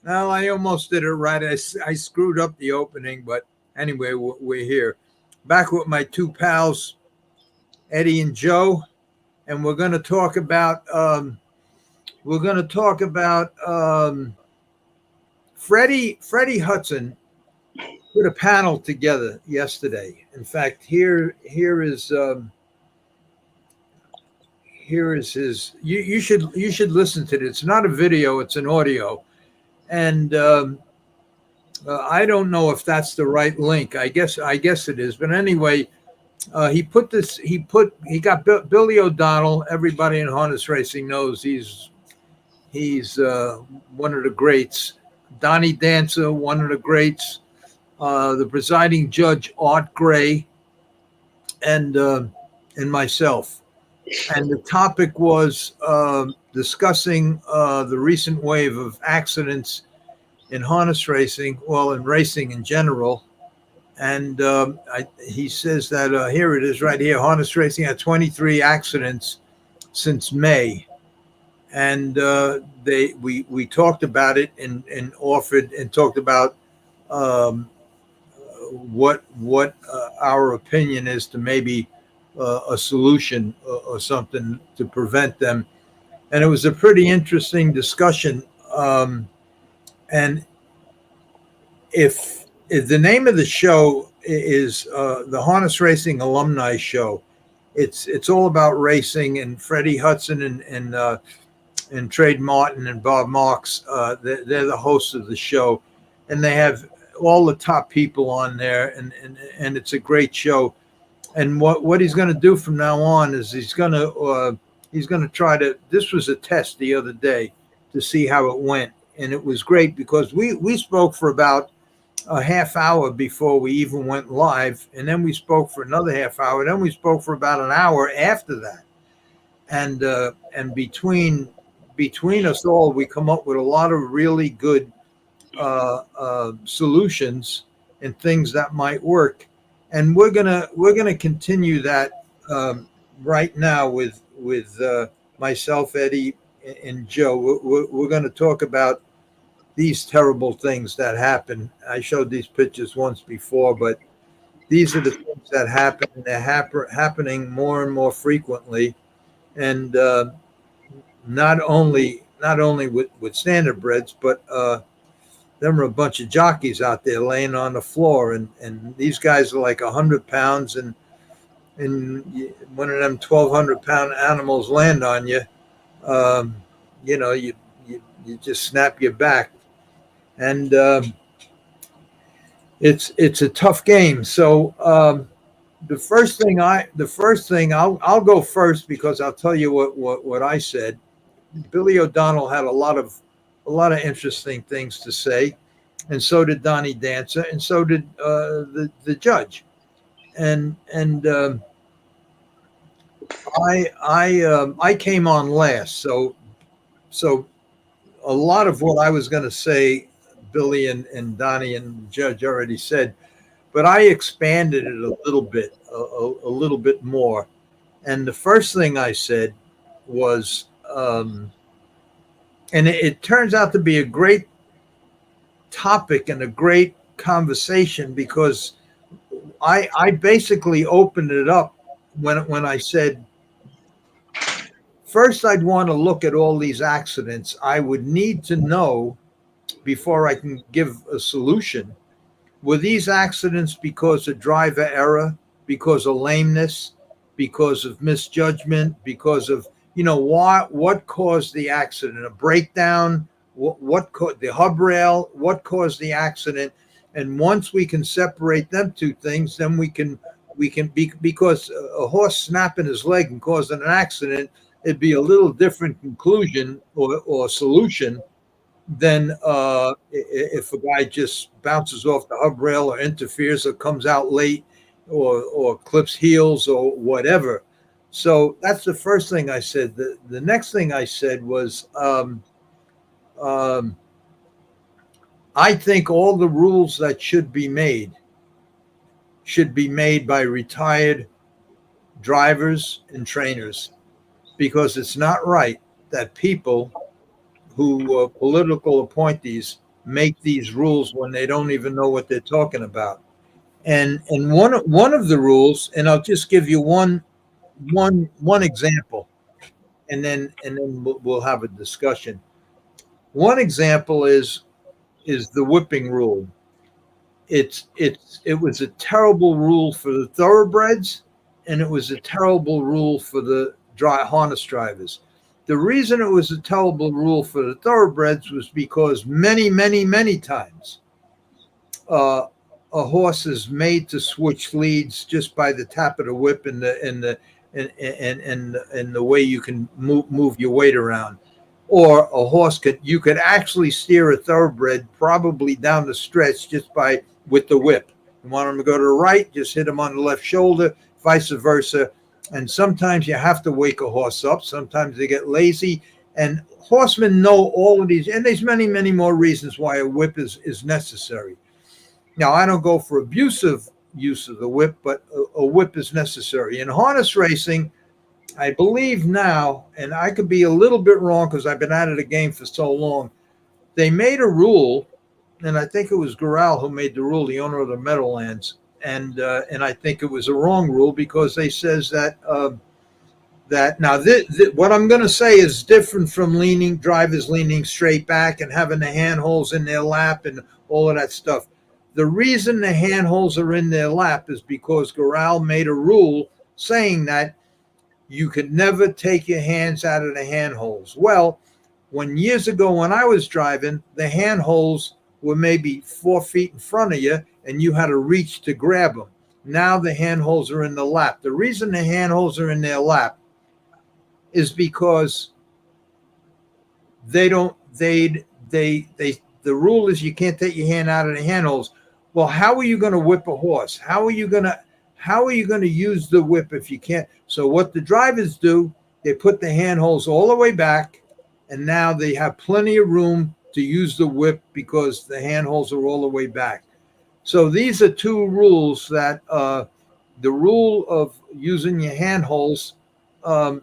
Well, I almost did it right. I screwed up the opening, but anyway, we're here. Back with my two pals, Eddie and Joe, and we're going to talk about Freddie Hudson put a panel together yesterday. In fact, here is his. You should listen to it. It's not a video; it's an audio, and I don't know if that's the right link. I guess it is. But anyway, he put this. He got Billy O'Donnell. Everybody in harness racing knows he's one of the greats. Donnie Dancer, one of the greats. The presiding judge, Art Gray, and myself. And the topic was discussing the recent wave of accidents in harness racing, well, in racing in general. And he says that here it is right here. Harness racing had 23 accidents since May. And we talked about it and offered and talked about what our opinion is to maybe a solution or something to prevent them. And it was a pretty interesting discussion. And if the name of the show is the Harness Racing Alumni Show, it's all about racing, and Freddie Hudson and Trade Martin and Bob Marks, they're the hosts of the show, and they have all the top people on there, and it's a great show. And what he's going to do from now on is he's going to try to. This was a test the other day to see how it went, and it was great because we spoke for about a half hour before we even went live, and then we spoke for another half hour, then we spoke for about an hour after that, and between us all, we come up with a lot of really good solutions and things that might work. And we're gonna continue that right now with myself, Eddie, and Joe. We're going to talk about these terrible things that happen. I showed these pictures once before, but these are the things that happen, and they're happening more and more frequently. And not only with standardbreds, but them are a bunch of jockeys out there laying on the floor, and these guys are like 100 pounds, and one of them 1,200-pound animals land on you, you just snap your back, and it's a tough game. So the first thing I'll go first because I'll tell you what I said. Billy O'Donnell had a lot of interesting things to say, and so did Donnie Dancer, and so did the judge, and I came on last, so a lot of what I was going to say, Billy and Donnie and the judge already said, but I expanded it a little bit more, and the first thing I said was. And it turns out to be a great topic and a great conversation because I basically opened it up when I said, first I'd want to look at all these accidents. I would need to know before I can give a solution. Were these accidents because of driver error, because of lameness, because of misjudgment, because of what caused the accident? A breakdown? What caused the hub rail? What caused the accident? And once we can separate them two things, then we can because a horse snapping his leg and causing an accident, it'd be a little different conclusion or solution than if a guy just bounces off the hub rail or interferes or comes out late or clips heels or whatever. So that's the first thing I said. The next thing I said was, I think all the rules that should be made by retired drivers and trainers, because it's not right that people who political appointees make these rules when they don't even know what they're talking about. And one of the rules, and I'll just give you one example, and then we'll have a discussion. One example is the whipping rule. It was a terrible rule for the thoroughbreds, and it was a terrible rule for the harness drivers. The reason it was a terrible rule for the thoroughbreds was because many times a horse is made to switch leads just by the tap of the whip and the way you can move your weight around. Or a horse you could actually steer a thoroughbred probably down the stretch just with the whip. You want them to go to the right, just hit them on the left shoulder, vice versa. And sometimes you have to wake a horse up. Sometimes they get lazy. And horsemen know all of these. And there's many more reasons why a whip is necessary. Now, I don't go for abusive use of the whip, but a whip is necessary. In harness racing, I believe now, and I could be a little bit wrong because I've been out of the game for so long, they made a rule, and I think it was Guarino who made the rule, the owner of the Meadowlands, and I think it was a wrong rule because they says that now what I'm going to say is different from drivers leaning straight back and having the handholds in their lap and all of that stuff. The reason the handholds are in their lap is because Guarino made a rule saying that you could never take your hands out of the handholds. Well, years ago when I was driving, the handholds were maybe 4 feet in front of you, and you had to reach to grab them. Now the handholds are in the lap. The reason the handholds are in their lap is because the rule is you can't take your hand out of the handholds. Well, how are you going to whip a horse? How are you going to use the whip if you can't? So what the drivers do, they put the handholds all the way back, and now they have plenty of room to use the whip because the handholds are all the way back. So these are two rules that the rule of using your handholds, the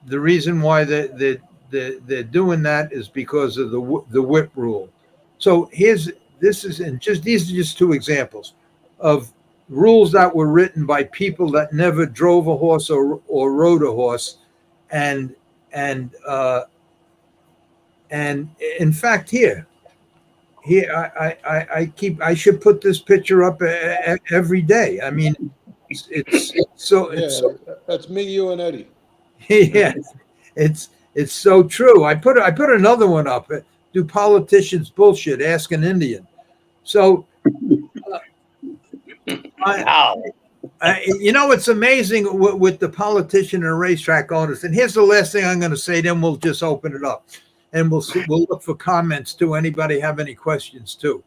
reason why they're doing that is because of the whip rule. So these are just two examples of rules that were written by people that never drove a horse or rode a horse, and in fact here I should put this picture up every day. I mean, it's so that's me, you, and Eddie. Yeah, it's so true. I put another one up. Do politicians bullshit? Ask an Indian. So, it's amazing with the politician and racetrack owners. And here's the last thing I'm going to say. Then we'll just open it up, and we'll look for comments too. Anybody have any questions too?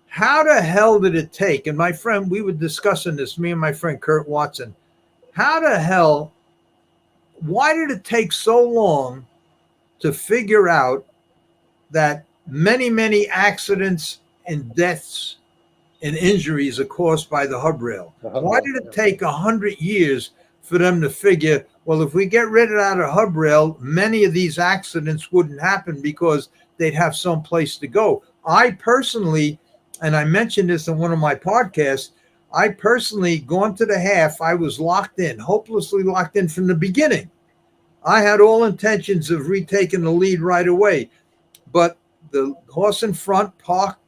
How the hell did it take? And my friend, we were discussing this. Me and my friend Kurt Watson. How the hell? Why did it take so long to figure out that many accidents and deaths and injuries are caused by the hub rail? Why did it take 100 years for them to figure, well, if we get rid of that hub rail, many of these accidents wouldn't happen because they'd have some place to go? I personally, and I mentioned this in one of my podcasts, I personally, gone to the half, I was locked in, hopelessly locked in from the beginning. I had all intentions of retaking the lead right away, but the horse in front parked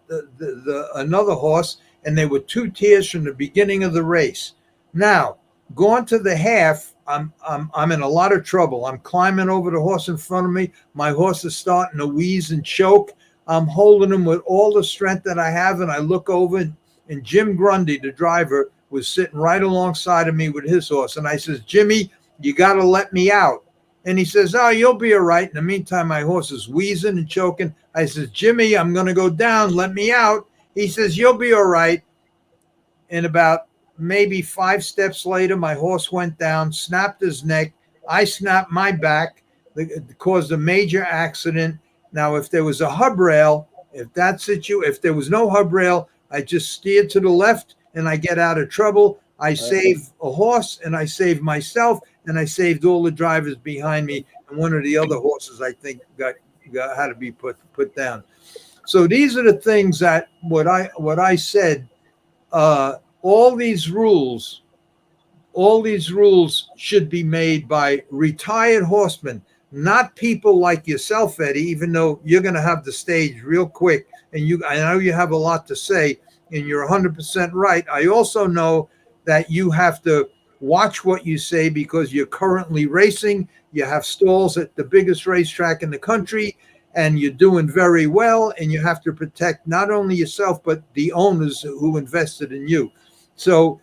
another horse, and they were 2 tiers from the beginning of the race. Now, going to the half, I'm in a lot of trouble. I'm climbing over the horse in front of me. My horse is starting to wheeze and choke. I'm holding him with all the strength that I have, and I look over, and Jim Grundy, the driver, was sitting right alongside of me with his horse. And I says, Jimmy, you got to let me out. And he says, oh, you'll be all right. In the meantime, my horse is wheezing and choking. I says, Jimmy, I'm going to go down. Let me out. He says, you'll be all right. And about maybe 5 steps later, my horse went down, snapped his neck. I snapped my back. It caused a major accident. Now, if there was a hub rail, if there was no hub rail, I just steered to the left and I get out of trouble. I save a horse and I save myself and I saved all the drivers behind me. And one of the other horses, I think, had to be put down. So these are the things that what I said. All these rules should be made by retired horsemen, not people like yourself, Eddie. Even though you're going to have the stage real quick, and I know you have a lot to say, and you're 100% right. I also know that you have to watch what you say because you're currently racing. You have stalls at the biggest racetrack in the country, and you're doing very well. And you have to protect not only yourself but the owners who invested in you. So,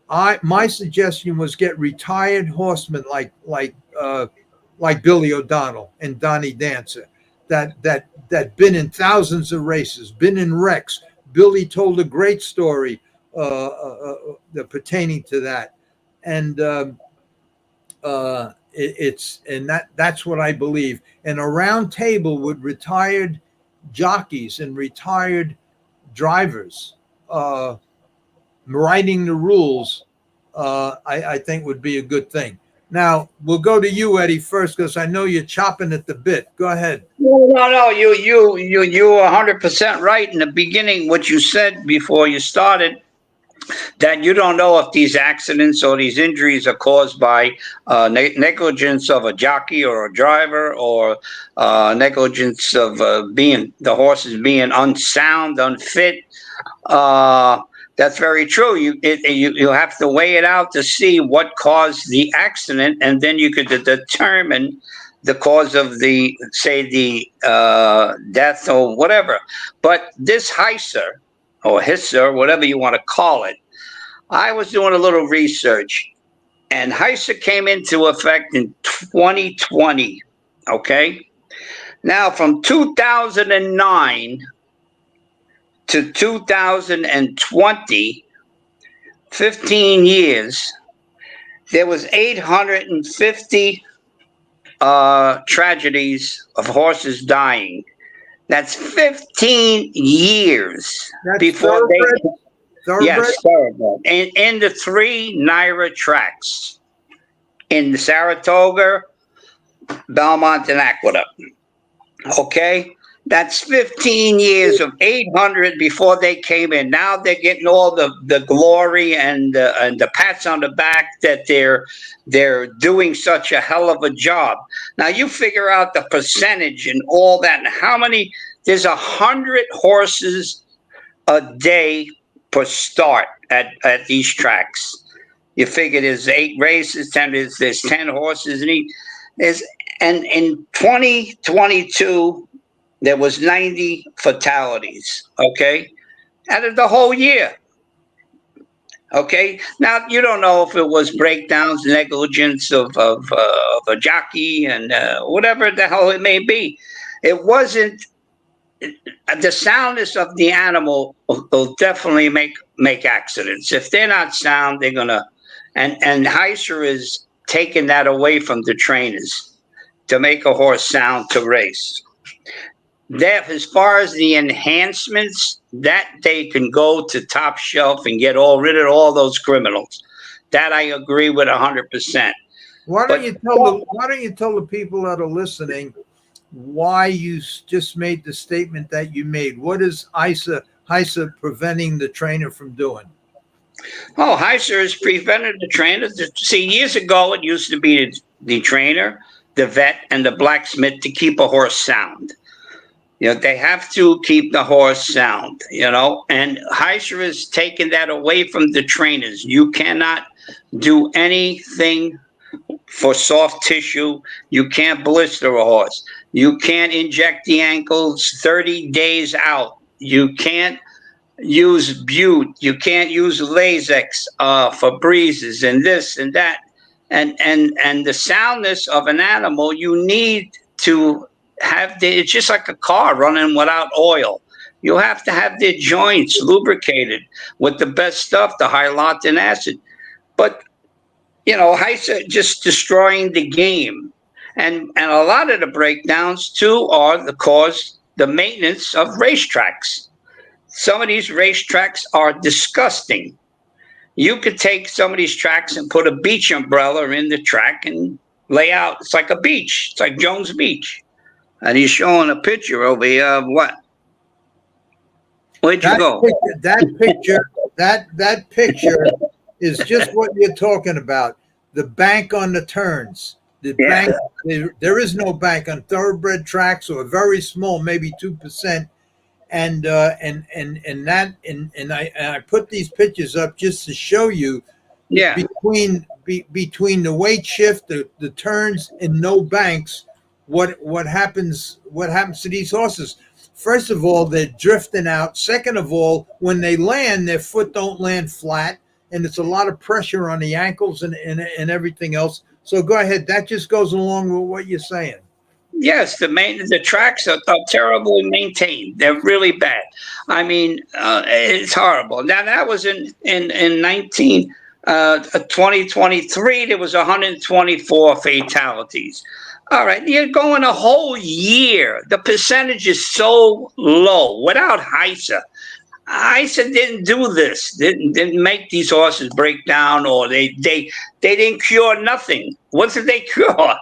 my suggestion was get retired horsemen like Billy O'Donnell and Donnie Dancer, that been in thousands of races, been in wrecks. Billy told a great story pertaining to that, and that's what I believe. And a round table with retired jockeys and retired drivers writing the rules, I think would be a good thing. Now we'll go to you, Eddie, first, because I know you're chopping at the bit. Go ahead. No. You were 100% right in the beginning. What you said before you started, that you don't know if these accidents or these injuries are caused by negligence of a jockey or a driver, or negligence of the horses being unsound, unfit. That's very true. You have to weigh it out to see what caused the accident, and then you could determine the cause of the death or whatever. But this Heiser or Hisser, whatever you want to call it, I was doing a little research, and Heiser came into effect in 2020. Okay, now from 2009 to 2020, 15 years, there was 850 tragedies of horses dying. That's 15 years before they... Yes, thoroughbred. In the 3 NYRA tracks, in Saratoga, Belmont, and Aqueduct. Okay? That's 15 years of 800 before they came in. Now they're getting all the glory and the pats on the back that they're doing such a hell of a job. Now you figure out the percentage and all that, and how many. There's 100 horses a day per start at these tracks. You figure there's 8 races, there's 10 horses in each. And in 2022. There was 90 fatalities, okay, out of the whole year. Okay, now you don't know if it was breakdowns, negligence of a jockey, and whatever the hell it may be. It wasn't the soundness of the animal will definitely make accidents. If they're not sound, they're gonna. And Heiser is taking that away from the trainers to make a horse sound to race. That, as far as the enhancements, that they can go to top shelf and get rid of all those criminals. That I agree with 100%. Why don't you tell the people that are listening why you just made the statement that you made? What is Heiser preventing the trainer from doing? Oh, Heiser has prevented the trainer. See, years ago it used to be the trainer, the vet, and the blacksmith to keep a horse sound. You know, they have to keep the horse sound, and Heiser has taken that away from the trainers. You cannot do anything for soft tissue. You can't blister a horse. You can't inject the ankles 30 days out. You can't use Bute. You can't use Lasix for breezes and this and that. And the soundness of an animal, you need to it's just like a car running without oil. You have to have their joints lubricated with the best stuff, the hyaluronic acid. But Heiser just destroying the game, and a lot of the breakdowns too are the maintenance of racetracks. Some of these racetracks are disgusting. You could take some of these tracks and put a beach umbrella in the track and lay out. It's like a beach. It's like Jones Beach. And he's showing a picture over here of what? Where'd you go? That picture is just what you're talking about. The bank on the turns. The Yeah. bank. There is no bank on thoroughbred tracks, or very small, maybe 2%. And I put these pictures up just to show you Yeah. between the weight shift, the turns, and no banks, what happens to these horses. First of all, they're drifting out. Second of all, when they land, their foot don't land flat, and it's a lot of pressure on the ankles and everything else. So go ahead. That just goes along with what you're saying. Yes, the tracks are terribly maintained. They're really bad. I mean, it's horrible. Now that was in 2023. There was 124 fatalities. All right, you're going a whole year. The percentage is so low without HISA. HISA didn't do this. Didn't make these horses break down, or they didn't cure nothing. What did they cure?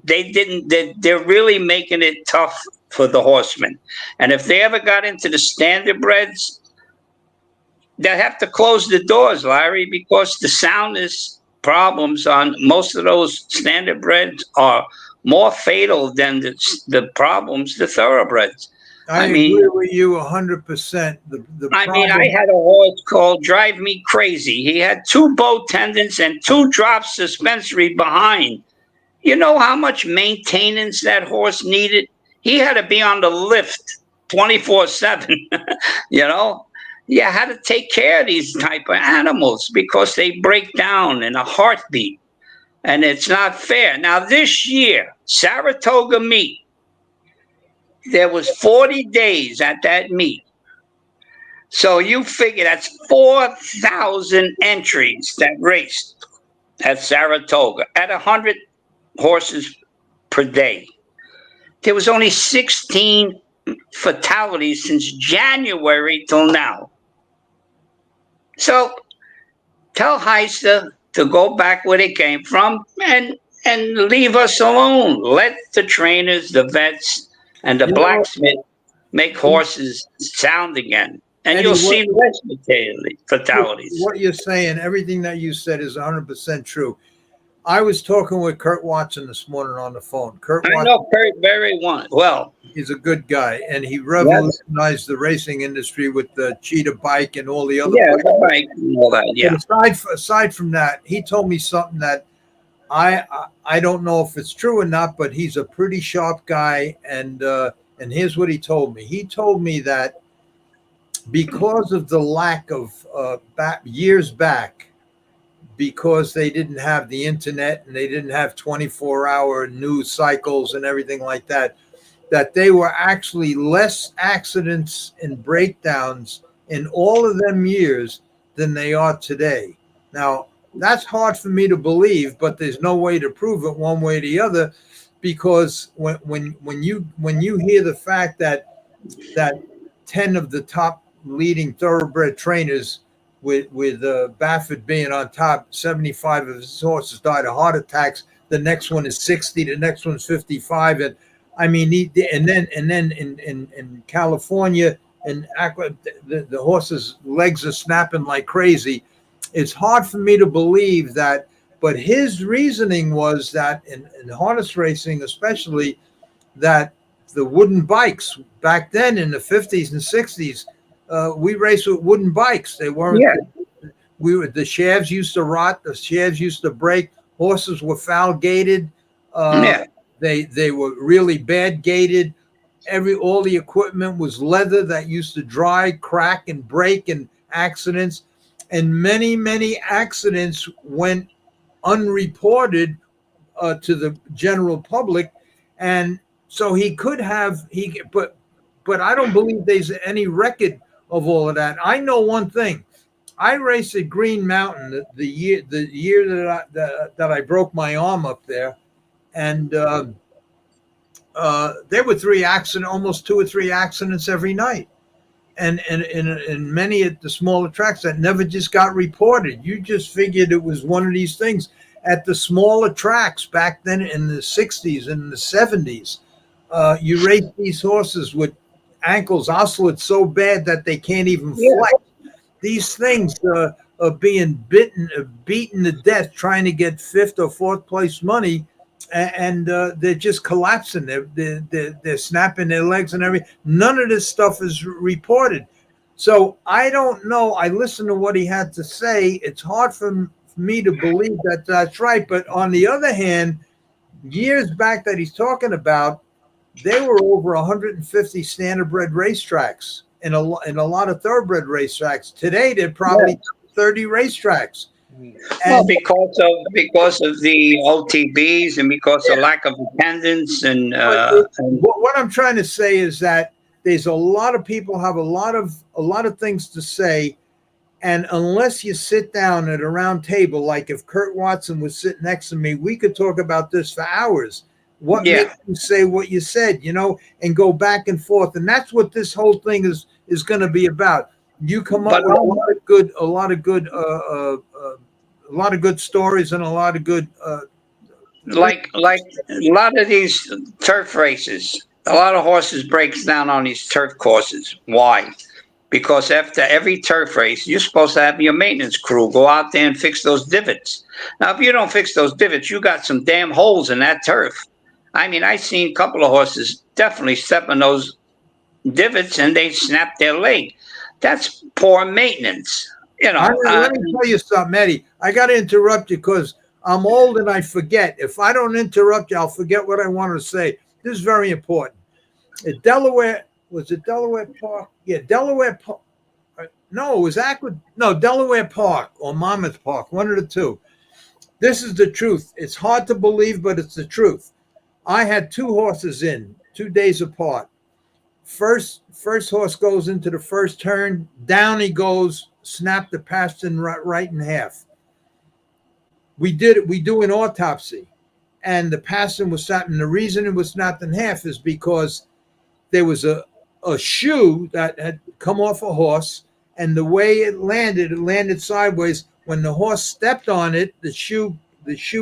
They didn't. They're really making it tough for the horsemen. And if they ever got into the standardbreds, they'll have to close the doors, Larry, because the soundness problems on most of those standardbreds are more fatal than the problems the thoroughbreds. I agree with you 100%. I had a horse called Drive Me Crazy. He had 2 bow tendons and 2 drops suspensory behind. You know how much maintenance that horse needed? He had to be on the lift 24/7. You know, you had to take care of these type of animals because they break down in a heartbeat, and it's not fair. Now this year, Saratoga meet, there was 40 days at that meet. So you figure that's 4,000 entries that raced at Saratoga at 100 horses per day. There was only 16 fatalities since January till now. So tell HISA to go back where they came from and leave us alone. Let the trainers, the vets, and the blacksmith make horses sound again. And Eddie, you'll see less fatalities. What you're saying, everything that you said is 100% true. I was talking with Kurt Watson this morning on the phone. I know Kurt very well. He's a good guy, and he revolutionized the racing industry with the cheetah bike and all the other. Yeah, the bike and all that. Yeah. But aside from that, he told me something that I don't know if it's true or not, but he's a pretty sharp guy, and here's what he told me. He told me that because of the lack of years back, because they didn't have the internet and they didn't have 24-hour news cycles and everything like that, that they were actually less accidents and breakdowns in all of them years than they are today. Now, that's hard for me to believe, but there's no way to prove it one way or the other, because when you hear the fact that 10 of the top leading thoroughbred trainers, with Baffert being on top, 75 of his horses died of heart attacks. The next one is 60. The next one's 55. And I mean, and then in California, and the horses' legs are snapping like crazy. It's hard for me to believe that. But his reasoning was that in harness racing, especially, that the wooden bikes back then in the 50s and 60s. We raced with wooden bikes. They weren't. Yeah. The shafts used to rot. The shafts used to break. Horses were foul gated. They were really bad gated. All the equipment was leather that used to dry, crack, and break, and accidents. And many accidents went unreported to the general public. And so he could have but I don't believe there's any record of all of that. I know one thing. I raced at Green Mountain the year that I broke my arm up there, and there were almost 2 or 3 accidents every night, and many at the smaller tracks that never just got reported. You just figured it was one of these things. At the smaller tracks back then in the 60s and the 70s, You race these horses with ankles oscillate so bad that they can't even Yeah. flex. These things are being beaten to death trying to get fifth or fourth place money, and they're just collapsing. They're snapping their legs and everything. None of this stuff is reported. So I don't know. I listened to what he had to say. It's hard for me to believe that that's right. But on the other hand, years back that he's talking about, there were over 150 standardbred racetracks and a lot of thoroughbred racetracks. Today, there are probably 30 racetracks. Well, because of the OTBs and because of lack of attendance and What I'm trying to say is that there's a lot of people have a lot of things to say, and unless you sit down at a round table, like if Kurt Watson was sitting next to me, we could talk about this for hours. What makes you say what you said, and go back and forth, and that's what this whole thing is going to be about. You come up with a lot of good stories and a lot of good like a lot of these turf races, a lot of horses breaks down on these turf courses. Why? Because after every turf race, you're supposed to have your maintenance crew go out there and fix those divots. Now, if you don't fix those divots, you got some damn holes in that turf. I mean, I've seen a couple of horses definitely step on those divots and they snap their leg. That's poor maintenance. Let me tell you something, Eddie. I got to interrupt you because I'm old and I forget. If I don't interrupt you, I'll forget what I want to say. This is very important. At Delaware, was it Delaware Park? Yeah, Delaware Park. No, it was Delaware Park or Monmouth Park, one of the two. This is the truth. It's hard to believe, but it's the truth. I had two horses in 2 days apart. First horse goes into the first turn, down he goes, snapped the pastern right in half. We do an autopsy, and the pastern was snapped. And the reason it was snapped in half is because there was a shoe that had come off a horse, and the way it landed sideways. When the horse stepped on it, the shoe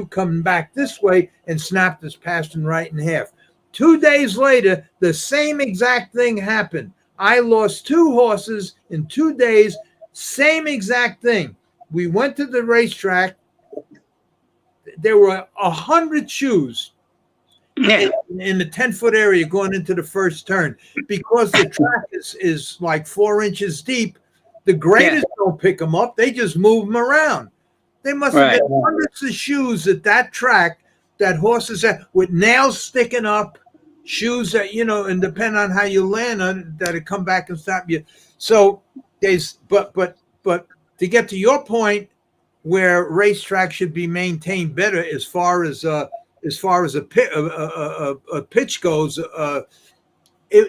coming back this way and snapped his pastern right in half. 2 days later, the same exact thing happened. I lost two horses in 2 days, same exact thing. We went to the racetrack. There were 100 shoes in the 10-foot area going into the first turn. Because the track is like 4 inches deep, the graders don't pick them up. They just move them around. They must have been hundreds of shoes at that track that horses had with nails sticking up, shoes that, and depending on how you land on it, that'll come back and stop you. So but to get to your point, where racetracks should be maintained better as far as a pitch goes,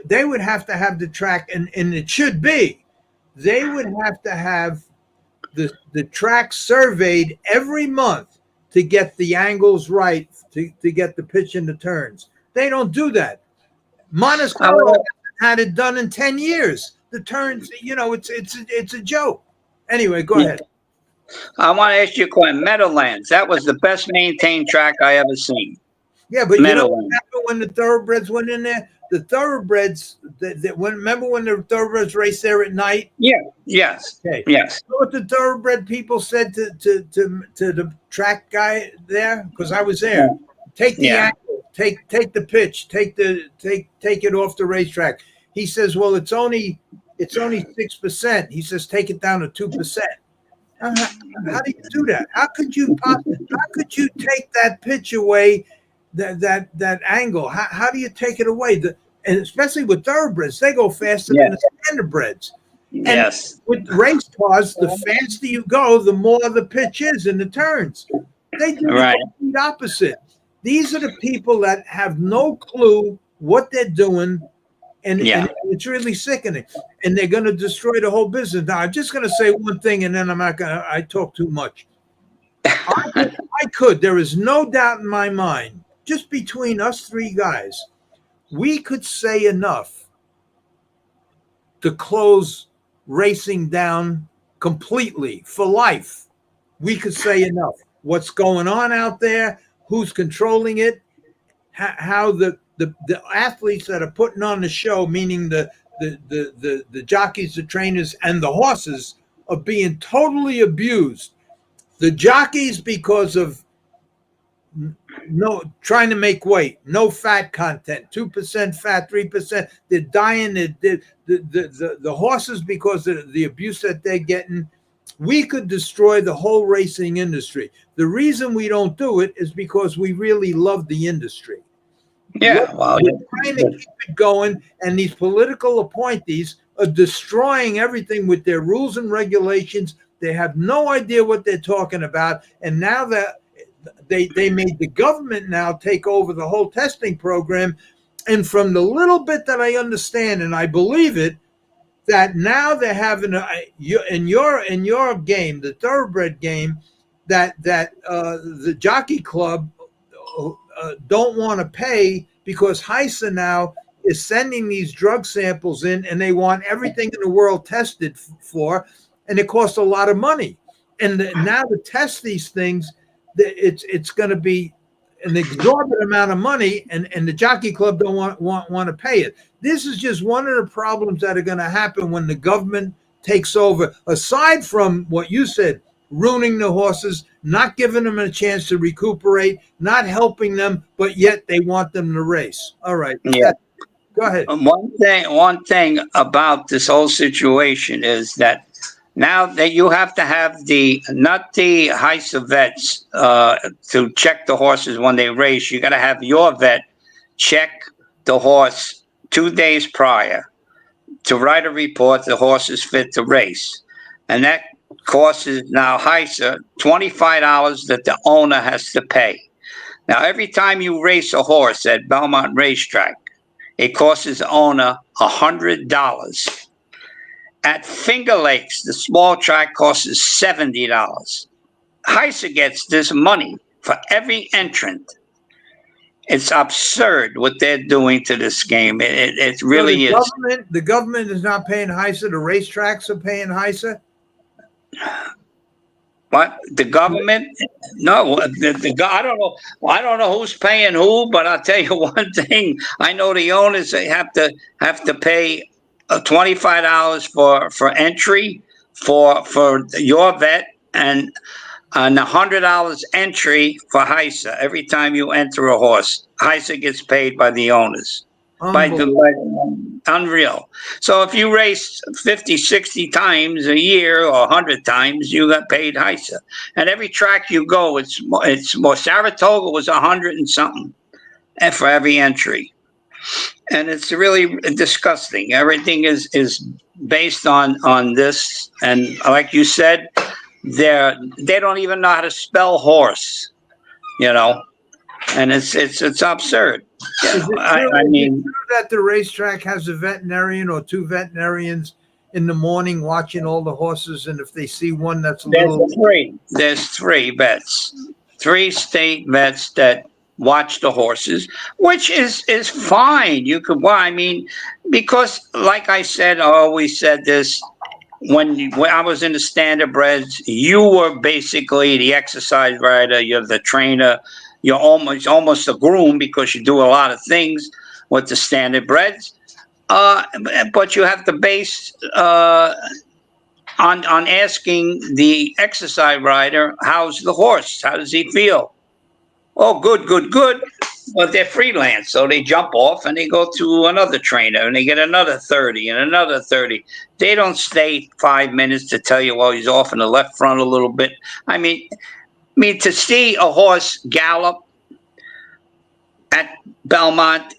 they would have to have the track, and it should be, they would have to have the track surveyed every month to get the angles right, to get the pitch and the turns. They don't do that. Monticello had it done in 10 years. The turns, it's a joke. Anyway, go ahead. I want to ask you a question. Meadowlands, that was the best maintained track I ever seen. Yeah, but you know what happened when the thoroughbreds went in there? The thoroughbreds, remember when the thoroughbreds raced there at night? Yeah. Yes. Okay. Yes. You know what the thoroughbred people said to the track guy there? Because I was there. Take the angle, take the pitch, take it off the racetrack. He says, well, it's only 6%. He says, take it down to 2%. How do you do that? How could you take that pitch away, that angle? How do you take it away? And especially with thoroughbreds, they go faster than the standardbreds. Yes. And with race cars, the faster you go, the more the pitch is in the turns. They do the complete opposite. These are the people that have no clue what they're doing. And it's really sickening. And they're going to destroy the whole business. Now, I'm just going to say one thing, and then I talk too much. I could. There is no doubt in my mind, just between us three guys, we could say enough to close racing down completely for life. We could say enough. What's going on out there, who's controlling it, how the the athletes that are putting on the show, meaning the jockeys, the trainers, and the horses, are being totally abused. The jockeys, because of no trying to make weight, no fat content, 2% fat, 3%. They're dying. The horses, because of the abuse that they're getting. We could destroy the whole racing industry. The reason we don't do it is because we really love the industry. Yeah, well, We're trying to keep it going, and these political appointees are destroying everything with their rules and regulations. They have no idea what they're talking about, and now that they made the government now take over the whole testing program, and from the little bit that I understand, and I believe it, that now they're having in your game, the thoroughbred game, that the jockey club don't want to pay because HISA now is sending these drug samples in, and they want everything in the world tested for, and it costs a lot of money. And now to test these things, it's going to be an exorbitant amount of money, and the jockey club don't want to pay it. This is just one of the problems that are going to happen when the government takes over, aside from what you said, ruining the horses, not giving them a chance to recuperate, not helping them, but yet they want them to race. All right. Yeah. Go ahead. One thing about this whole situation is that now that you have to have not the HISA vets to check the horses when they race, you got to have your vet check the horse 2 days prior to write a report the horse is fit to race. And that costs now HISA $25 that the owner has to pay. Now, every time you race a horse at Belmont Racetrack, it costs the owner $100. At Finger Lakes, the small track costs $70. HISA gets this money for every entrant. It's absurd what they're doing to this game. It really is. The government is not paying HISA. The racetracks are paying HISA. What, the government? No, I don't know. I don't know who's paying who, but I'll tell you one thing. I know the owners, they have to pay $25 for entry for your vet, and $100 entry for HISA every time you enter a horse. HISA gets paid by the owners. Unreal. So if you race 50, 60 times a year or 100 times, you got paid HISA. And every track you go, it's more. Saratoga was 100 and something, and for every entry. And it's really disgusting. Everything is based on this. And like you said, they don't even know how to spell horse, and it's absurd. I mean, that the racetrack has a veterinarian or two veterinarians in the morning watching all the horses, and if they see one that's there's three vets, 3 state vets that watch the horses, which is fine. You could, because like I said, I always said this, when I was in the standardbreds, you were basically the exercise rider, you're the trainer, you're almost a groom because you do a lot of things with the standardbreds. But you have to base on asking the exercise rider, how's the horse? How does he feel? Oh, good. But they're freelance, so they jump off and they go to another trainer and they get another 30 and another 30. They don't stay 5 minutes to tell you, well, he's off in the left front a little bit. I mean, to see a horse gallop at Belmont,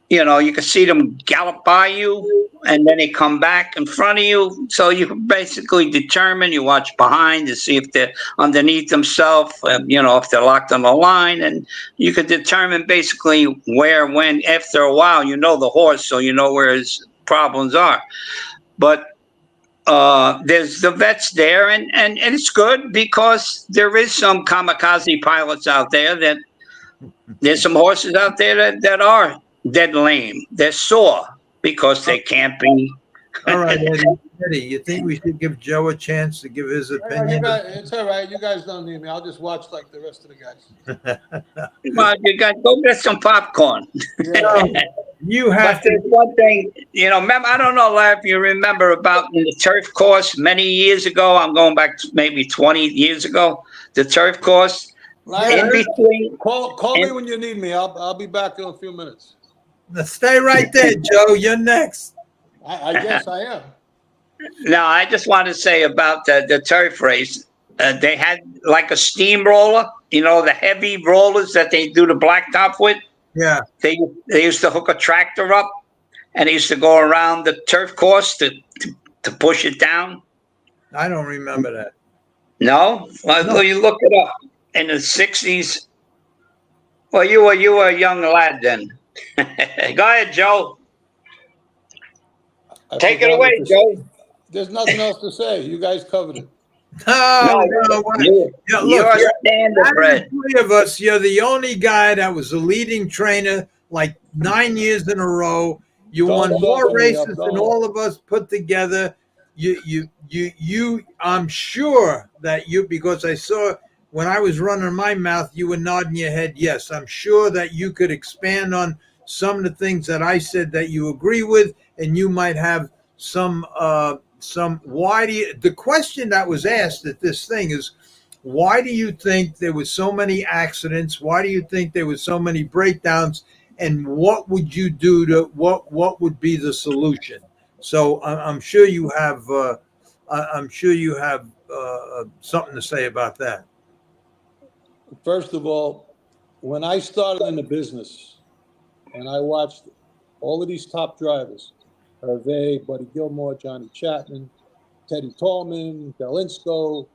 you can see them gallop by you and then they come back in front of you. So you can basically determine, you watch behind to see if they're underneath themselves, if they're locked on the line, and you can determine basically where, when, after a while, the horse, so you know where his problems are. But there's the vets there, and it's good because there is some kamikaze pilots out there that there's some horses out there that are dead lame. They're sore because they can't be. All right, committee. You think we should give Joe a chance to give his You opinion? guys, it's all right. You guys don't need me. I'll just watch like the rest of the guys. Well, you got go get some popcorn. So, you have But there's to. one thing, remember, I don't know if you remember about in the turf course many years ago. I'm going back to maybe 20 years ago. The turf course in between. Call me when you need me. I'll be back in a few minutes. Stay right there, Joe. You're next. I guess I am. No, I just want to say about the turf race. They had like a steamroller, the heavy rollers that they do the blacktop with. Yeah. They used to hook a tractor up, and they used to go around the turf course to push it down. I don't remember that. No? Well, No. you look it up in the 60s. Well, you were a young lad then. Go ahead, Joe. Take it away, Joe. There's nothing else to say. You guys covered it. No, You're standardbred. three of us, you're the only guy that was a leading trainer like 9 years in a row. You Don't won talk more to me, races I'm than gone. all of us put together. I'm sure that because I saw when I was running my mouth, you were nodding your head. Yes, I'm sure that you could expand on some of the things that I said that you agree with, and you might have some the question that was asked at this thing is, why do you think there was so many accidents? Why do you think there was so many breakdowns? And what would you do what would be the solution? So I'm sure you have something to say about that. First of all, when I started in the business and I watched all of these top drivers, Hervé, Buddy Gilmore, Johnny Chapman, Teddy Tallman, Delinsko,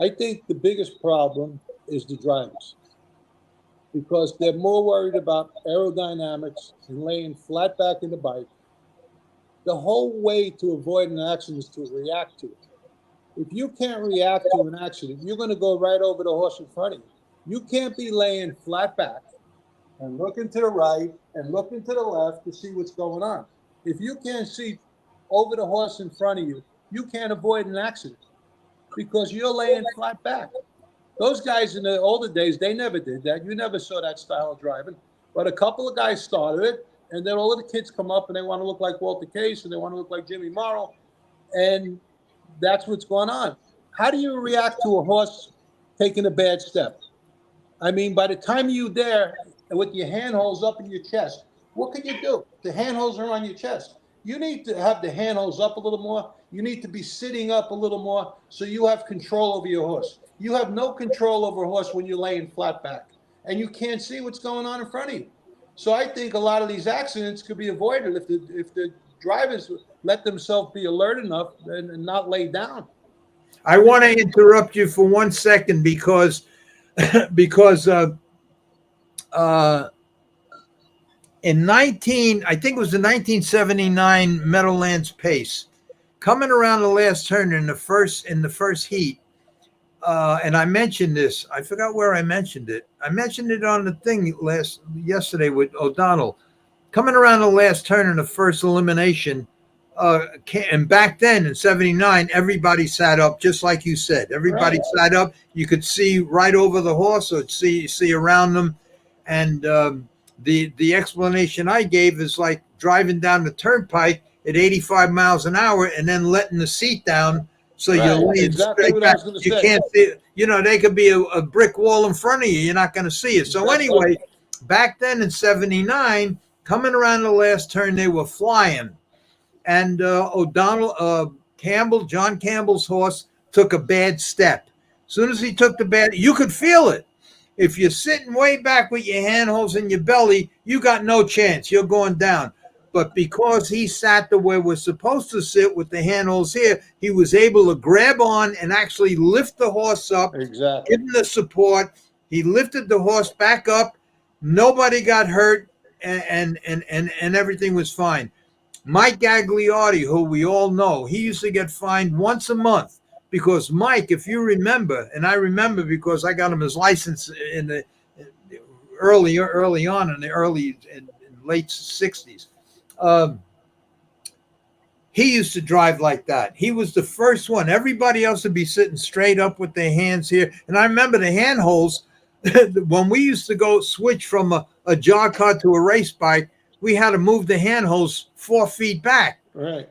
I think the biggest problem is the drivers, because they're more worried about aerodynamics and laying flat back in the bike. The whole way to avoid an accident is to react to it. If you can't react to an accident, you're going to go right over the horse in front of you. You can't be laying flat back and looking to the right and looking to the left to see what's going on. If you can't see over the horse in front of you, you can't avoid an accident because you're laying flat back. Those guys in the older days, they never did that. You never saw that style of driving. But a couple of guys started it, and then all of the kids come up and they want to look like Walter Case and they want to look like Jimmy Morrow, and that's what's going on. How do you react to a horse taking a bad step? I mean, by the time you're there with your handholds up in your chest, what can you do? The handholds are on your chest. You need to have the handholds up a little more. You need to be sitting up a little more so you have control over your horse. You have no control over a horse when you're laying flat back, and you can't see what's going on in front of you. So I think a lot of these accidents could be avoided if the drivers let themselves be alert enough and not lay down. I want to interrupt you for 1 second because in I think it was the 1979 Meadowlands Pace, coming around the last turn in the first heat, and I mentioned this. I forgot where I mentioned it. I mentioned it on the thing yesterday with O'Donnell. Coming around the last turn in the first elimination, and back then in '79, everybody sat up, just like you said. Everybody sat up. You could see right over the horse, or see around them, and the explanation I gave is like driving down the turnpike at 85 miles an hour and then letting the seat down so you're laying exactly straight what back. I was going to You say. can't see it. They could be a brick wall in front of you. You're not going to see it. So anyway, back then in '79, coming around the last turn, they were flying. And John Campbell's horse took a bad step. As soon as he took you could feel it. If you're sitting way back with your handholds in your belly, you got no chance. You're going down. But because he sat the way we're supposed to sit with the handholds here, he was able to grab on and actually lift the horse up, Exactly. give him the support. He lifted the horse back up. Nobody got hurt, and everything was fine. Mike Gagliardi, who we all know, he used to get fined once a month because Mike, if you remember, and I remember because I got him his license in the early in the late '60s. He used to drive like that. He was the first one. Everybody else would be sitting straight up with their hands here. And I remember the handholds when we used to go switch from a jog cart to a race bike. We had to move the handholds 4 feet back. Right.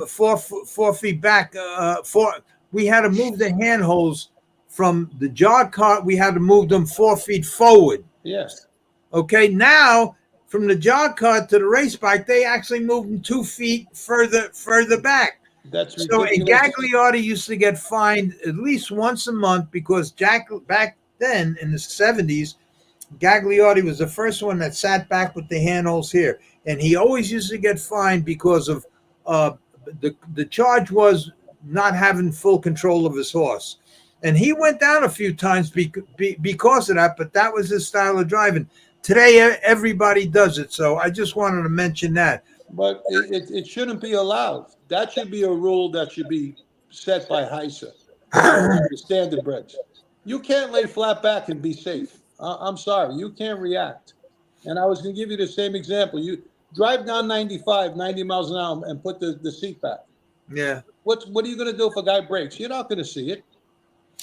4 feet back. We had to move the handholds from the jog cart. We had to move them 4 feet forward. Yes. Okay. Now, from the jog cart to the race bike, they actually moved them 2 feet further back. That's So a ridiculous. Gagliardi used to get fined at least once a month because back then in the 70s, Gagliardi was the first one that sat back with the handholds here, and he always used to get fined because of the charge was not having full control of his horse, and he went down a few times because of that. But that was his style of driving. Today, everybody does it, so I just wanted to mention that. But it shouldn't be allowed. That should be a rule that should be set by HISA, the standardbreds. You can't lay flat back and be safe. I'm sorry, you can't react. And I was going to give you the same example. You drive down 90 miles an hour and put the seat back. Yeah. What are you going to do if a guy breaks? You're not going to see it.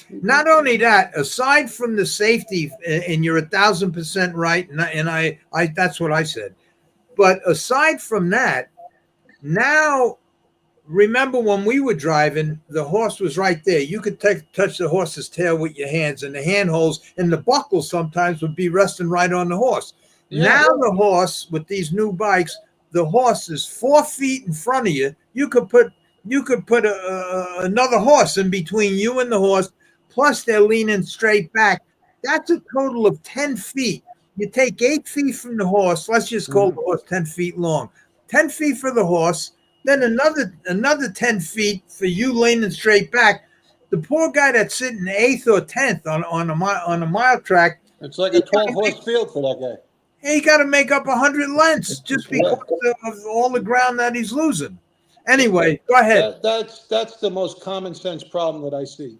Not only that, aside from the safety, and you're 1,000% right, and I that's what I said. But aside from that, now, remember when we were driving, the horse was right there. You could touch the horse's tail with your hands, and the handholds and the buckles sometimes would be resting right on the horse. Yeah. Now the horse, with these new bikes, the horse is 4 feet in front of you. You could put another horse in between you and the horse, plus they're leaning straight back. That's a total of 10 feet. You take 8 feet from the horse. Let's just call the horse 10 feet long. 10 feet for the horse, then another 10 feet for you leaning straight back. The poor guy that's sitting 8th or 10th on a mile track. It's like a 12-horse field for that guy. He got to make up 100 lengths just because of all the ground that he's losing. Anyway, go ahead. That's the most common sense problem that I see.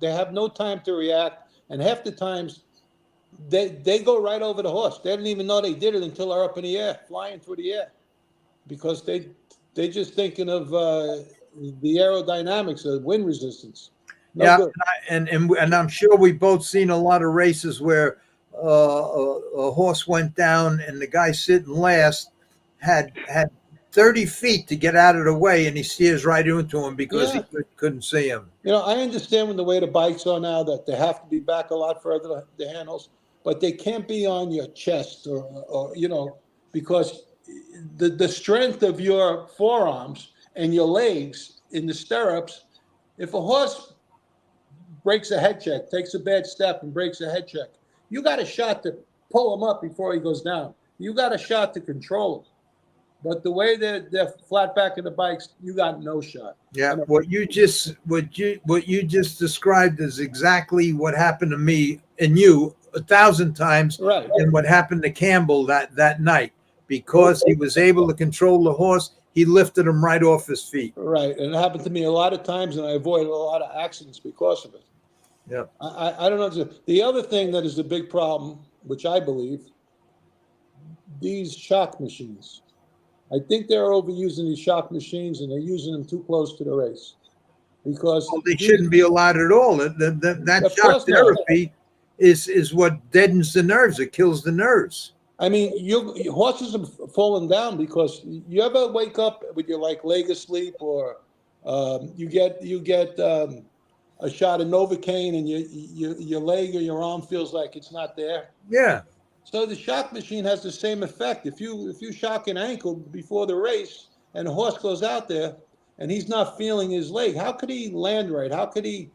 They have no time to react, and half the times they go right over the horse. They didn't even know they did it until they're up in the air, flying through the air, because they're just thinking of the aerodynamics of wind resistance. And I'm sure we've both seen a lot of races where a horse went down and the guy sitting last had 30 feet to get out of the way, and he steers right into him because he couldn't see him. I understand when the way the bikes are now that they have to be back a lot further, the handles, but they can't be on your chest or because the strength of your forearms and your legs in the stirrups, if a horse breaks a head check, takes a bad step and breaks a head check, you got a shot to pull him up before he goes down. You got a shot to control him. But the way they're flat back in the bikes, you got no shot. Yeah, what you just described is exactly what happened to me and you 1,000 times, right? And what happened to Campbell that night, because he was able to control the horse, he lifted him right off his feet. Right, and it happened to me a lot of times, and I avoided a lot of accidents because of it. Yeah, I don't know. The other thing that is a big problem, which I believe, these shock machines. I think they're overusing these shock machines, and they're using them too close to the race. Because they shouldn't be allowed at all. That shock therapy is what deadens the nerves. It kills the nerves. I mean, your horses are falling down because you ever wake up with your leg asleep, or you get a shot of Novocaine and your leg or your arm feels like it's not there. Yeah. So the shock machine has the same effect. If you shock an ankle before the race and the horse goes out there and he's not feeling his leg, how could he land right? How could he,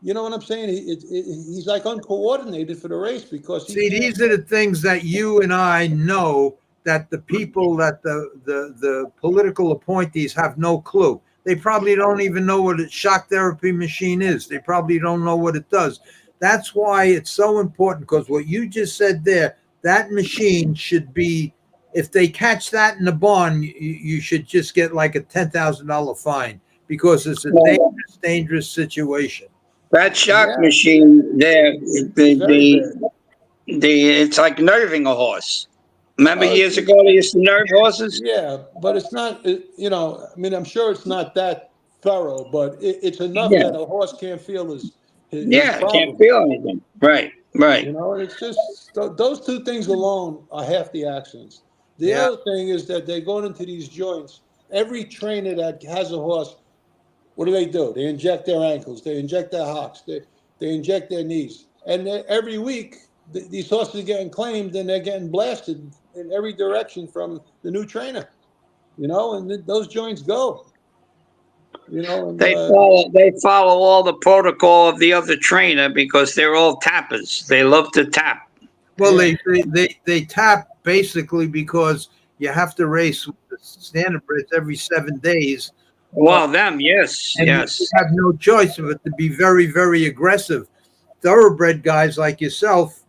you know what I'm saying? He's like uncoordinated for the race because these are the things that you and I know that the people that the political appointees have no clue. They probably don't even know what a shock therapy machine is. They probably don't know what it does. That's why it's so important, because what you just said there, that machine should be, if they catch that in the barn, you should just get like a $10,000 fine, because it's a dangerous situation. That shock machine there, it's like nerving a horse. Remember years ago they used to nerve horses? Yeah, but it's not, you know, I mean, I'm sure it's not that thorough, but it's enough Yeah. that a horse can't feel his Yeah, can't problem. feel anything. Right, right. You know, and it's just those two things alone are half the accidents. The Yeah. other thing is that they're going into these joints. Every trainer that has a horse, what do? They inject their ankles, they inject their hocks, they inject their knees, and every week these horses are getting claimed and they're getting blasted in every direction from the new trainer. You know, and those joints go. You know, and They follow all the protocol of the other trainer because they're all tappers. They love to tap. Well, yeah, they tap basically because you have to race with the standardbreds every 7 days, uh, Well, them, yes, and you yes. have no choice but to be very, very aggressive. Thoroughbred guys like yourself,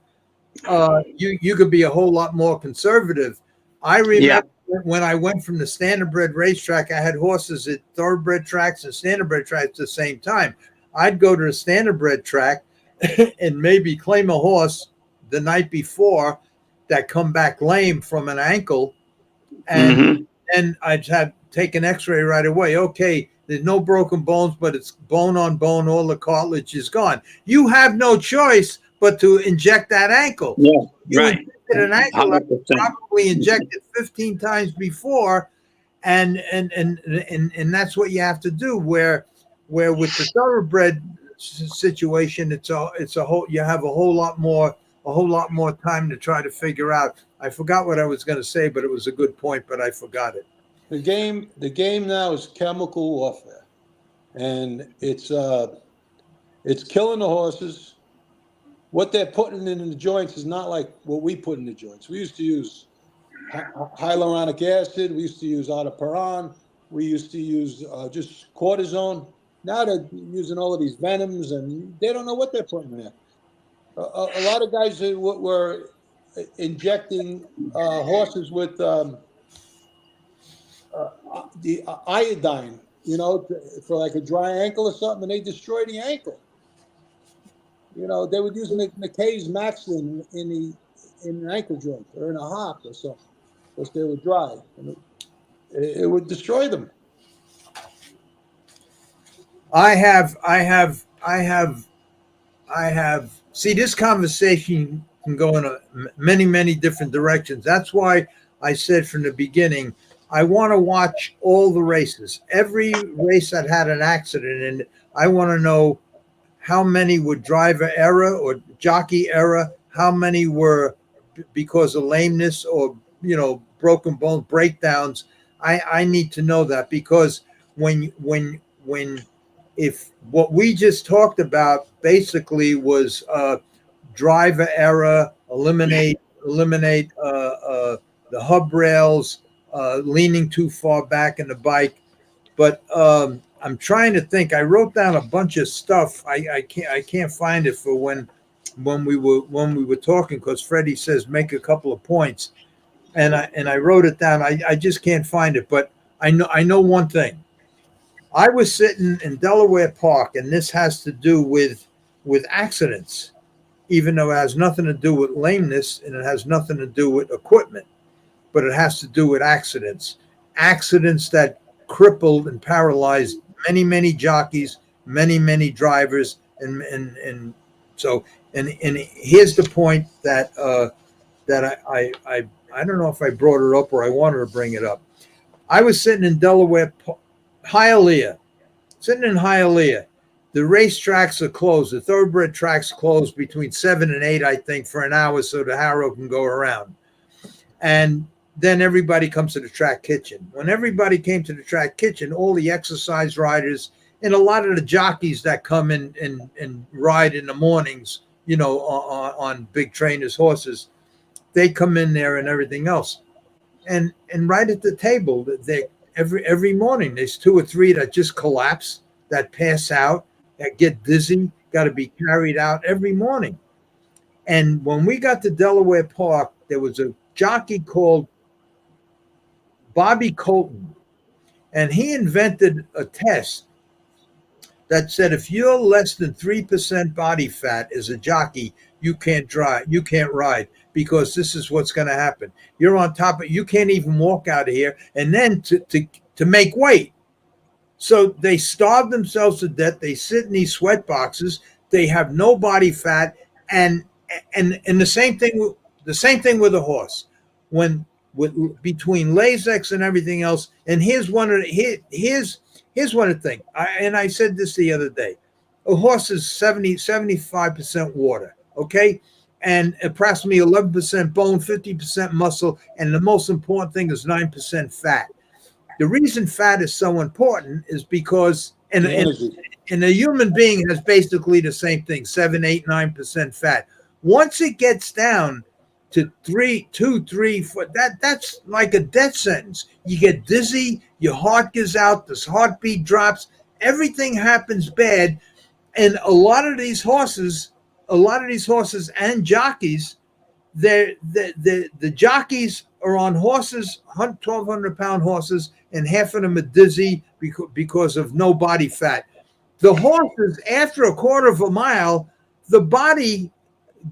you could be a whole lot more conservative. I Yeah. remember when I went from the standardbred racetrack, I had horses at thoroughbred tracks and standardbred tracks at the same time. I'd go to the standardbred track and maybe claim a horse the night before that come back lame from an ankle, and Hmm. then I'd have take an X-ray right away. Okay, there's no broken bones, but it's bone on bone. All the cartilage is gone. You have no choice but to inject that ankle. Yeah, You right. injected an ankle that was 100%. probably injected 15 times before, and that's what you have to do. Where with the thoroughbred situation, it's a whole you have a whole lot more time to try to figure out. I forgot what I was going to say, but it was a good point, but I forgot it. the game now is chemical warfare, and it's killing the horses. What they're putting in the joints is not like what we put in the joints. We used to use hyaluronic acid. We used to use aldaparan. We used to use just cortisone. Now they're using all of these venoms, and they don't know what they're putting in there. A lot of guys were injecting horses with the iodine, you know, for like a dry ankle or something, and they destroy the ankle. You know, they would use McKay's Maxlin in an ankle joint or in a hock or something because they were dry, and it would destroy them. I have, I have, I have, I have. See, this conversation can go in many, many different directions. That's why I said from the beginning, I want to watch all the races. Every race that had an accident in it, I want to know how many were driver error or jockey error, how many were because of lameness or broken bone breakdowns. I need to know that because when if what we just talked about basically was driver error, eliminate the hub rails, leaning too far back in the bike. But I'm trying to think. I wrote down a bunch of stuff. I can't find it for when we were talking because Freddie says make a couple of points, and I wrote it down. I just can't find it, but I know one thing. I was sitting in Delaware Park, and this has to do with accidents, even though it has nothing to do with lameness and it has nothing to do with equipment, but it has to do with accidents that crippled and paralyzed many jockeys, many drivers, and so and here's the point that I don't know if I brought it up or I wanted to bring it up. I was sitting in Delaware, Hialeah, sitting in Hialeah. The racetracks are closed. The thoroughbred tracks closed between 7 and 8, I think, for an hour so the harrow can go around. And then everybody comes to the track kitchen. When everybody came to the track kitchen, all the exercise riders and a lot of the jockeys that come in and ride in the mornings, on big trainers' horses, they come in there and everything else. And right at the table, they every morning there's 2 or 3 that just collapse, that pass out, that get dizzy, got to be carried out every morning. And when we got to Delaware Park, there was a jockey called Bobby Colton, and he invented a test that said if you're less than 3% body fat as a jockey, you can't drive, you can't ride. because this is what's going to happen. You're on top of, you can't even walk out of here. And then to make weight. So they starve themselves to death. They sit in these sweat boxes. They have no body fat. And the same thing with a horse. Between Lasix and everything else. And here's one of the thing. I said this the other day. A horse is 75% water. Okay. And approximately 11% bone, 50% muscle. And the most important thing is 9% fat. The reason fat is so important is because and a human being has basically the same thing, 7, 8, 9% fat. Once it gets down to 3, 2, 3, 4, that's like a death sentence. You get dizzy, your heart gives out, this heartbeat drops, everything happens bad. And a lot of these horses and jockeys, the jockeys are on horses, 1,200-pound horses, and half of them are dizzy because of no body fat. The horses, after a quarter of a mile, the body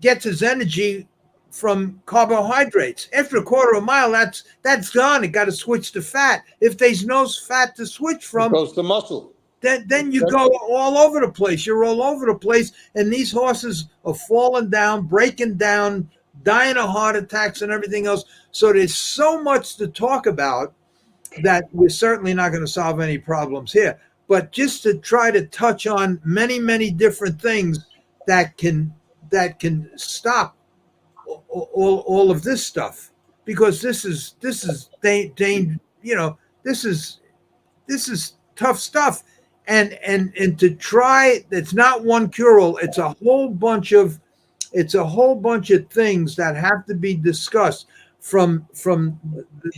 gets its energy from carbohydrates. After a quarter of a mile, that's gone. It got to switch to fat. If there's no fat to switch from, it goes to muscle. Then you go all over the place. You're all over the place, and these horses are falling down, breaking down, dying of heart attacks and everything else. So there's so much to talk about that we're certainly not going to solve any problems here. But just to try to touch on many, many different things that can stop all of this stuff, because this is tough stuff. And to try, it's not one cure-all. It's a whole bunch of things that have to be discussed, from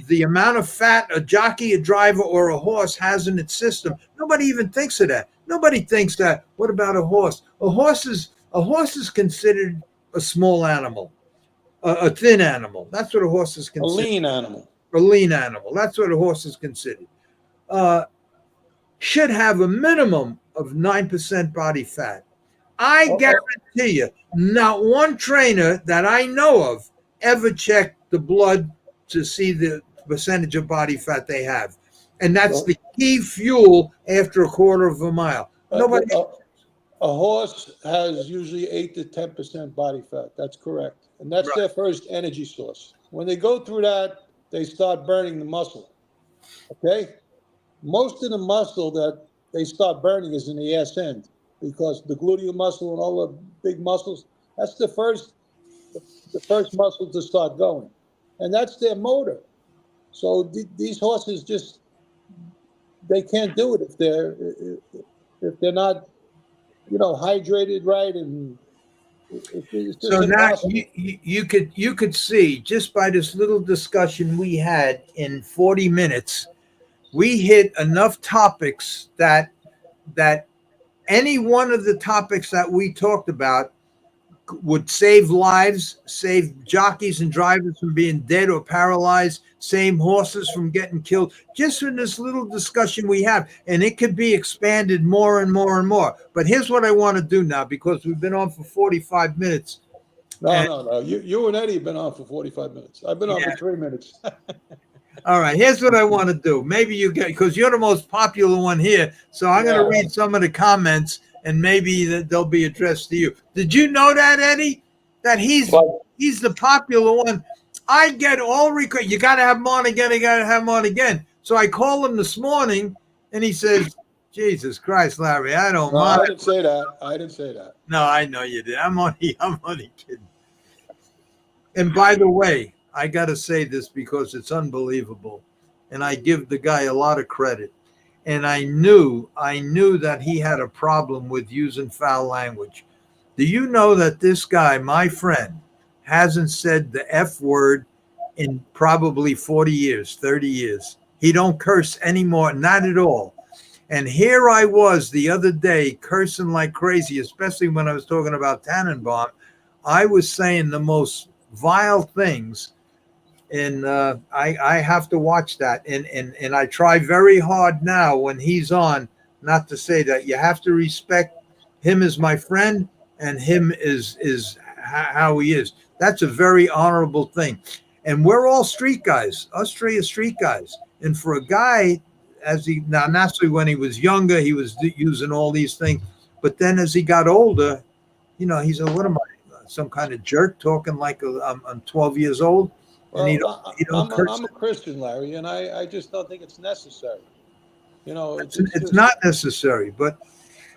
the amount of fat a jockey, a driver, or a horse has in its system. Nobody even thinks of that. Nobody thinks that. What about a horse? A horse is considered a small animal, a thin animal. That's what a horse is considered. A lean animal. A lean animal. That's what a horse is considered. Should have a minimum of 9% body fat. I guarantee you, not one trainer that I know of ever checked the blood to see the percentage of body fat they have. And that's the key fuel after a quarter of a mile. Nobody. A horse has usually 8 to 10% body fat. That's correct. And that's their first energy source. When they go through that, they start burning the muscle. Okay? Most of the muscle that they start burning is in the ass end, because the gluteal muscle and all the big muscles, that's the first muscle to start going. And that's their motor. So these horses they can't do it if they're not, hydrated right. And it's just so now impossible. you could see, just by this little discussion we had in 40 minutes, we hit enough topics that any one of the topics that we talked about would save lives, save jockeys and drivers from being dead or paralyzed, save horses from getting killed, just in this little discussion we have. And it could be expanded more and more and more. But here's what I want to do now, because we've been on for 45 minutes. No. You and Eddie have been on for 45 minutes. I've been on for 3 minutes. All right, here's what I want to do. Maybe you get, because you're the most popular one here, so I'm going to read some of the comments, and maybe they'll be addressed to you. Did you know that, Eddie? That he's the popular one. I get all requests. You got to have him on again. You got to have him on again. So I called him this morning, and he says, "Jesus Christ, Larry, I don't mind." I didn't say that. No, I know you did. I'm only kidding. And by the way, I got to say this because it's unbelievable. And I give the guy a lot of credit. And I knew that he had a problem with using foul language. Do you know that this guy, my friend, hasn't said the F word in probably 40 years, 30 years? He don't curse anymore, not at all. And here I was the other day cursing like crazy, especially when I was talking about Tannenbaum. I was saying the most vile things. And I have to watch that. And I try very hard now when he's on not to say that. You have to respect him as my friend, and him is how he is. That's a very honorable thing. And we're all street guys. Us three are street guys. And for a guy, now naturally when he was younger, he was using all these things. But then as he got older, he said, "What am I, some kind of jerk talking like I'm 12 years old?" And I'm a Christian, Larry, and I just don't think it's necessary. It's not necessary, but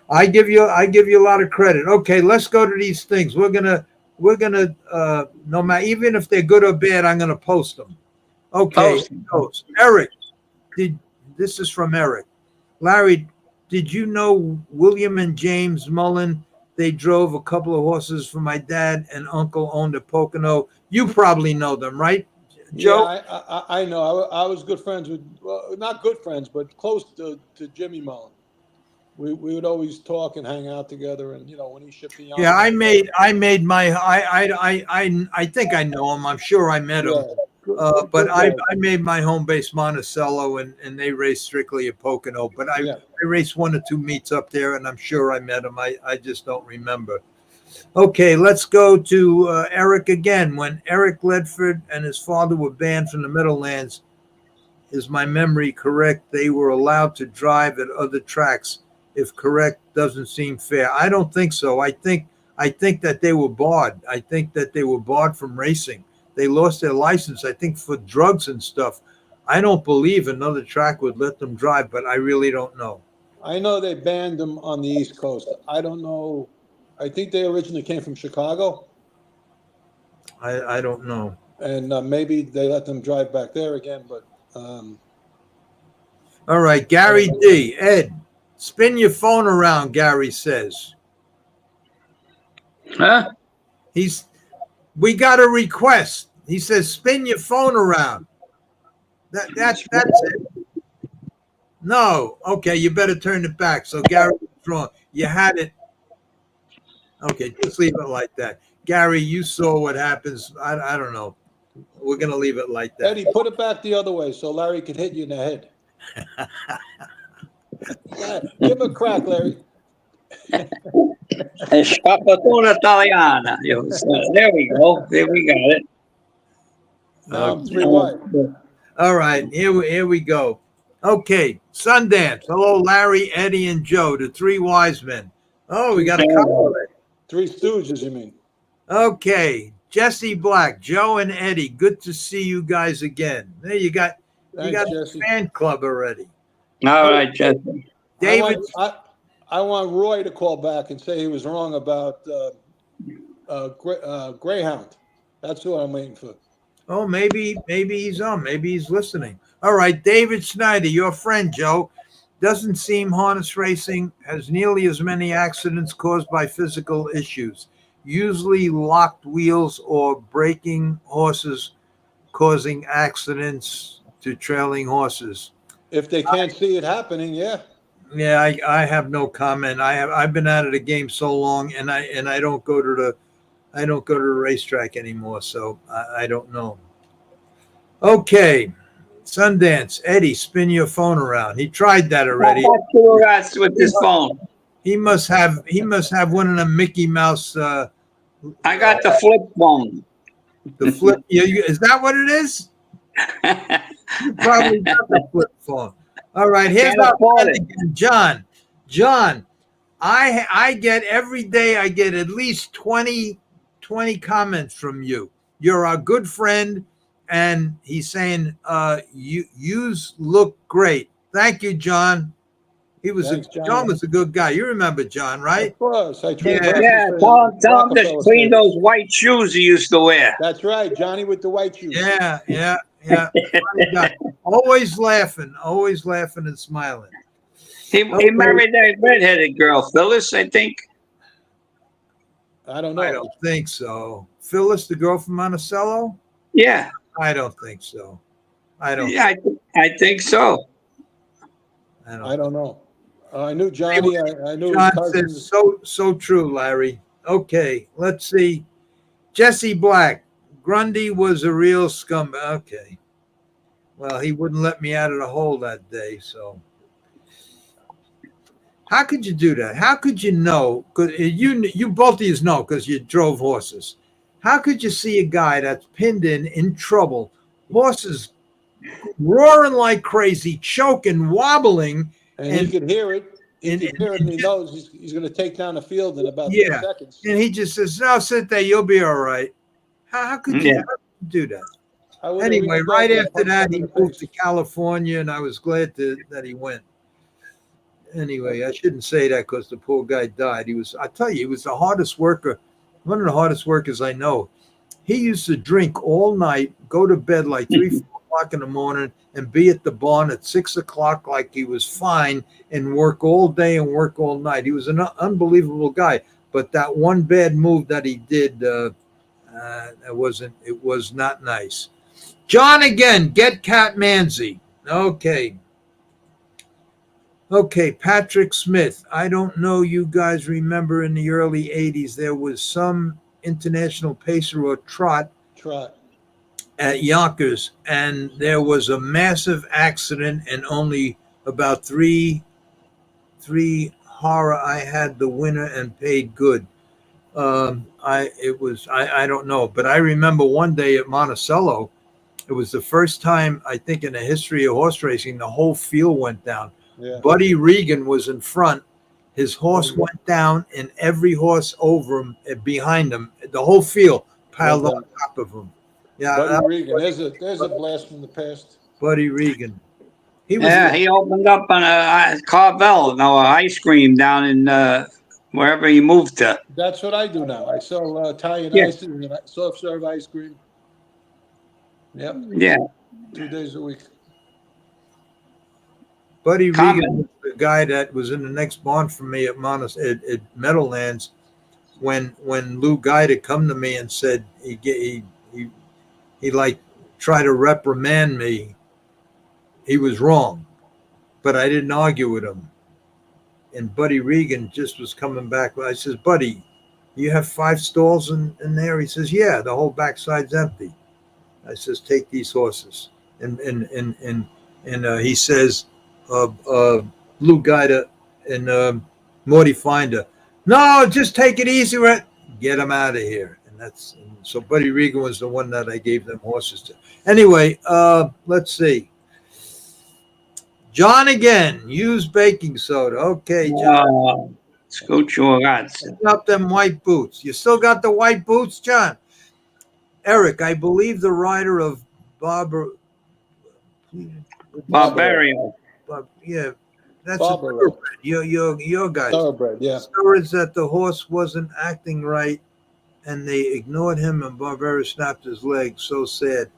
I give you a lot of credit. Okay, let's go to these things. We're gonna no matter, even if they're good or bad, I'm gonna post them. Okay, post. Eric, this is from Eric. Larry, did you know William and James Mullen? They drove a couple of horses for my dad and uncle owned a Pocono. You probably know them, right, Joe? Yeah, I know. I was good friends with, well, not good friends, but close to Jimmy Mullen. We would always talk and hang out together, and when he shipped the young. Yeah, I made my I think I know him. I'm sure I met him. Yeah, but I made my home base Monticello, and they raced strictly at Pocono. But I raced 1 or 2 meets up there, and I'm sure I met him. I just don't remember. Okay, let's go to Eric again. When Eric Ledford and his father were banned from the Meadowlands, is my memory correct? They were allowed to drive at other tracks. If correct, doesn't seem fair. I don't think so. I think that they were barred. I think that they were barred from racing. They lost their license, I think, for drugs and stuff. I don't believe another track would let them drive, but I really don't know. I know they banned them on the East Coast. I don't know. I think they originally came from Chicago. I don't know. And maybe they let them drive back there again, but. All right, Gary D. Ed, spin your phone around, Gary says. Huh? We got a request. He says, spin your phone around. That's it. No. Okay, you better turn it back. So Gary was wrong. You had it. Okay, just leave it like that. Gary, you saw what happens. I don't know. We're going to leave it like that. Eddie, put it back the other way so Larry can hit you in the head. Give him a crack, Larry. Scappatona Italiana. There we go. There we got it. 3 wide. All right, here we go. Okay, Sundance. Hello, Larry, Eddie, and Joe, the 3 wise men. Oh, we got a couple of it. 3 Stooges, you mean? Okay, Jesse Black, Joe, and Eddie. Good to see you guys again. There you got a fan club already. All right, Jesse. David, I want Roy to call back and say he was wrong about Greyhound. That's what I'm waiting for. Oh, maybe he's on. Maybe he's listening. All right, David Snyder, your friend, Joe. Doesn't seem harness racing has nearly as many accidents caused by physical issues, usually locked wheels or breaking horses, causing accidents to trailing horses. If they can't see it happening, yeah. Yeah, I have no comment. I've been out of the game so long, and I don't go to the racetrack anymore, so I don't know. Okay, Sundance, Eddie, spin your phone around. He tried that already. With this phone. He must have one of the Mickey Mouse. I got the flip phone. The flip. Is that what it is? You probably got the flip phone. All right, here's our friend again, John. John, I get every day. I get at least 20 comments from you. You're our good friend, and he's saying you look great. Thank you, John. John was a good guy. You remember John, right? Of course. Tell him to clean those white shoes he used to wear. That's right, Johnny with the white shoes. Yeah. Always laughing and smiling. He married that redheaded girl, Phyllis, I think. I don't know. I don't think so. Phyllis, the girl from Monticello? Yeah. I don't think so. I think so. I don't know. I knew Johnny. I knew John says so true, Larry. Okay, let's see. Jesse Black. Grundy was a real scumbag. Okay. Well, he wouldn't let me out of the hole that day, so. How could you do that? How could you know? Because you both of you know because you drove horses. How could you see a guy that's pinned in trouble, horses roaring like crazy, choking, wobbling, And he could hear it. He and, could hear it, and he knows he's going to take down the field in about 2 yeah, seconds. and he just says, "No, sit there, you'll be all right." How could you Yeah. do that? I would have Anyway, reached right over and after punched that, him he in the moved to face. California, and I was glad that he went. Anyway, I shouldn't say that because the poor guy died. I tell you, he was the hardest worker, one of the hardest workers I know. He used to drink all night, go to bed like 3, 4 o'clock in the morning, and be at the barn at 6 o'clock like he was fine, and work all day and work all night. He was an unbelievable guy. But that one bad move that he did, it was not nice. John again, get Cat Manzi. Okay, Patrick Smith. I don't know you guys remember in the early 80s, there was some international pacer or trot at Yonkers, and there was a massive accident, and only about three horror. I had the winner and paid good. I don't know, but I remember one day at Monticello, it was the first time I think in the history of horse racing the whole field went down. Yeah. Buddy Regan was in front. His horse went down, and every horse over him, behind him, the whole field piled on top of him. Yeah, Buddy Regan. There's a blast from the past. Buddy Regan. He opened up on a Carvel, ice cream down in wherever he moved to. That's what I do now. I sell Italian ice and soft serve ice cream. Yep. Yeah. 2 days a week. Buddy Regan was the guy that was in the next barn from me at Meadowlands when Lou Guide had come to me and said he like tried to reprimand me. He was wrong, but I didn't argue with him. And Buddy Regan just was coming back. I says, "Buddy, you have 5 stalls in there?" He says, "Yeah, the whole backside's empty." I says, "Take these horses." And he says, Lou Guida and Morty Finder, "No, just take it easy. Get them out of here." And so Buddy Regan was the one that I gave them horses to. Anyway, let's see. John again, use baking soda. Okay, John. Scoot your guts. Up them white boots. You still got the white boots, John? Eric, I believe the rider of Barbarian. Yeah, that's Thoroughbred. Your guys. Thoroughbred, yeah. Stories that the horse wasn't acting right, and they ignored him, and Barbarian snapped his leg. So sad.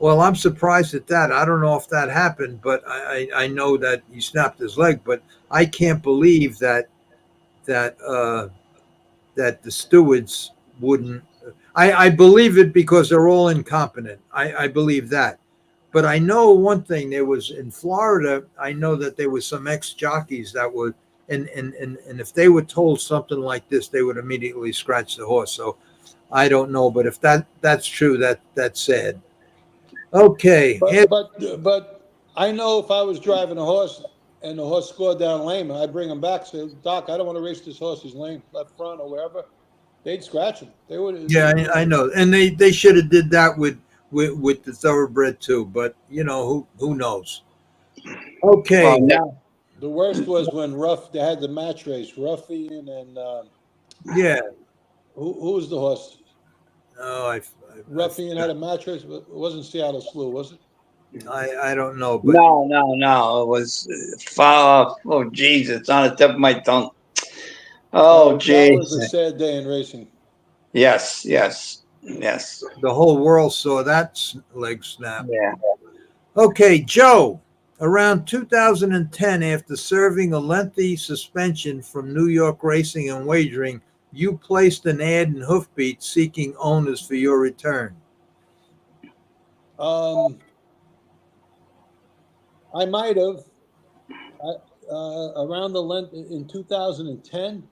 Well, I'm surprised at that. I don't know if that happened, but I know that he snapped his leg. But I can't believe that the stewards wouldn't. I believe it because they're all incompetent. I believe that. But I know one thing. There was in Florida. I know that there was some ex-jockeys that would, and if they were told something like this, they would immediately scratch the horse. So I don't know, but if that's true, that's sad. Okay. But I know if I was driving a horse and the horse scored down lame, and I bring him back, say, "Doc, I don't want to race this horse. He's lame, left front or wherever." They'd scratch him. They would. Yeah, I know, and they should have did that with the Thoroughbred too. But who knows? Okay. Well, now, the worst was when they had the match race, Ruffian and yeah. Who was the horse? No, Ruffian had a match race. It wasn't Seattle Slew, was it? I don't know. But no. It was far off. Oh, Jesus, it's on the tip of my tongue. Oh, That was a Jesus. sad day in racing. Yes. the whole world saw that leg snap. Yeah. Okay, Joe. Around 2010, after serving a lengthy suspension from New York Racing and Wagering, you placed an ad in Hoofbeat seeking owners for your return. I might have around the length in 2010.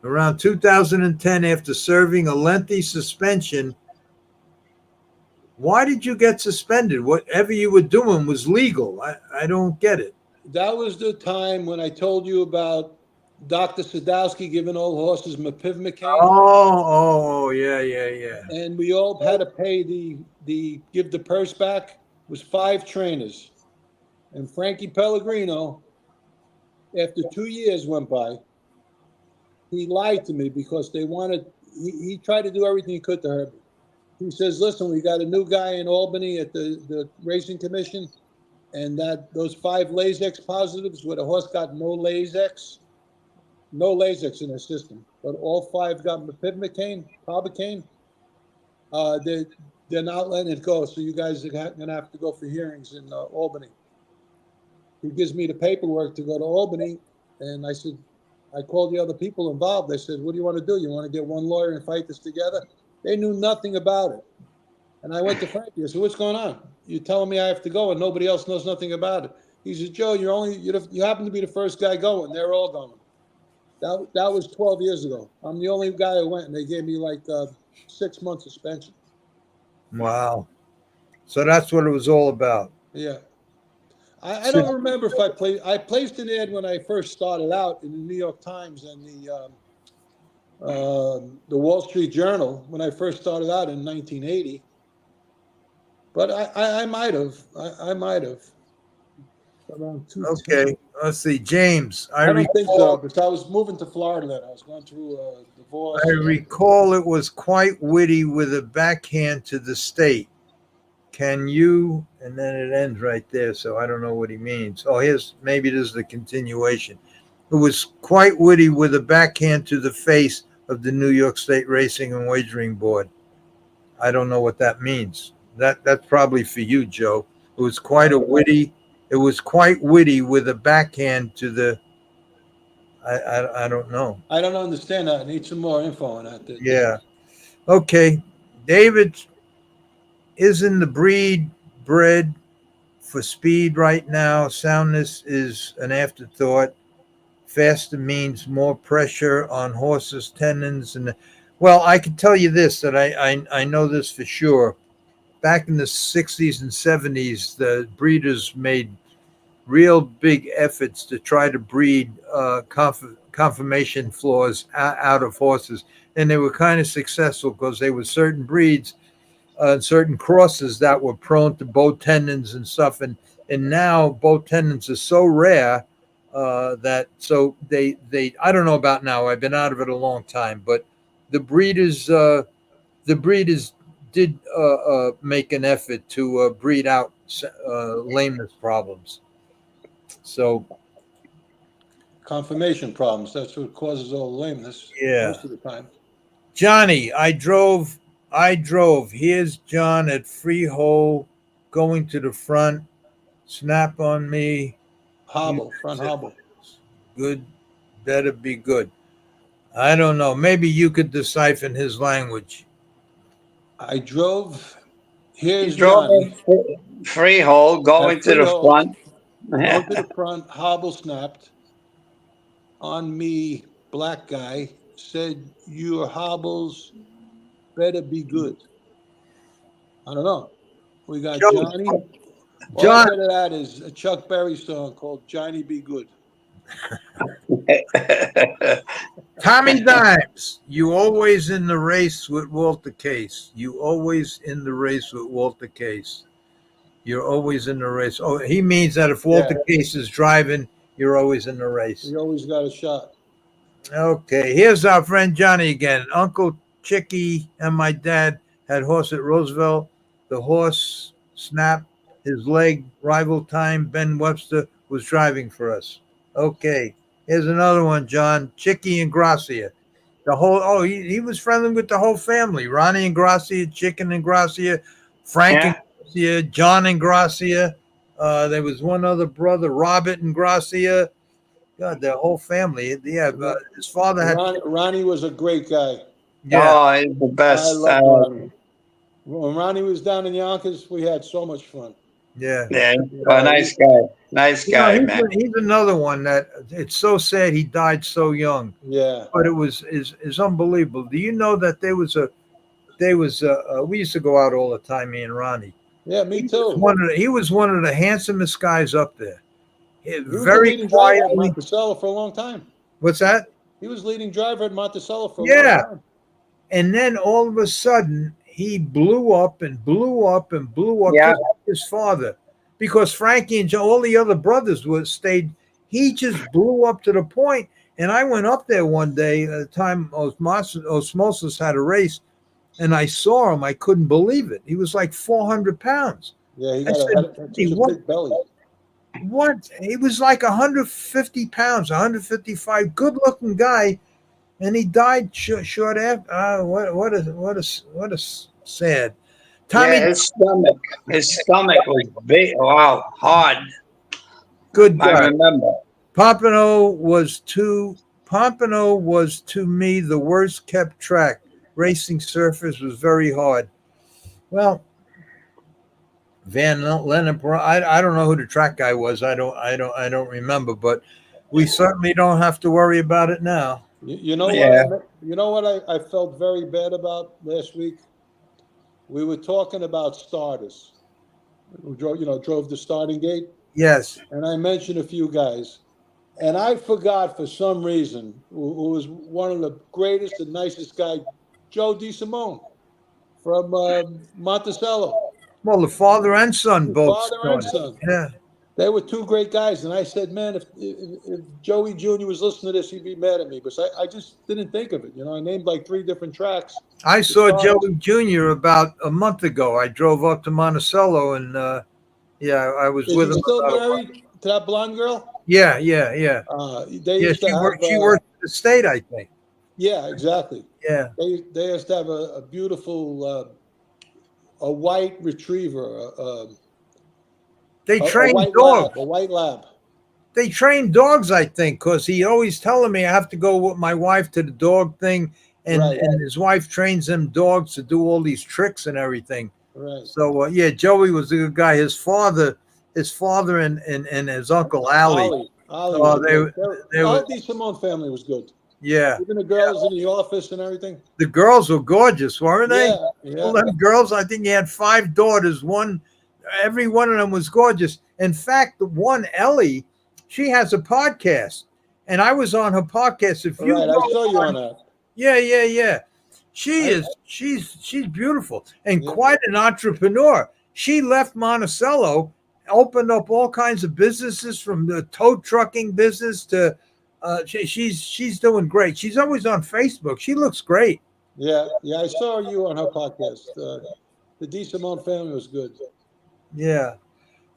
Around 2010, after serving a lengthy suspension, why did you get suspended? Whatever you were doing was legal. I don't get it. That was the time when I told you about Dr. Sadowski giving old horses mepivmecane. Oh, yeah. And we all had to pay give the purse back. It was 5 trainers. And Frankie Pellegrino, after 2 years went by, he lied to me because he tried to do everything he could to hurt me. He says, listen, we got a new guy in Albany at the racing commission, and those 5 Lasix positives where the horse got no Lasix in the system, but all 5 got mepivmecane, Provocaine. They're not letting it go, so you guys are going to have to go for hearings in Albany. He gives me the paperwork to go to Albany, and I called the other people involved. I said, what do you want to do? You want to get one lawyer and fight this together? They knew nothing about it. And I went to Frankie. I said, what's going on? You're telling me I have to go and nobody else knows nothing about it. He said, Joe, you happen to be the first guy going. They're all going. That was 12 years ago. I'm the only guy who went, and they gave me like 6 months suspension. Wow. So that's what it was all about. Yeah. I don't remember if I placed an ad when I first started out in the New York Times and the Wall Street Journal when I first started out in 1980. But I might have. I might have. Around 210. Okay. Let's see. James, I don't think so, because I was moving to Florida then. I was going through a divorce. I recall it was quite witty with a backhand to the state. Can you, and then it ends right there, so I don't know what he means. Oh, maybe this is the continuation. It was quite witty with a backhand to the face of the New York State Racing and Wagering Board. I don't know what that means. That's probably for you, Joe. It was quite witty with a backhand to the, I don't know. I don't understand that. I need some more info on that. Yeah. Okay. David isn't the breed bred for speed right now. Soundness is an afterthought. Faster means more pressure on horses' tendons. Well, I can tell you this, that I know this for sure. Back in the 60s and 70s, the breeders made real big efforts to try to breed conformation flaws out of horses. And they were kind of successful because there were certain breeds, certain crosses that were prone to bow tendons and stuff. And now bow tendons are so rare that they I don't know about now. I've been out of it a long time, but the breeders did make an effort to breed out lameness problems. So Conformation problems. That's what causes all the lameness. Yeah. Most of the time. Johnny, I drove. Here's John at Freehold going to the front. Snap on me. Hobble, front hobble. Good. Better be good. I don't know. Maybe you could decipher his language. I drove. Here's He drove Johnny. freehold, going to the front. Go to the front, hobble snapped. On me, black guy, said, your hobbles better be good. I don't know. We got Johnny. All I heard of that is a Chuck Berry song called Johnny Be Good. Tommy Dimes, you always in the race with Walter Case. You always in the race with Walter Case. You're always in the race. Oh, he means that if Walter Case is driving, you're always in the race. You always got a shot. Okay, here's our friend Johnny again. Uncle Chicky and my dad had horse at Roosevelt. The horse snapped his leg. Rival time, Ben Webster was driving for us. Okay, here's another one, John. Chicky and Gracia. He was friendly with the whole family. Ronnie and Gracia, Chicken and Gracia, Frank and Gracia, John and Gracia. There was one other brother, Robert and Gracia. God, their whole family. Yeah, his father had. Ronnie was a great guy. Yeah. Oh, he's the best. I love Ronnie. When Ronnie was down in Yonkers, we had so much fun. Yeah. Nice guy. Nice guy, man. He's another one that it's so sad he died so young. Yeah. But it's unbelievable. Do you know that we used to go out all the time, me and Ronnie. Yeah, me too. He was one of the handsomest guys up there. He was very quiet. quietly. For a long time. What's that? He was leading driver at Monticello for a Yeah. long time. And then all of a sudden, he blew up and blew up and blew up, Yeah. just like his father, because Frankie and all the other brothers stayed. He just blew up to the point. And I went up there one day at the time Osmosis had a race, and I saw him. I couldn't believe it. He was like 400 pounds. Yeah, he I got said, such "Hey, a what? big belly. What?" He was like 150 pounds, 155, good looking guy. And he died short after. What a sad. Tommy, Yeah, his stomach was big. Wow, hard. good I guy. remember. Pompano was to me the worst kept track. Racing surface was very hard. Well, Van Lennon, I don't know who the track guy was. I don't remember, but we certainly don't have to worry about it now. You know Yeah. what I felt very bad about last week? We were talking about starters who drove the starting gate, Yes. and I mentioned a few guys, and I forgot for some reason who was one of the greatest and nicest guy, Joe DeSimone from Monticello, Well, the father and son both father and started. son. Yeah. They were two great guys, and I said, man, if Joey Jr. was listening to this, he'd be mad at me, because I just didn't think of it. I named like 3 different tracks. I saw starters. Joey Jr. about a month ago. I drove up to Monticello, and yeah, I was Is with he him. still married to that blonde girl? Yeah. They Yeah, used to have. she worked at the state, I think. Yeah, exactly. Yeah. They used to have a beautiful a white retriever, They a train white dogs. lab, a white lab. They train dogs, I think, because he always telling me I have to go with my wife to the dog thing, and, Right. and his wife trains them dogs to do all these tricks and everything. Right. So yeah, Joey was a good guy. His father, and his uncle Allie. Ollie Oh, was they all were, DeSimone family was good. yeah. Even the girls in the office and everything. The girls were gorgeous, weren't they? Yeah, All yeah. them girls. I think he had 5 daughters. Every one of them was gorgeous. In fact, the one Ellie, she has a podcast, and I was on her podcast. If All you right, go I saw you on that. yeah. I- She's beautiful and Yeah. quite an entrepreneur. She left Monticello, opened up all kinds of businesses, from the tow trucking business to she's doing great. She's always on Facebook. She looks great. Yeah, I saw you on her podcast. The DeSimone family was good. Yeah.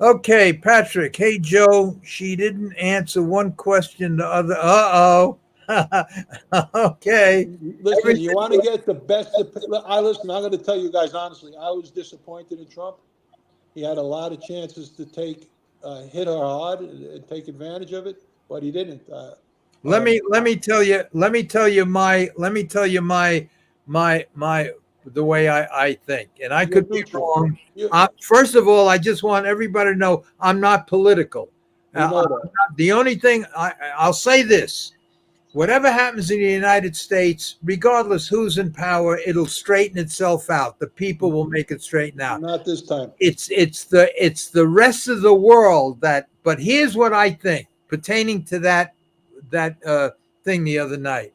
Okay, Patrick. Hey, Joe. She didn't answer one question. The other. Okay. Listen, you want to get the best. Listen. I'm going to tell you guys honestly. I was disappointed in Trump. He had a lot of chances to hit her hard and take advantage of it, but he didn't. Let me tell you my the way I think, and I could be wrong. First of all, I just want everybody to know I'm not political. The only thing I'll say this: whatever happens in the United States, regardless who's in power, it'll straighten itself out. The people will make it straighten out. Not this time. It's the rest of the world that. But here's what I think pertaining to that thing the other night.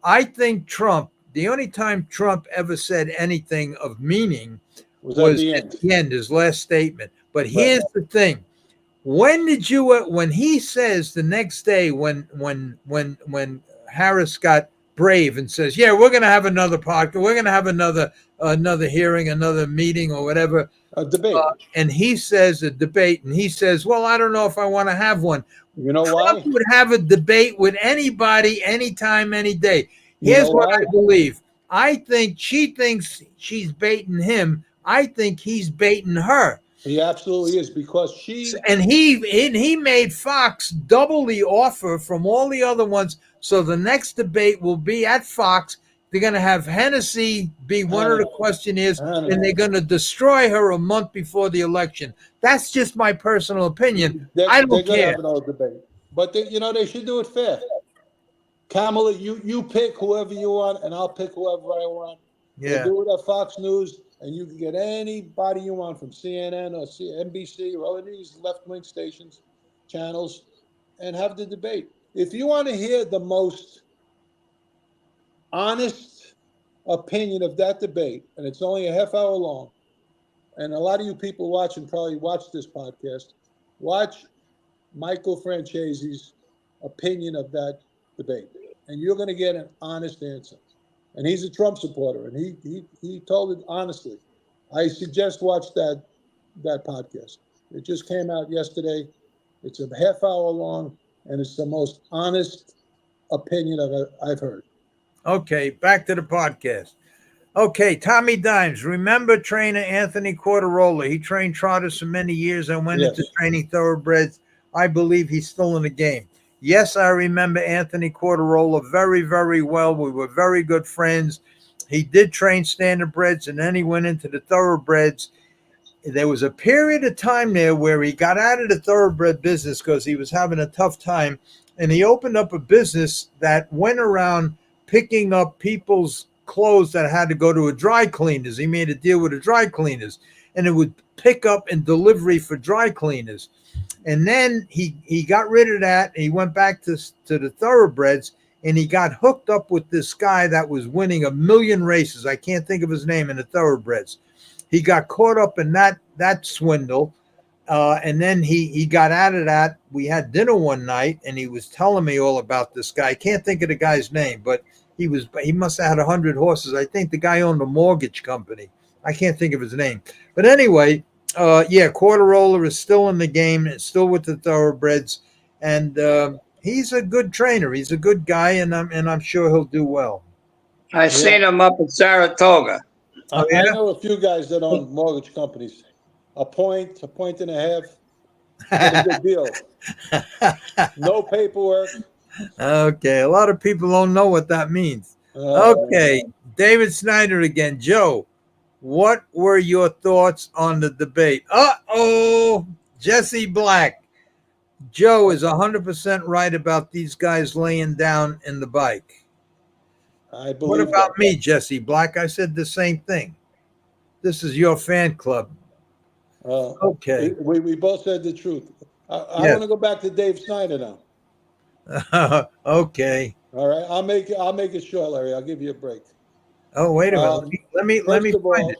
I think Trump. The only time Trump ever said anything of meaning was at the end, his last statement. But here's the thing: when he says the next day, when Harris got brave and says, "Yeah, we're going to have another podcast. We're going to have another hearing, another meeting, or whatever." A debate. And he says a debate, and he says, "Well, I don't know if I want to have one." You know Trump why? would have a debate with anybody, anytime, any day. Here's what I believe. I think she thinks she's baiting him. I think he's baiting her. He absolutely is, because he made Fox double the offer from all the other ones. So the next debate will be at Fox. They're going to have Hennessy be one of the questionnaires, and they're going to destroy her a month before the election. That's just my personal opinion. I don't care. They're going to have another debate, but they should do it fair. Kamala, you pick whoever you want, and I'll pick whoever I want. Yeah. They'll do it at Fox News, and you can get anybody you want from CNN or NBC or all of these left-wing channels, and have the debate. if you want to hear the most honest opinion of that debate, and it's only a half hour long, and a lot of you people watching probably watch this podcast, watch Michael Francese's opinion of that debate, and you're going to get an honest answer. And he's a Trump supporter, and he told it honestly. I suggest watch that podcast. It just came out yesterday. It's a half hour long, and it's the most honest opinion I've heard. Okay, back to the podcast. Okay, Tommy Dimes. Remember trainer Anthony Rolla? He trained trotters for many years and went into training thoroughbreds. I believe he's still in the game. Yes, I remember Anthony Rolla very, very well. We were very good friends. He did train standardbreds, and then he went into the thoroughbreds. There was a period of time there where he got out of the thoroughbred business because he was having a tough time, and he opened up a business that went around picking up people's clothes that had to go to a dry cleaners. He made a deal with the dry cleaners, and it would pick up and delivery for dry cleaners. And then he got rid of that, and he went back to the thoroughbreds, and he got hooked up with this guy that was winning 1 million races. I can't think of his name in the thoroughbreds. He got caught up in that swindle, and then he got out of that. We had dinner one night, and he was telling me all about this guy. I can't think of the guy's name, but he must have had 100 horses. I think the guy owned a mortgage company. I can't think of his name. But anyway, Rolla is still in the game. It's still with the thoroughbreds, and he's a good trainer. He's a good guy, and I'm sure he'll do well. I seen him up in Saratoga. I know a few guys that own mortgage companies. A point and a half. That's a good deal. No paperwork. Okay, a lot of people don't know what that means. Okay, David Snyder again. Joe, what were your thoughts on the debate? Jesse Black. Joe is 100% right about these guys laying down in the bike. I believe. What about me, Jesse Black? I said the same thing. This is your fan club. Okay. We both said the truth. I want to go back to Dave Snyder now. Okay. All right. I'll make it short, Larry. I'll give you a break. Oh, wait a minute. Let me find it.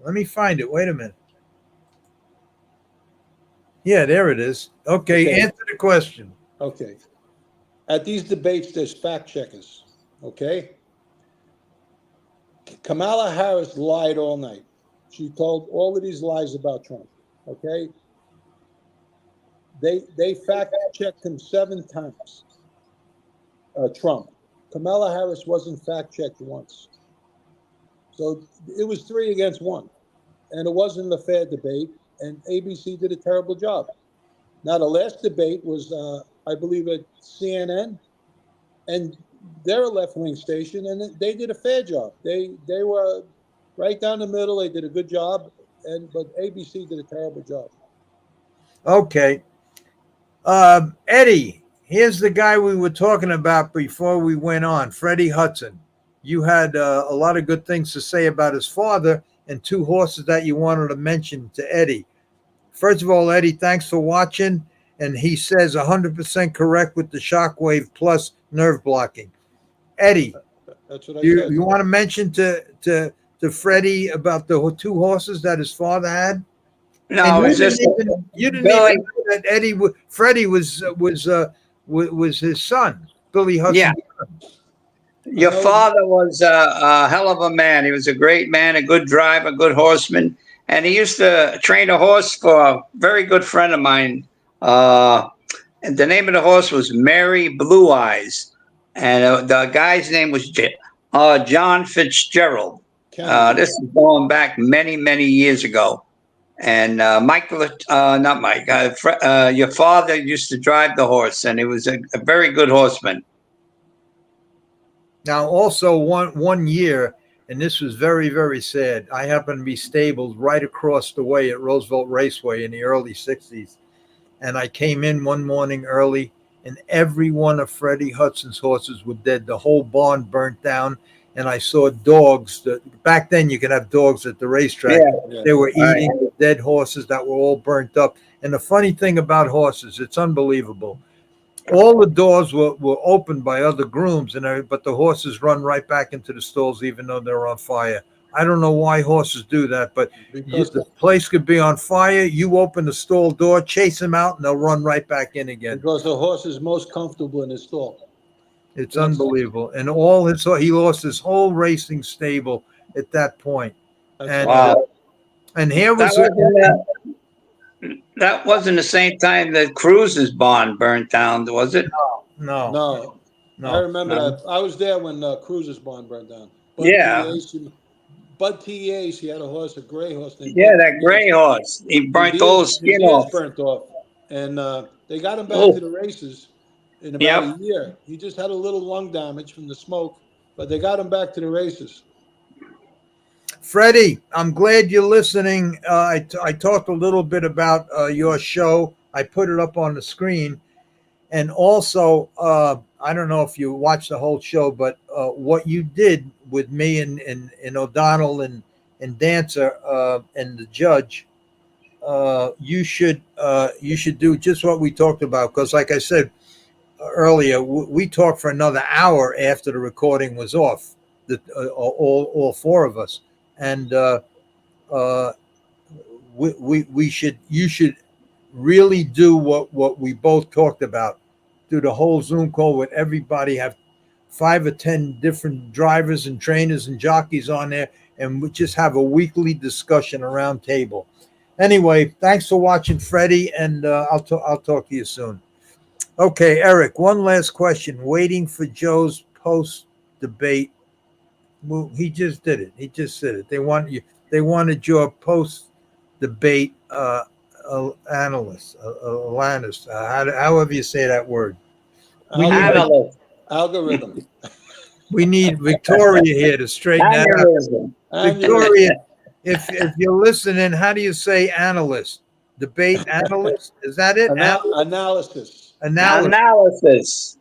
Let me find it. Wait a minute. Yeah, there it is. Okay. Answer the question. Okay. At these debates, there's fact checkers. Okay. Kamala Harris lied all night. She told all of these lies about Trump. Okay. They fact checked him 7 times. Trump. Kamala Harris wasn't fact checked once. So it was 3 against 1. And it wasn't a fair debate. And ABC did a terrible job. Now, the last debate was, I believe, at CNN. And they're a left-wing station, and they did a fair job. They were right down the middle. They did a good job, but ABC did a terrible job. Okay. Eddie, here's the guy we were talking about before we went on, Freddie Hudson. You had a lot of good things to say about his father and 2 horses that you wanted to mention to Eddie. First of all, Eddie, thanks for watching. And he says 100% correct with the Shockwave plus nerve blocking. Eddie, that's what I said. You want to mention to Freddie about the 2 horses that his father had? No, you didn't even know that Freddie was his son, Billy Hudson. Yeah. Your father was a hell of a man. He was a great man, a good driver, a good horseman. And he used to train a horse for a very good friend of mine. And the name of the horse was Mary Blue Eyes. And the guy's name was John Fitzgerald. This is going back many, many years ago. And your father used to drive the horse, and he was a very good horseman. Now, also one year, and this was very, very sad, I happened to be stabled right across the way at Roosevelt Raceway in the early 60s. And I came in one morning early, and every one of Freddie Hudson's horses were dead. The whole barn burnt down, and I saw dogs. Back then, you could have dogs at the racetrack. Yeah. They were eating the dead horses that were all burnt up. And the funny thing about horses, it's unbelievable. all the doors were opened by other grooms, but the horses run right back into the stalls even though they're on fire. I don't know why horses do that, but Because the place could be on fire. You open the stall door, chase them out, and they'll run right back in again. because the horse is most comfortable in his stall. It's unbelievable. And he lost his whole racing stable at that point. And Wow. and here was That wasn't the same time that Cruz's barn burnt down, was it? no. I remember that. I was there when Cruz's barn burned down. Yeah. Bud T.A.'s, he had a horse, a gray horse. Yeah, that gray horse. He burnt all his skin off. Burnt off. And they got him back to the races in about a year. He just had a little lung damage from the smoke, but they got him back to the races. Freddie, I'm glad you're listening. I talked a little bit about your show. I put it up on the screen. And also, I don't know if you watched the whole show, but what you did with me and O'Donnell and Dancer and the judge, you should do just what we talked about. Because like I said earlier, we talked for another hour after the recording was off, all four of us. And you should really do what we both talked about. Do the whole Zoom call with everybody, have 5 or 10 different drivers and trainers and jockeys on there, and we just have a weekly discussion around table. Anyway, thanks for watching, Freddie, and I'll talk to you soon. Okay, Eric, one last question. Waiting for Joe's post debate. Well, he just did it. He just said it. They wanted your post debate analyst, however you say that word. Algorithm. We need Victoria here to straighten that out. Victoria, if you're listening, how do you say analyst? Debate analyst? Is that it? Analysis. Analysis.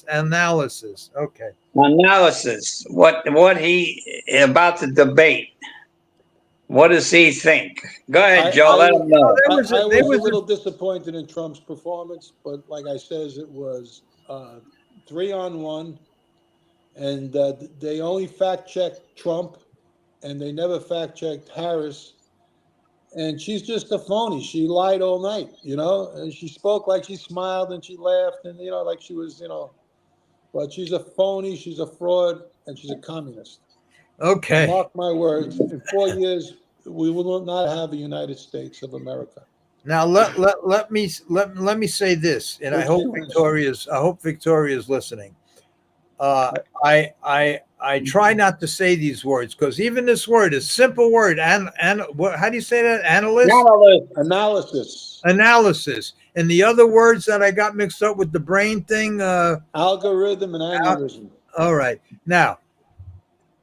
Analysis. Okay. Analysis. What he about the debate? What does he think? Go ahead, Joe. Let him know. I was a little disappointed in Trump's performance, but like I says, it was 3-on-1, and they only fact-checked Trump, and they never fact-checked Harris. And she's just a phony. She lied all night, and she spoke like she smiled and she laughed and, like she was, but she's a phony, she's a fraud, and she's a communist. Okay. Mark my words, in 4 years, we will not have a United States of America. Now let me say this, and I hope Victoria's listening. I try not to say these words because even this word is simple word. And how do you say that? Analysis. And the other words that I got mixed up with the brain thing. Algorithm and aneurysm. All right. Now,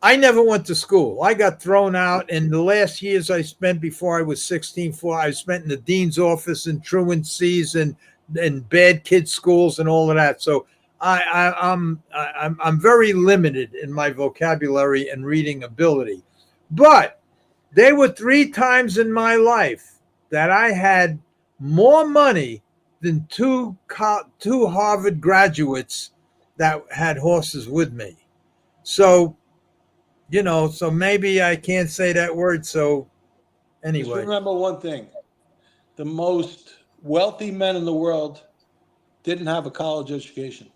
I never went to school. I got thrown out. And the last years I spent before I was 16, I spent in the dean's office and truancies and bad kids schools and all of that. So I'm very limited in my vocabulary and reading ability. But there were 3 times in my life that I had more money than two Harvard graduates that had horses with me. So, so maybe I can't say that word. So anyway. Just remember one thing. The most wealthy men in the world didn't have a college education.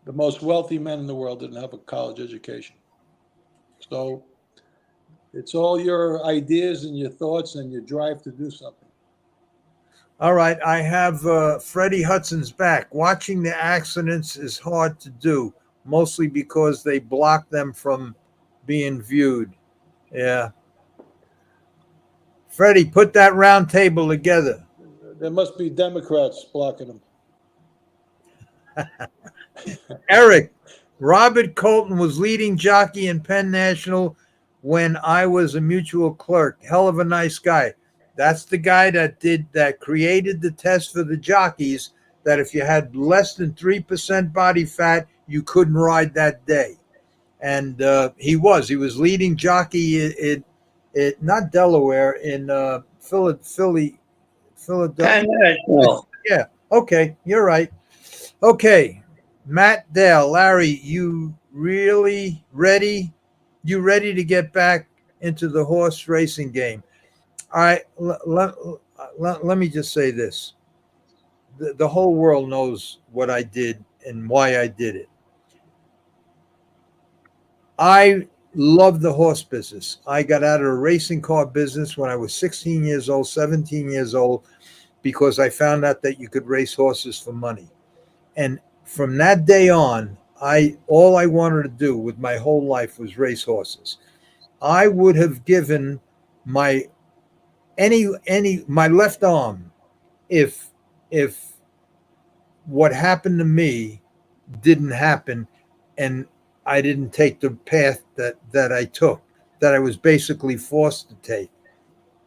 The most wealthy men in the world didn't have a college education. So it's all your ideas and your thoughts and your drive to do something. All right. I have Freddie Hudson's back. Watching the accidents is hard to do, mostly because they block them from being viewed. Yeah. Freddie, put that round table together. There must be Democrats blocking them. Eric, Robert Colton was leading jockey in Penn National when I was a mutual clerk. Hell of a nice guy. That's the guy that created the test for the jockeys that if you had less than 3% body fat, you couldn't ride that day. And he was leading jockey in Delaware, in Philadelphia. Penn National. Yeah. Okay, you're right. Okay, Matt, Dale, Larry, you really ready? You ready to get back into the horse racing game? All right, let me just say this. The whole world knows what I did and why I did it. I love the horse business. I got out of the racing car business when I was 16 years old, 17 years old, because I found out that you could race horses for money. And from that day on, I all I wanted to do with my whole life was race horses. I would have given my any my left arm if if what happened to me didn't happen and I didn't take the path that I took, that I was basically forced to take.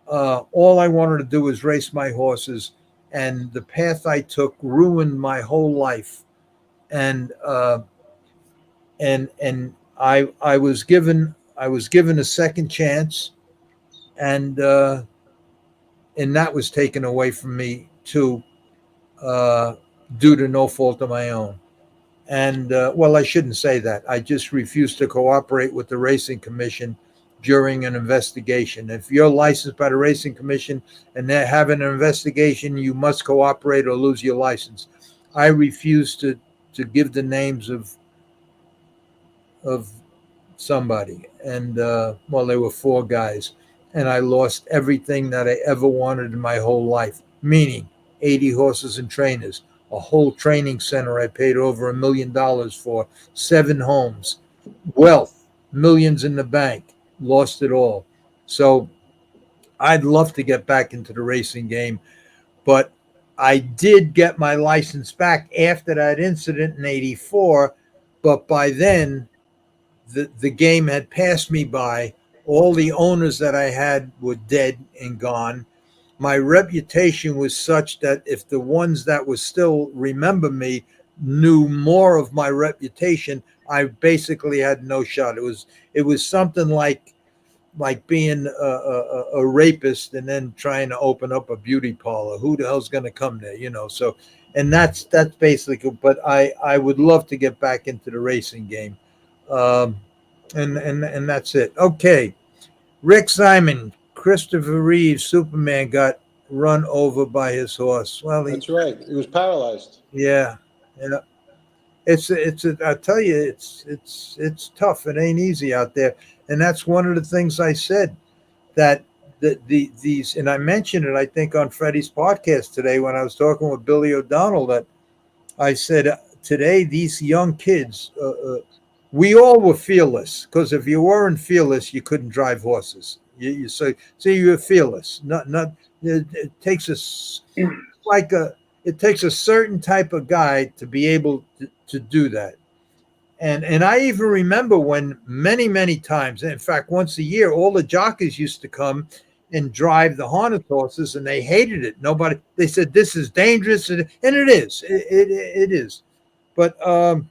All I wanted to do was race my horses, and the path I took ruined my whole life. And I was given a second chance, and that was taken away from me too, uh, due to no fault of my own. And well, I shouldn't say that. I just refused to cooperate with the racing commission during an investigation. If you're licensed by the racing commission and they're having an investigation, you must cooperate or lose your license. I refused to give the names of somebody, and well, there were four guys, and I lost everything that I ever wanted in my whole life, meaning 80 horses and trainers, a whole training center I paid over $1 million for, 7 homes, wealth, millions in the bank. Lost it all. So I'd love to get back into the racing game, but I did get my license back after that incident in '84. But by then, the game had passed me by. All the owners that I had were dead and gone. My reputation was such that if the ones that were still remember me knew more of my reputation, I basically had no shot. It was something like being a rapist and then trying to open up a beauty parlor. Who the hell's going to come there, you know? So, and that's basically. But I would love to get back into the racing game, um, and that's it. Okay, Rick Simon, Christopher Reeve, Superman got run over by his horse. Well, That's right. He was paralyzed. yeah, yeah. I tell you, it's tough. It ain't easy out there, and that's one of the things I said, that these, and I mentioned it, I think, on Freddie's podcast today when I was talking with Billy O'Donnell, that I said, today these young kids, we all were fearless, because if you weren't fearless, you couldn't drive horses. You so you were fearless. Not it takes like a it takes a certain type of guy to be able to do that. And I even remember when many times, in fact, once a year, all the jockeys used to come and drive the harness horses, and they hated it. Nobody, they said this is dangerous, and it is. It is. But uh,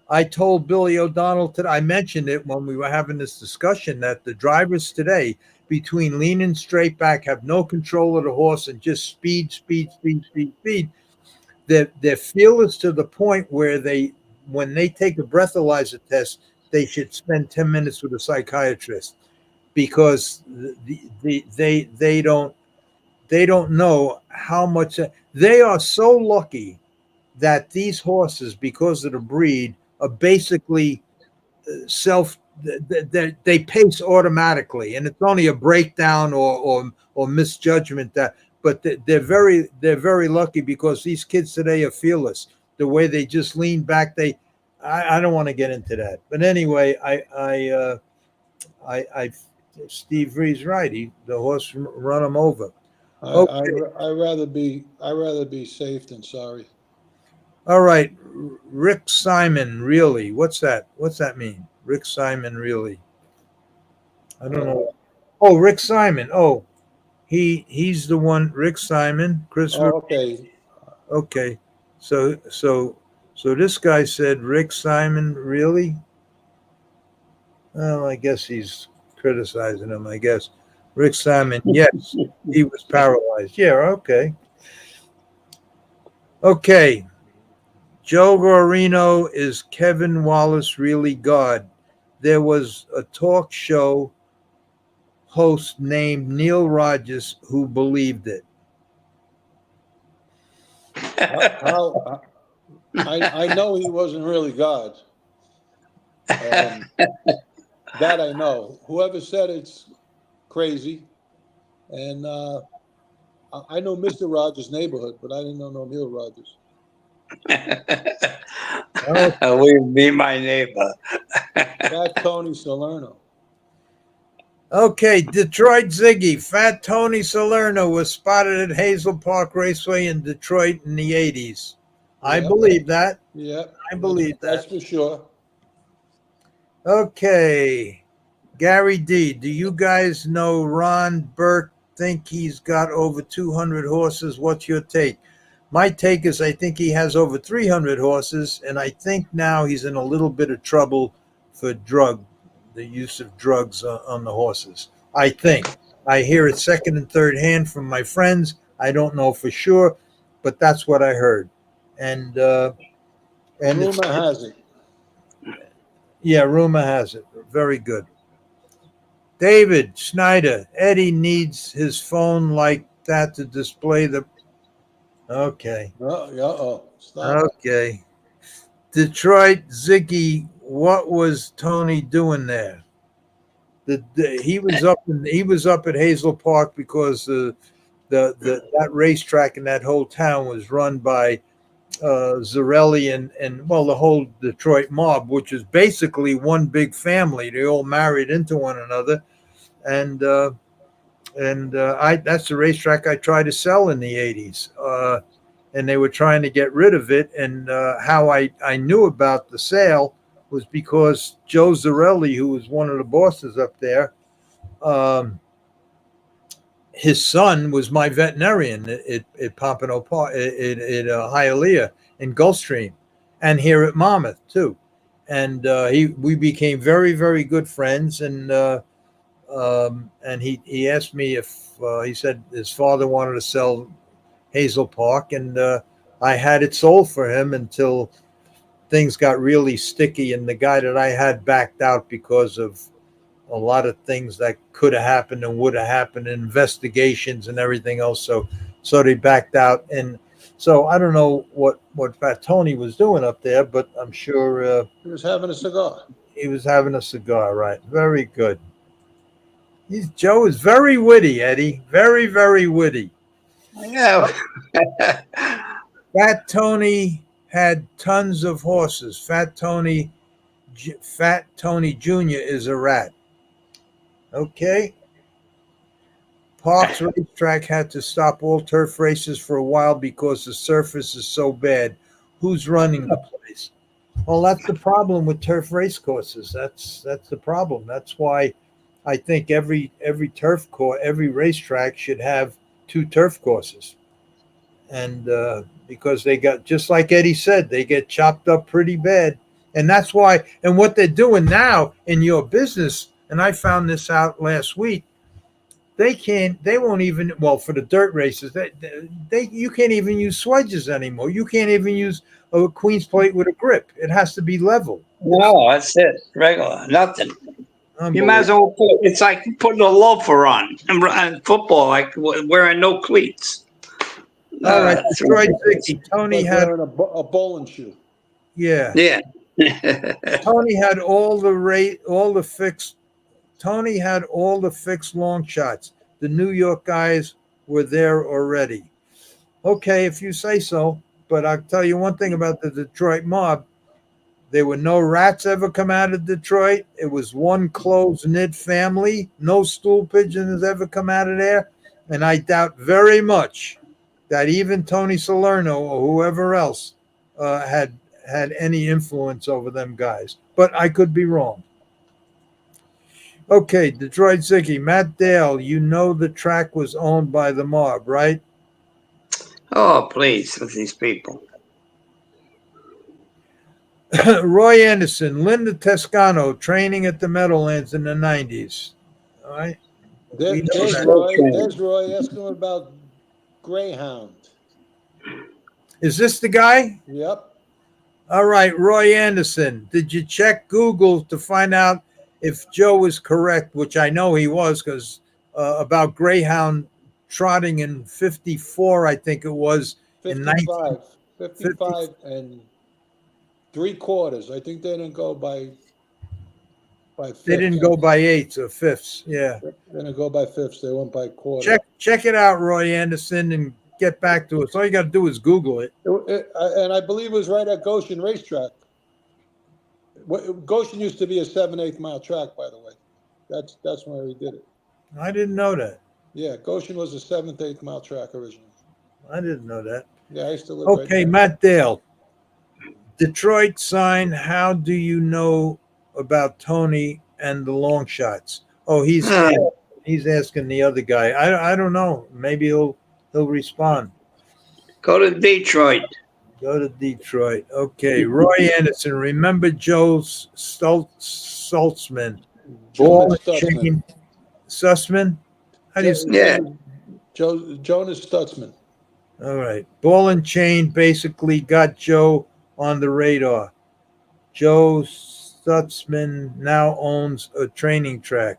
I told Billy O'Donnell today, I mentioned it when we were having this discussion, that the drivers today, between leaning straight back, have no control of the horse and just speed. They're fearless to the point where when they take a breathalyzer test, they should spend 10 minutes with a psychiatrist, because they don't know how much they are so lucky that these horses, because of the breed, are basically self they pace automatically, and it's only a breakdown or misjudgment, that but they're very lucky, because these kids today are fearless, the way they just lean back. I don't want to get into that, but anyway, I Steve Reed's right. The horse run him over. Okay. I rather be safe than sorry. All right, Rick Simon, really? What's that? What's that mean? Rick Simon, really? I don't know. Oh, Rick Simon. Oh, he's the one. Rick Simon, Christopher. Okay. Okay, so this guy said Rick Simon, really? Well, I guess he's criticizing him. I guess Rick Simon. Yes, he was paralyzed. Yeah. Okay. Okay. Joe Guarino, is Kevin Wallace really God? There was a talk show host named Neil Rogers who believed it. How I know he wasn't really God. That I know. Whoever said it's crazy. And I know Mr. Rogers' neighborhood, but I didn't know no Neil Rogers. Will be my neighbor. Fat Tony Salerno. Okay, Detroit Ziggy. Fat Tony Salerno was spotted at Hazel Park Raceway in Detroit in the 80s. I Yeah. believe that. Yeah. I believe That's that. for sure. Okay. Gary D, do you guys know Ron Burke think he's got over 200 horses? What's your take? My take is I think he has over 300 horses, and I think now he's in a little bit of trouble for the use of drugs on the horses. I think. I hear it second and third hand from my friends. I don't know for sure, but that's what I heard. And Rumor has it. yeah, rumor has it. Very good. David Schneider, Eddie needs his phone like that to display the. Okay. Stop. Okay. Detroit Ziggy, what was Tony doing there? He was up at Hazel Park because that racetrack and that whole town was run by Zarelli and well, the whole Detroit mob, which is basically one big family. They all married into one another, and that's the racetrack I tried to sell in the 80s. And they were trying to get rid of it. And how I knew about the sale was because Joe Zarelli, who was one of the bosses up there, his son was my veterinarian at Pompano Park, at Hialeah in Gulfstream, and here at Monmouth too. And we became very, very good friends. And he asked me if he said his father wanted to sell Hazel Park, and I had it sold for him until things got really sticky, and the guy that I had backed out because of a lot of things that could have happened and would have happened, investigations and everything else. So they backed out, and so I don't know what Fat Tony was doing up there, but I'm sure He was having a cigar. he was having a cigar. Right, very good. Joe is very witty, Eddie. Very, very witty. Yeah. Fat Tony had tons of horses. Fat Tony Jr. is a rat. Okay. Parks Racetrack had to stop all turf races for a while because the surface is so bad. Who's running the place? Well, that's the problem with turf race courses. That's the problem. That's why I think every turf course, every racetrack should have 2 turf courses. And because they got, just like Eddie said, they get chopped up pretty bad. And that's why, and what they're doing now in your business, and I found this out last week, they won't even, well, for the dirt races, you can't even use swedges anymore. You can't even use a Queen's plate with a grip. It has to be level. No, that's it. Regular. Nothing. You might as well it's like putting a loafer on and football, like wearing no cleats. All right, Detroit Ziggy. Tony Like had wearing a bowling shoe. Yeah. Tony had all the fixed. Tony had all the fixed long shots. The New York guys were there already. Okay, if you say so. But I'll tell you one thing about the Detroit mob. There were no rats ever come out of Detroit. It was one close-knit family. No stool pigeons ever come out of there. And I doubt very much that even Tony Salerno or whoever else had any influence over them guys. But I could be wrong. Okay, Detroit Ziggy. Matt Dale, you know the track was owned by the mob, right? Oh, please, with these people. Roy Anderson, Linda Toscano, training at the Meadowlands in the 90s. All right. There's Roy. Ask him about Greyhound. Is this the guy? Yep. All right, Roy Anderson. Did you check Google to find out if Joe was correct, which I know he was, because about Greyhound trotting in 54, I think it was, in 55. 1950. 55 and 3/4. I think they didn't go by fifths. They didn't go by eighths or fifths. Yeah. They didn't go by fifths. They went by quarter. Check it out, Roy Anderson, and get back to us. All you got to do is Google it. And I believe it was right at Goshen Racetrack. Goshen used to be a 7/8 mile track, by the way. That's where he did it. I didn't know that. Yeah, Goshen was a 7/8 mile track originally. I didn't know that. Yeah, I used to live right Okay, there. Matt Dale. Detroit sign. How do you know about Tony and the long shots? Oh, he's asking the other guy. I don't know. Maybe he'll respond. Go to Detroit. Go to Detroit. Okay, Roy Anderson. Remember Joe Saltzman? Ball and chain. Sussman? How do you say? Yeah. Jonas Stutzman. All right. Ball and chain basically got Joe on the radar. Joe Stutzman now owns a training track.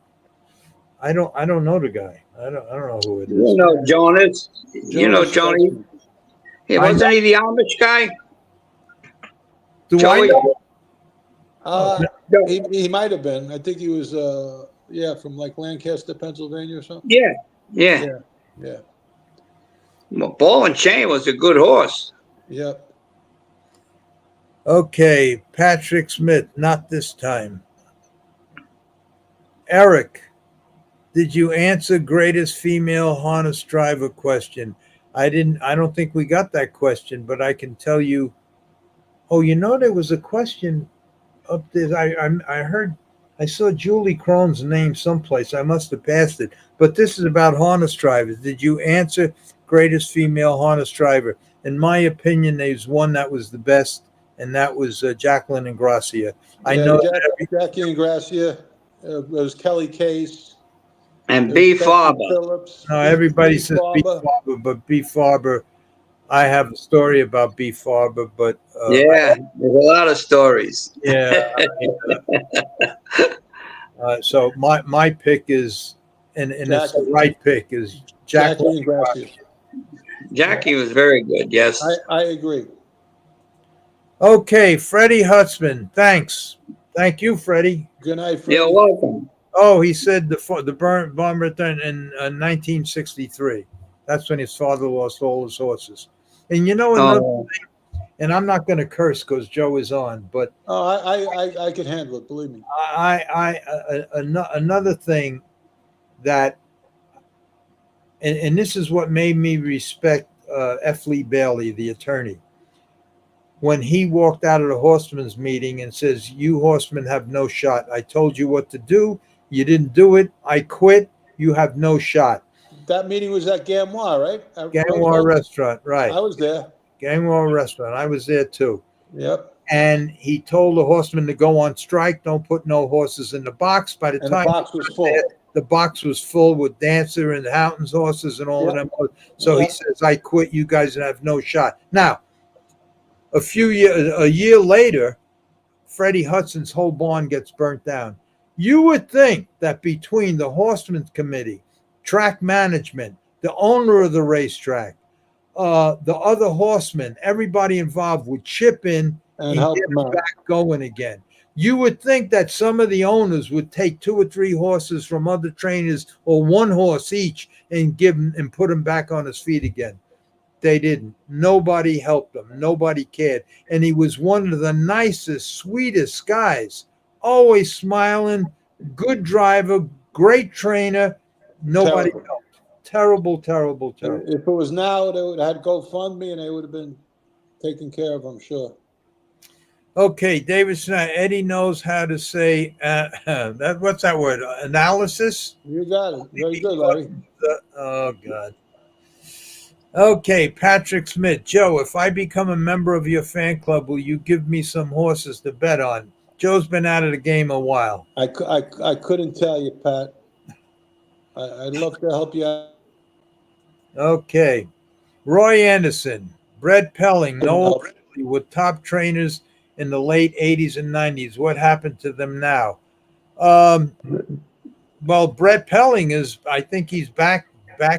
I don't know the guy. I don't know who it is. You know Jonas. You know Johnny. Stutzman. Yeah, wasn't he the Amish guy? Do I Joey? know? He might have been. I think he was from like Lancaster, Pennsylvania or something. Yeah. Yeah. Well, Ball and Chain was a good horse. Yep. Okay, Patrick Smith, not this time. Eric, did you answer greatest female harness driver question? I don't think we got that question, but I can tell you. Oh, there was a question up there. I saw Julie Crone's name someplace. I must have passed it. But this is about harness drivers. Did you answer greatest female harness driver? In my opinion, there's one that was the best, and that was Jacqueline Ingracia. I know Jackie Ingracia. It was Kelly Case. And B. Farber. Phillips. No, everybody says B. Farber, but B. Farber, I have a story about B. Farber, but Yeah, there's a lot of stories. yeah. So my pick is, and it's the right pick, is Jacqueline Ingracia. Jackie was very good. Yes. I agree. Okay, Freddie Hutzman. Thanks. Thank you, Freddie. Good night, Freddie. You're welcome. Oh, he said the bomber in 1963. That's when his father lost all his horses. And another thing, and I'm not going to curse because Joe is on, but I can handle it. Believe me. Another thing that, and this is what made me respect F. Lee Bailey, the attorney. When he walked out of the horsemen's meeting and says, "You horsemen have no shot. I told you what to do. You didn't do it. I quit. You have no shot." That meeting was at Gamois, right? Gamois Restaurant, right. I was there. Gamois Restaurant. I was there too. Yep. And he told the horsemen to go on strike. Don't put no horses in the box. By the time the box was full. The box was full with Dancer and Houghton's horses and all of them. So he says, "I quit. You guys have no shot." Now, a year later, Freddie Hudson's whole barn gets burnt down. You would think that between the Horsemen's Committee, track management, the owner of the racetrack, the other horsemen, everybody involved would chip in and help get them back going again. You would think that some of the owners would take 2 or 3 horses from other trainers or 1 horse each and give them and put them back on his feet again. They didn't. Nobody helped him. Nobody cared. And he was one of the nicest, sweetest guys. Always smiling, good driver, great trainer. Nobody helped. Terrible. If it was now, they would have had GoFundMe and they would have been taken care of, I'm sure. Okay, David Snyder. Eddie knows how to say what's that word? Analysis? You got it. Very good, Larry. Oh, God. Okay, Patrick Smith. Joe, if I become a member of your fan club, will you give me some horses to bet on? Joe's been out of the game a while. I couldn't tell you, Pat. I'd love to help you out. Okay. Roy Anderson. Brett Pelling, No. no, with top trainers in the late 80s and 90s. What happened to them now? Um, well, Brett Pelling is, I think he's back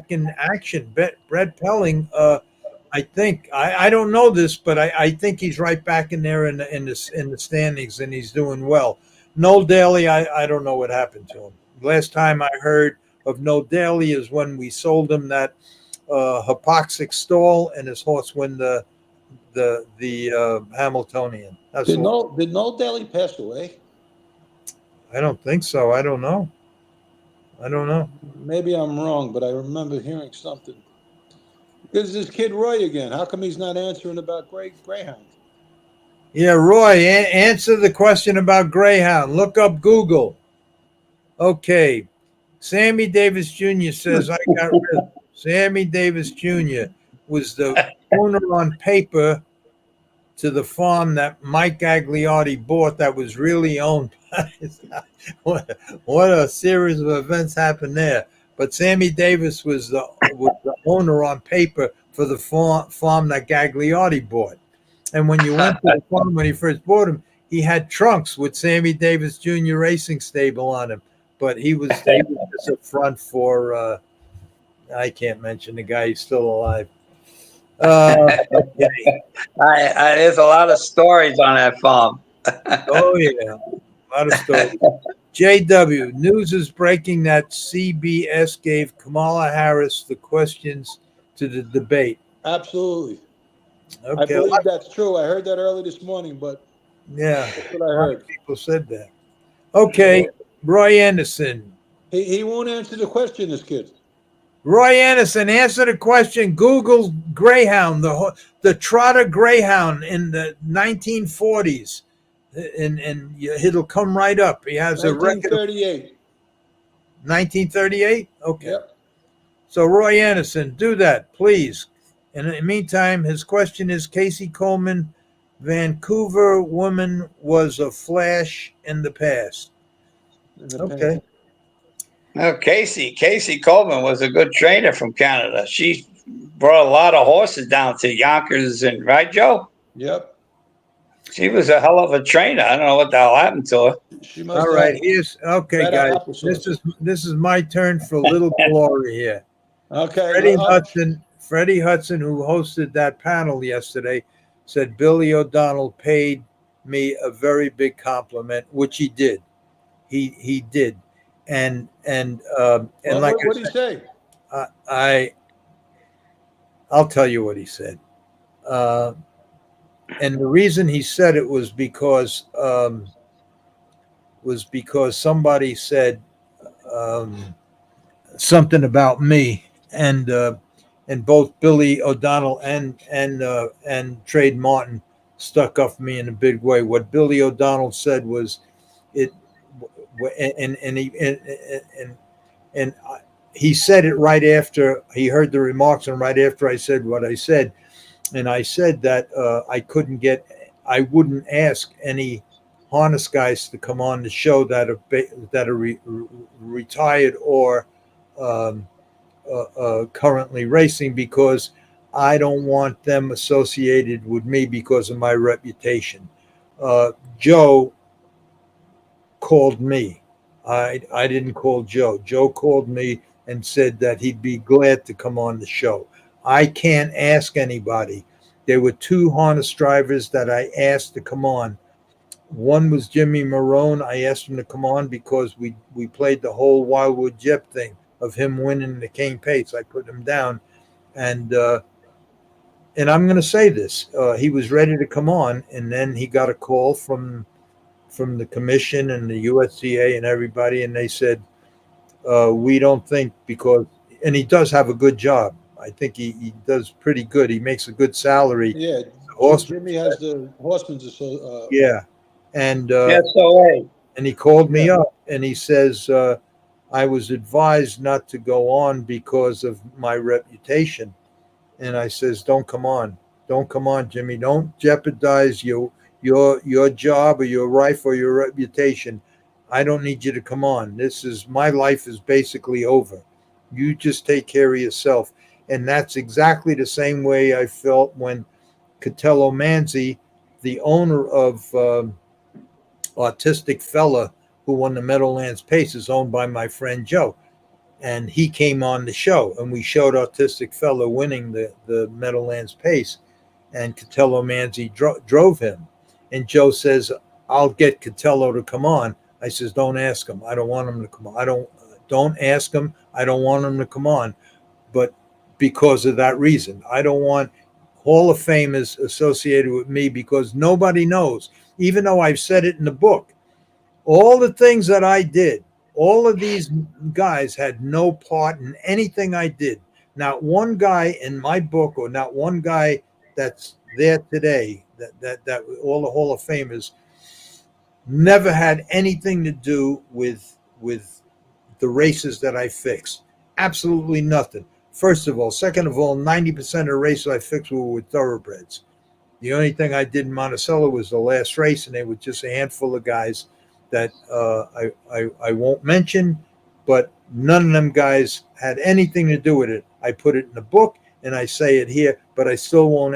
in action. Brett Pelling, I don't know this, but I think he's right back in there in the standings, and he's doing well. Noel Daly, I don't know what happened to him. Last time I heard of Noel Daly is when we sold him that hypoxic stall, and his horse won the Hamiltonian. Did Noel Daly pass away? I don't think so. I don't know. Maybe I'm wrong, but I remember hearing something. There's this kid Roy again. How come he's not answering about Greyhound? Yeah, Roy, answer the question about Greyhound. Look up Google. Okay. Sammy Davis Jr. says, I got rid of Sammy Davis Jr. was the owner on paper to the farm that Mike Gagliotti bought that was really owned. What a series of events happened there. But Sammy Davis was the owner on paper for the farm that Gagliotti bought. And when you went to the farm when he first bought him, he had trunks with Sammy Davis Jr. Racing Stable on him. But he was just a front for, I can't mention the guy, he's still alive. Okay. There's a lot of stories on that farm. Oh, yeah. A lot of stories. JW, news is breaking that CBS gave Kamala Harris the questions to the debate. Absolutely. Okay. I believe that's true. I heard that early this morning, but yeah, that's what I heard. People said that. Okay, Roy Anderson. He won't answer the question, this kid. Roy Anderson, answer the question. Google Greyhound, the trotter Greyhound in the 1940s, and it'll come right up. He has a record. 1938. 1938. Okay. Yep. So Roy Anderson, do that, please. And in the meantime, his question is: Casey Coleman, Vancouver woman, was a flash in the past. Okay. Well, Casey Coleman was a good trainer from Canada. She brought a lot of horses down to Yonkers, and right, Joe? Yep. She was a hell of a trainer. I don't know what the hell happened to her. She must All right, here's okay, guys. This is my turn for little glory here. Okay. Freddie Hudson, who hosted that panel yesterday, said Billy O'Donnell paid me a very big compliment, which he did. He did. And like what did he say? I'll tell you what he said. And the reason he said it was because somebody said something about me, and both Billy O'Donnell and Trade Martin stuck up for me in a big way. What Billy O'Donnell said was he said it right after he heard the remarks and right after I said what I said. And I said that I wouldn't ask any harness guys to come on the show that are retired or currently racing, because I don't want them associated with me because of my reputation. Joe called me. I didn't call Joe. Joe called me and said that he'd be glad to come on the show. I can't ask anybody. There were two harness drivers that I asked to come on. One was Jimmy Marone. I asked him to come on because we played the whole Wildwood Jep thing of him winning the King Pace. I put him down, and I'm going to say this: he was ready to come on, and then he got a call from the commission and the USCA and everybody, and they said we don't think because, and he does have a good job. I think he does pretty good. He makes a good salary. Yeah, Jimmy has the Horsemen's. Yeah, and and he called me up and he says I was advised not to go on because of my reputation, and I says don't come on, Jimmy, don't jeopardize your job or your life or your reputation. I don't need you to come on. My life is basically over. You just take care of yourself. And that's exactly the same way I felt when Catello Manzi, the owner of Autistic Fella, who won the Meadowlands Pace, is owned by my friend Joe. And he came on the show, and we showed Autistic Fella winning the Meadowlands Pace, and Catello Manzi drove him. And Joe says, I'll get Catello to come on. I says, don't ask him. I don't want him to come on. Don't ask him. I don't want him to come on. But because of that reason, I don't want Hall of Famers associated with me, because nobody knows, even though I've said it in the book, all the things that I did, all of these guys had no part in anything I did. Not one guy in my book, or not one guy that's there today, that all the Hall of Famers, never had anything to do with the races that I fixed. Absolutely nothing. First of all. Second of all, 90% of the races I fixed were with thoroughbreds. The only thing I did in Monticello was the last race, and they were just a handful of guys that I won't mention, but none of them guys had anything to do with it. I put it in the book, and I say it here, but I still won't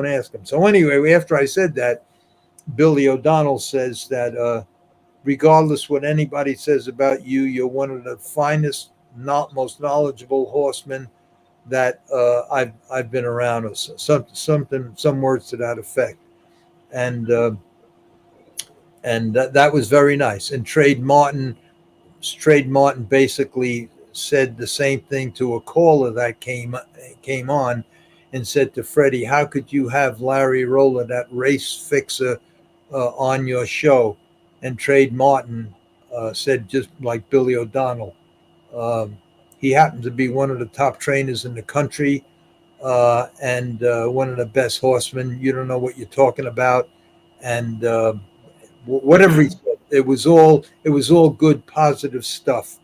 ask them. So anyway, after I said that, Billy O'Donnell says that regardless what anybody says about you, you're one of the finest, most knowledgeable horsemen that I've been around, or some words to that effect, and that was very nice. And Trade Martin basically said the same thing to a caller that came on, and said to Freddie, how could you have Larry Rolla, that race fixer, on your show? And Trade Martin said, just like Billy O'Donnell, he happened to be one of the top trainers in the country, and one of the best horsemen. You don't know what you're talking about. And whatever he said, it was all good, positive stuff.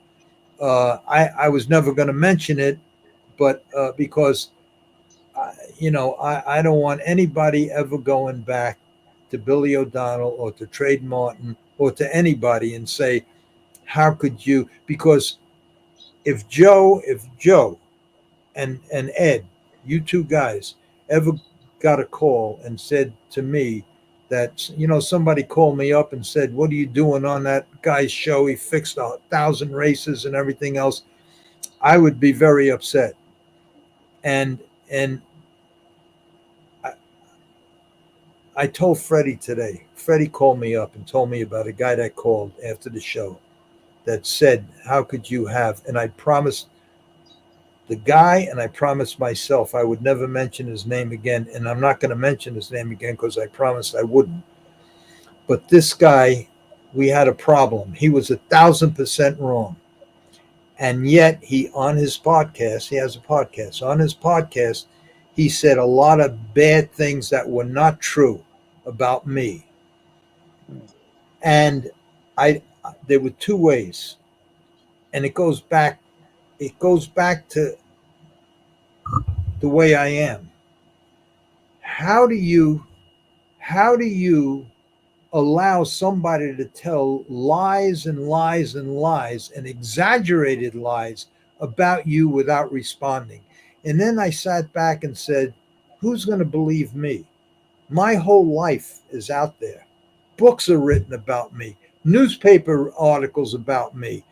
I was never going to mention it, but because I don't want anybody ever going back to Billy O'Donnell or to Trade Martin or to anybody and say, how could you? Because if Joe and Ed, you two guys, ever got a call and said to me that, somebody called me up and said, what are you doing on that guy's show? He fixed 1,000 races and everything else, I would be very upset. And I told Freddie today. Freddie called me up and told me about a guy that called after the show that said, how could you have? And I promised the guy, and I promised myself I would never mention his name again. And I'm not going to mention his name again because I promised I wouldn't. But this guy, we had a problem. He was 1,000% wrong. And yet he has a podcast. On his podcast, he said a lot of bad things that were not true about me. And there were two ways. And it goes back to the way I am. How do you allow somebody to tell lies and lies and lies and exaggerated lies about you without responding? And then I sat back and said, who's going to believe me? My whole life is out there. Books are written about me, newspaper articles about me,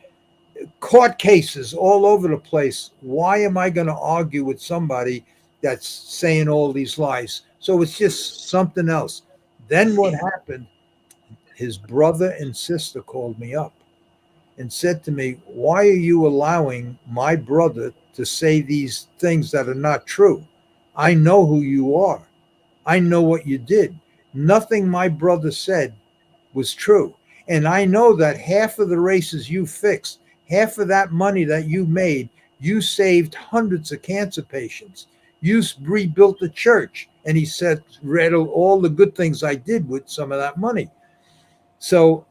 court cases all over the place. Why am I going to argue with somebody that's saying all these lies? So it's just something else. Then what happened? His brother and sister called me up and said to me, why are you allowing my brother to say these things that are not true? I know who you are. I know what you did. Nothing my brother said was true. And I know that half of the races you fixed, half of that money that you made, you saved hundreds of cancer patients. You rebuilt the church. And he said, read all the good things I did with some of that money. So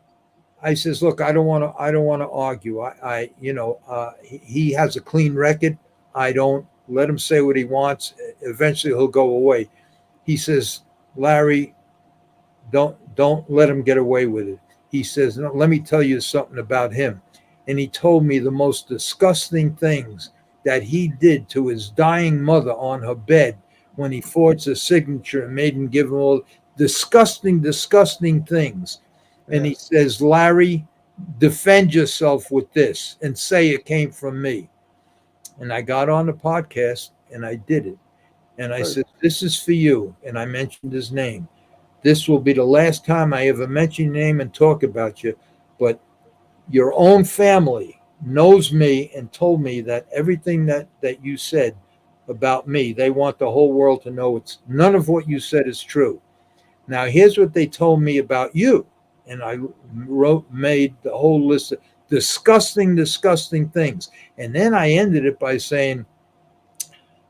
I says, look, I don't want to argue. He has a clean record. I don't let him say what he wants. Eventually he'll go away. He says, Larry, don't let him get away with it. He says, no, let me tell you something about him. And he told me the most disgusting things that he did to his dying mother on her bed when he forged a signature and made him give him all disgusting, disgusting things. And he says, Larry, defend yourself with this and say it came from me. And I got on the podcast and I did it. And I said, this is for you. And I mentioned his name. This will be the last time I ever mention your name and talk about you. But your own family knows me and told me that everything that you said about me, they want the whole world to know it's none of what you said is true. Now, here's what they told me about you. And I made the whole list of disgusting, disgusting things. And then I ended it by saying,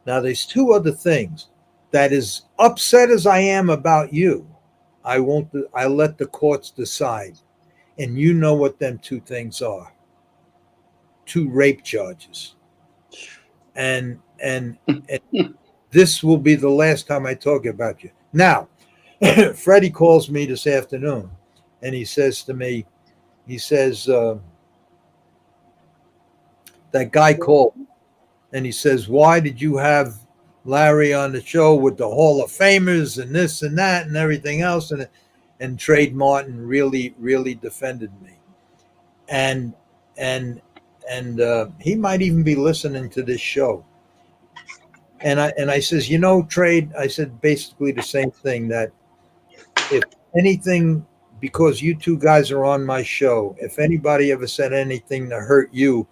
now there's two other things. That as upset as I am about you, I let the courts decide. And you know what them two things are. 2 rape charges. And this will be the last time I talk about you. Now, Freddie calls me this afternoon and he says to me, he says, that guy called and he says, why did you have Larry on the show with the Hall of Famers and this and that and everything else? And Trade Martin really, really defended me. And he might even be listening to this show. And I says, you know, Trade, I said basically the same thing, that if anything, because you two guys are on my show, if anybody ever said anything to hurt you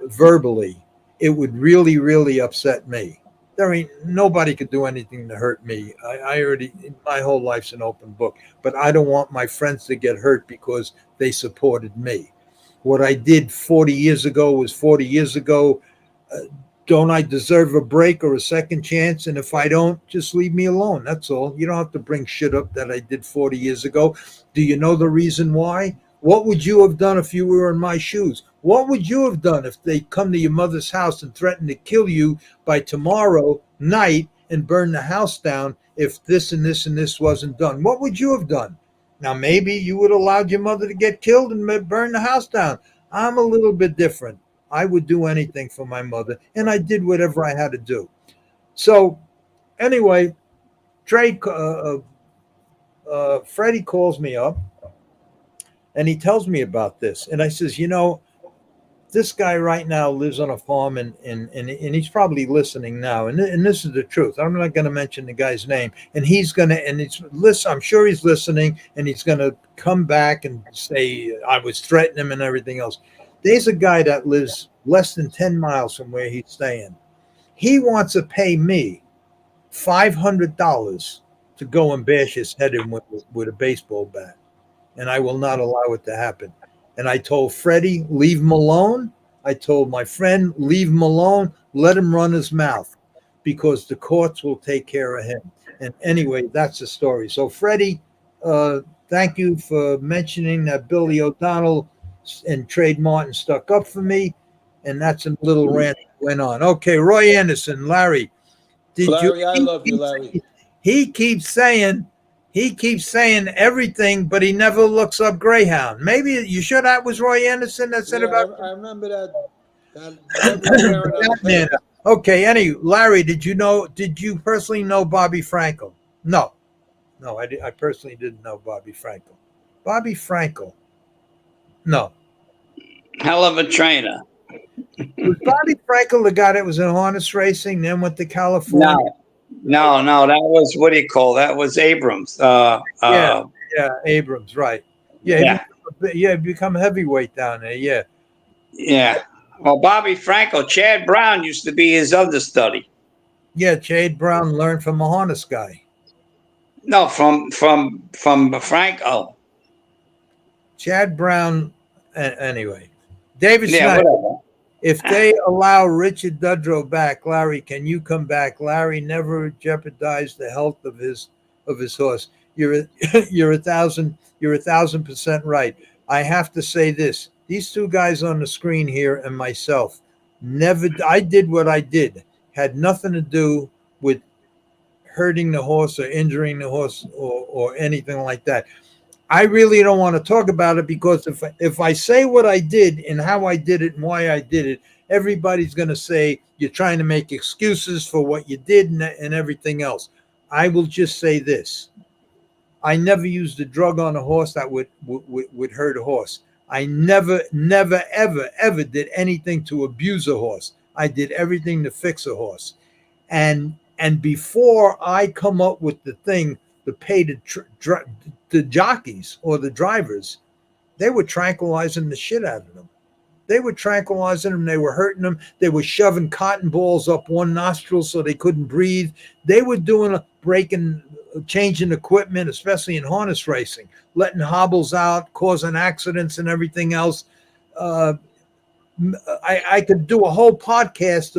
verbally, it would really, really upset me. There ain't nobody could do anything to hurt me. I already, my whole life's an open book, but I don't want my friends to get hurt because they supported me. What I did 40 years ago was 40 years ago. Don't I deserve a break or a second chance? And if I don't, just leave me alone. That's all. You don't have to bring shit up that I did 40 years ago. Do you know the reason why? What would you have done if you were in my shoes? What would you have done if they come to your mother's house and threaten to kill you by tomorrow night and burn the house down if this and this and this wasn't done? What would you have done? Now, maybe you would have allowed your mother to get killed and burn the house down. I'm a little bit different. I would do anything for my mother, and I did whatever I had to do. So, anyway, Freddie calls me up, and he tells me about this. And I says, you know, this guy right now lives on a farm, and he's probably listening now. And this is the truth. I'm not going to mention the guy's name. And he's going to, and it's listen. I'm sure he's listening, and he's going to come back and say I was threatening him and everything else. There's a guy that lives less than 10 miles from where he's staying. He wants to pay me $500 to go and bash his head in with a baseball bat. And I will not allow it to happen. And I told Freddie, leave him alone. I told my friend, leave him alone. Let him run his mouth because the courts will take care of him. And anyway, that's the story. So Freddie, thank you for mentioning that Billy O'Donnell and Trade Martin stuck up for me. And that's a little rant that went on. Okay, Roy Anderson, Larry. Larry, I love you, Larry. He keeps saying everything, but he never looks up Greyhound. Maybe you sure that was Roy Anderson that said about. I remember that. Okay. Larry, did you personally know Bobby Frankel? No, I personally didn't know Bobby Frankel. Bobby Frankel. No. Hell of a trainer. Was Bobby Frankel the guy that was in harness racing, then went to California? No, that was, what do you call that? Was Abrams. Yeah, Abrams, right. Yeah. Become heavyweight down there, yeah. Yeah. Well, Bobby Frankel, Chad Brown used to be his understudy. Yeah, Chad Brown learned from a harness guy. No, from Frankel. Chad Brown, anyway. David Yeah, Snyder. whatever. If they allow Richard Dudrow back, Larry, can you come back? Larry never jeopardized the health of his horse. You're 1,000% right. I have to say this: these two guys on the screen here and myself, I did what I did. Had nothing to do with hurting the horse or injuring the horse or anything like that. I really don't want to talk about it because if I say what I did and how I did it and why I did it, everybody's going to say you're trying to make excuses for what you did and everything else. I will just say this. I never used a drug on a horse that would hurt a horse. I never, ever did anything to abuse a horse. I did everything to fix a horse. And before I come up with the thing to pay the jockeys or the drivers, they were tranquilizing the shit out of them. They were tranquilizing them. They were hurting them. They were shoving cotton balls up one nostril so they couldn't breathe. They were doing changing equipment, especially in harness racing, letting hobbles out, causing accidents and everything else. I could do a whole podcast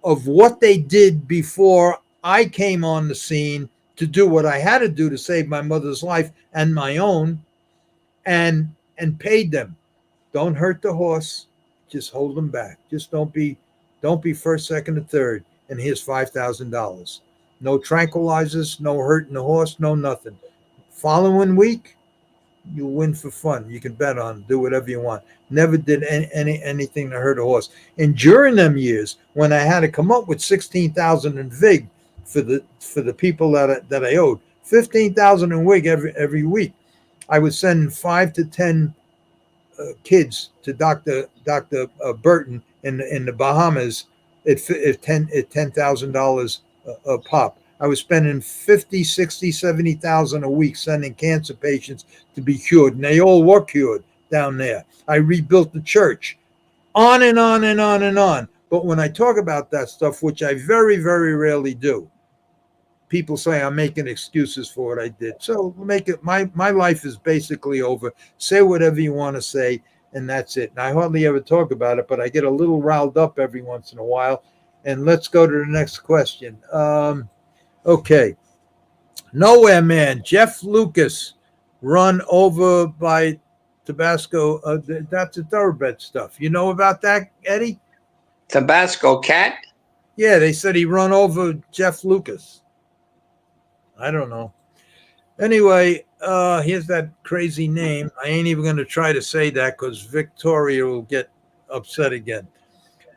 of what they did before I came on the scene to do what I had to do to save my mother's life and my own, and paid them. Don't hurt the horse. Just hold them back. Just don't be first, second, and third. And here's $5,000. No tranquilizers, no hurting the horse, no nothing. Following week, you win for fun. You can bet on it, do whatever you want. Never did anything to hurt a horse. And during them years, when I had to come up with $16,000 in vig for the people that I owed, $15,000 in wig every week, I would send 5 to 10 kids to Dr. Burton in the Bahamas at $10,000 a pop. I was spending 50, 60, 70,000 a week sending cancer patients to be cured, and they all were cured down there. I rebuilt the church, on and on and on and on. But when I talk about that stuff, which I very, very rarely do, people say I'm making excuses for what I did. So make it. My life is basically over. Say whatever you want to say, and that's it. And I hardly ever talk about it, but I get a little riled up every once in a while. And let's go to the next question. Okay. Nowhere Man, Jeff Lucas, run over by Tabasco. That's the thoroughbred stuff. You know about that, Eddie? Tabasco cat? Yeah, they said he run over Jeff Lucas. I don't know. Anyway, here's that crazy name. I ain't even going to try to say that because Victoria will get upset again.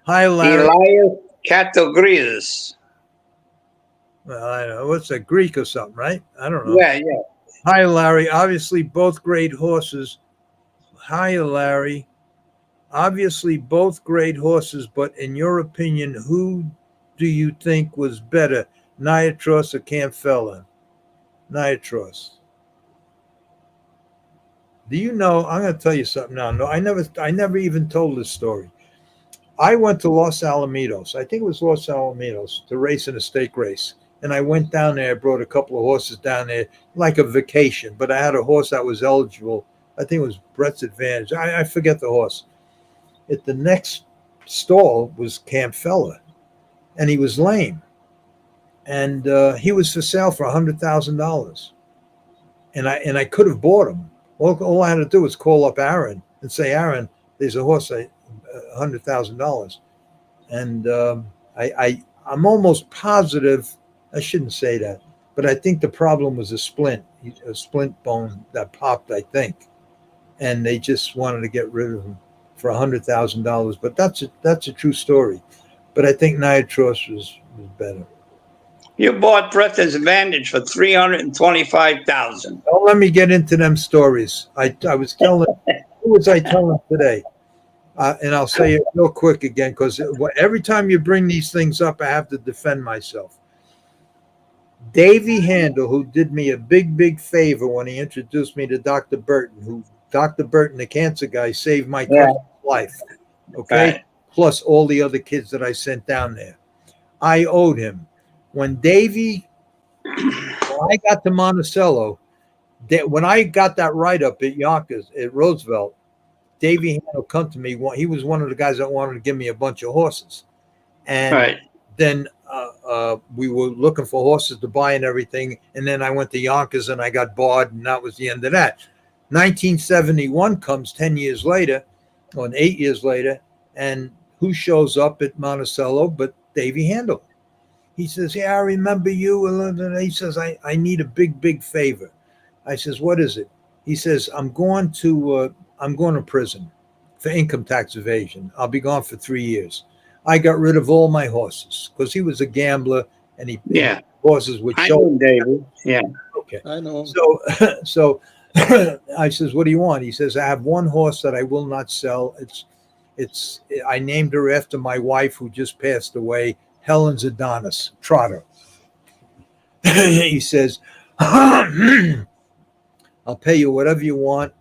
Hi, Larry. Elias Catogrius. Well, I don't know. What's that, Greek or something, right? I don't know. Yeah. Hi, Larry. Obviously, both great horses. Hi, Larry. Obviously, both great horses, but in your opinion, who do you think was better, Niatros or Campfella? Niatros. Do you know? I'm going to tell you something now. No, I never even told this story. I went to Los Alamitos. I think it was Los Alamitos to race in a stake race. And I went down there, brought a couple of horses down there, like a vacation. But I had a horse that was eligible. I think it was Brett's Advantage. I forget the horse. At the next stall was Campfella, and he was lame. And he was for sale for $100,000. And I could have bought him. All I had to do was call up Aaron and say, Aaron, there's a horse, $100,000. And I'm almost positive, I shouldn't say that, but I think the problem was a splint bone that popped, I think. And they just wanted to get rid of him for $100,000. But that's a true story. But I think Niatros was better. You bought Brett's Advantage for $325,000. Don't let me get into them stories. I was telling, who was I telling today? And I'll say it real quick again, because every time you bring these things up, I have to defend myself. Davey Handel, who did me a big favor when he introduced me to Dr. Burton, Dr. Burton, the cancer guy, saved my cousin's life. Okay? Right. Plus all the other kids that I sent down there. I owed him. When I got to Monticello, when I got that write-up at Yonkers, at Roosevelt, Davey Handel come to me. He was one of the guys that wanted to give me a bunch of horses. And then we were looking for horses to buy and everything. And then I went to Yonkers and I got barred, and that was the end of that. 1971 comes 10 years later, or 8 years later, and who shows up at Monticello but Davey Handel? He says, yeah, I remember you. And he says, I need a big favor. I says, what is it? He says, I'm going to prison for income tax evasion. I'll be gone for 3 years. I got rid of all my horses because he was a gambler and he Yeah. horses would I show. know David. Yeah. Okay. I know. So I says, what do you want? He says, I have one horse that I will not sell. I named her after my wife who just passed away, Helen's Adonis, Trotter. He says, I'll pay you whatever you want.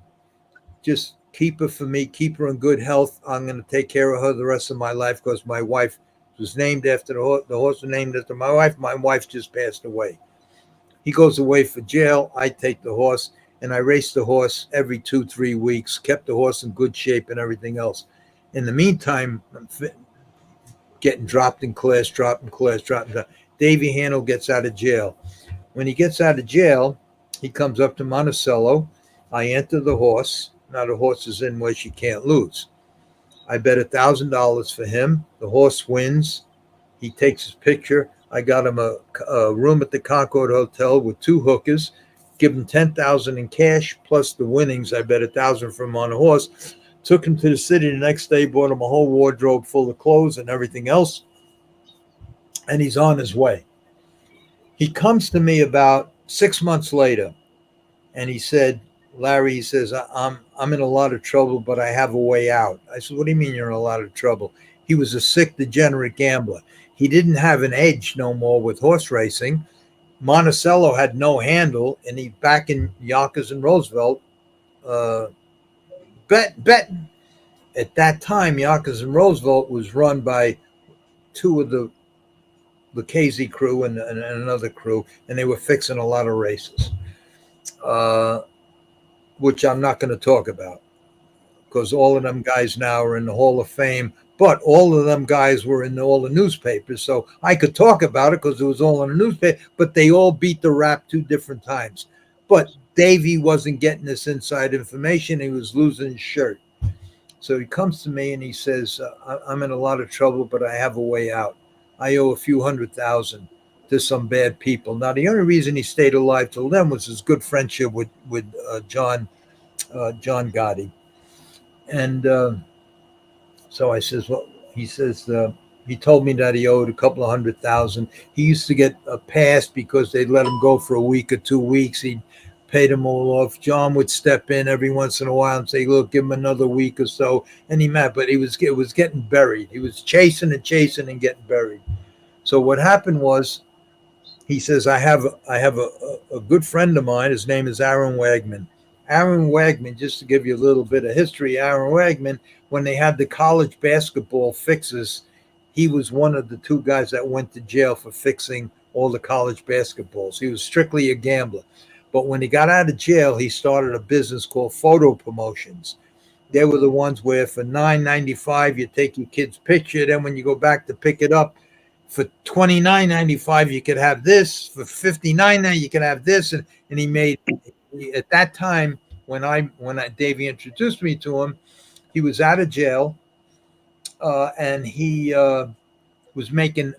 Just keep her for me. Keep her in good health. I'm going to take care of her the rest of my life because my wife was named after the horse. The horse was named after my wife. My wife just passed away. He goes away for jail. I take the horse and I race the horse every 2-3 weeks, kept the horse in good shape and everything else. In the meantime, I'm getting dropped in class. Davey Handel gets out of jail. When he gets out of jail, he comes up to Monticello. I enter the horse. Now the horse is in where she can't lose. I bet $1,000 for him. The horse wins. He takes his picture. I got him a room at the Concord Hotel with 2 hookers. Give him $10,000 in cash plus the winnings. I bet $1,000 for him on a horse. Took him to the city the next day. Bought him a whole wardrobe full of clothes and everything else. And he's on his way. He comes to me about 6 months later, and he said, Larry, he says, I'm in a lot of trouble, but I have a way out. I said, what do you mean you're in a lot of trouble? He was a sick, degenerate gambler. He didn't have an edge no more with horse racing. Monticello had no handle, and he back in Yonkers and Roosevelt, betting. At that time, Yonkers and Roosevelt was run by 2 of the Casey crew and another crew, and they were fixing a lot of races, which I'm not going to talk about because all of them guys now are in the Hall of Fame, but all of them guys were in all the newspapers, so I could talk about it because it was all in the newspaper, but they all beat the rap 2 different times. But Davey wasn't getting this inside information. He was losing his shirt. So he comes to me and he says, I'm in a lot of trouble, but I have a way out. I owe a few $100,000 to some bad people. Now, the only reason he stayed alive till then was his good friendship with John Gotti. And so I says, well, he says, he told me that he owed a couple of $100,000. He used to get a pass because they'd let him go for a week or 2 weeks. He'd pay them all off. John would step in every once in a while and say, look, give him another week or so. And he met, but it was getting buried. He was chasing and getting buried. So what happened was, he says, I have a good friend of mine. His name is Aaron Wagman. Aaron Wagman, just to give you a little bit of history, Aaron Wagman, when they had the college basketball fixes, he was one of the 2 guys that went to jail for fixing all the college basketballs. He was strictly a gambler. But when he got out of jail, he started a business called Photo Promotions. They were the ones where for $9.95, you take your kid's picture. Then when you go back to pick it up, for $29.95, you could have this. For $59.95, you could have this. And he made, at that time, when Davey introduced me to him, he was out of jail, and he was making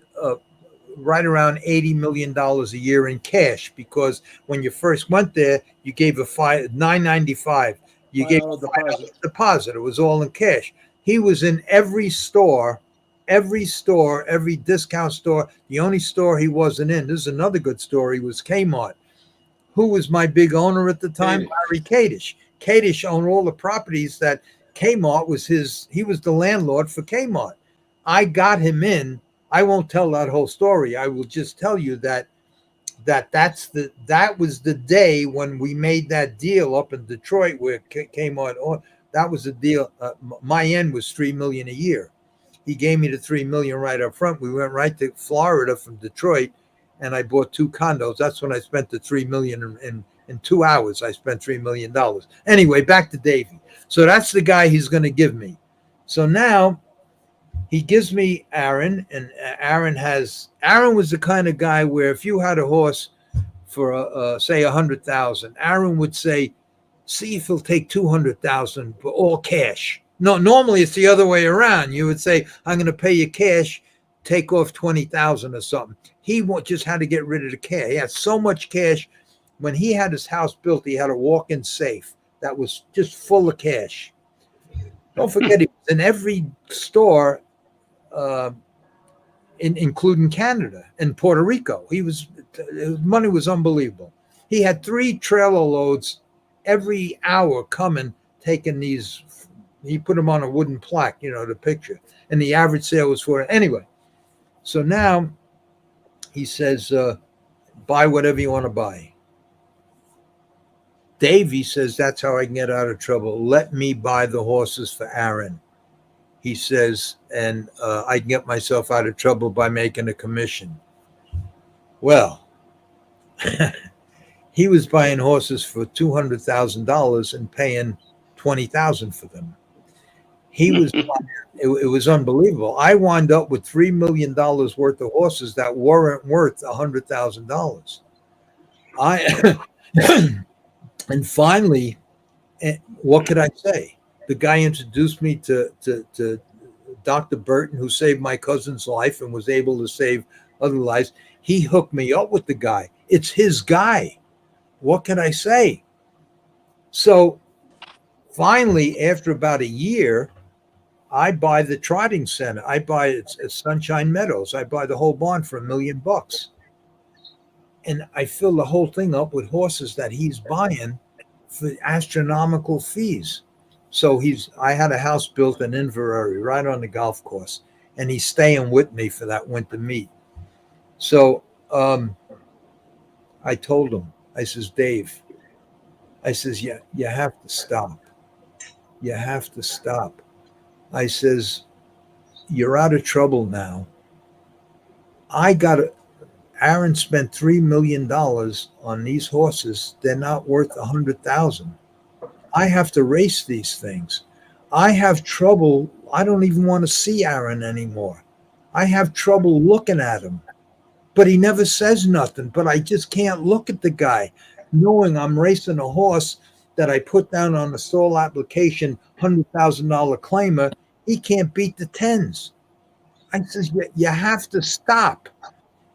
right around $80 million a year in cash, because when you first went there, you gave a $9.95. You gave a deposit. It was all in cash. He was in every store, every discount store. The only store he wasn't in, this is another good story, was Kmart. Who was my big owner at the time? Larry Kadish. Kadish owned all the properties that Kmart was his. He was the landlord for Kmart. I got him in. I won't tell that whole story. I will just tell you that was the day when we made that deal up in Detroit where Kmart on. That was the deal. My end was $3 million a year. He gave me the $3 million right up front. We went right to Florida from Detroit, and I bought 2 condos. That's when I spent the $3 million in 2 hours. I spent $3 million. Anyway, back to Davey. So that's the guy he's going to give me. So now he gives me Aaron, and Aaron was the kind of guy where if you had a horse for say $100,000, Aaron would say, see if he'll take $200,000 for all cash. No, normally it's the other way around. You would say, I'm going to pay you cash, take off $20,000 or something. He just had to get rid of the cash. He had so much cash. When he had his house built, he had a walk-in safe that was just full of cash. Don't forget, he was in every store, including Canada and Puerto Rico. His money was unbelievable. He had 3 trailer loads every hour coming, taking these. He put them on a wooden plaque, the picture. And the average sale was for it. Anyway, so now he says, buy whatever you want to buy. Davey says, that's how I can get out of trouble. Let me buy the horses for Aaron. He says, and I can get myself out of trouble by making a commission. Well, he was buying horses for $200,000 and paying $20,000 for them. He was, it was unbelievable. I wound up with $3 million worth of horses that weren't worth $100,000. And finally, what could I say? The guy introduced me to Dr. Burton, who saved my cousin's life and was able to save other lives. He hooked me up with the guy. It's his guy. What can I say? So finally, after about a year, I buy the trotting center. I buy it at Sunshine Meadows. I buy the whole barn for $1 million. And I fill the whole thing up with horses that he's buying for astronomical fees. So I had a house built in Inverary right on the golf course, and he's staying with me for that winter meet. So I told him, I says, Dave, I says, yeah, you have to stop. You have to stop. I says, you're out of trouble now. Aaron spent $3 million on these horses. They're not worth $100,000. I have to race these things. I have trouble. I don't even want to see Aaron anymore. I have trouble looking at him, but he never says nothing. But I just can't look at the guy knowing I'm racing a horse that I put down on the stall application, $100,000 claimer. He can't beat the 10s. I says, you have to stop.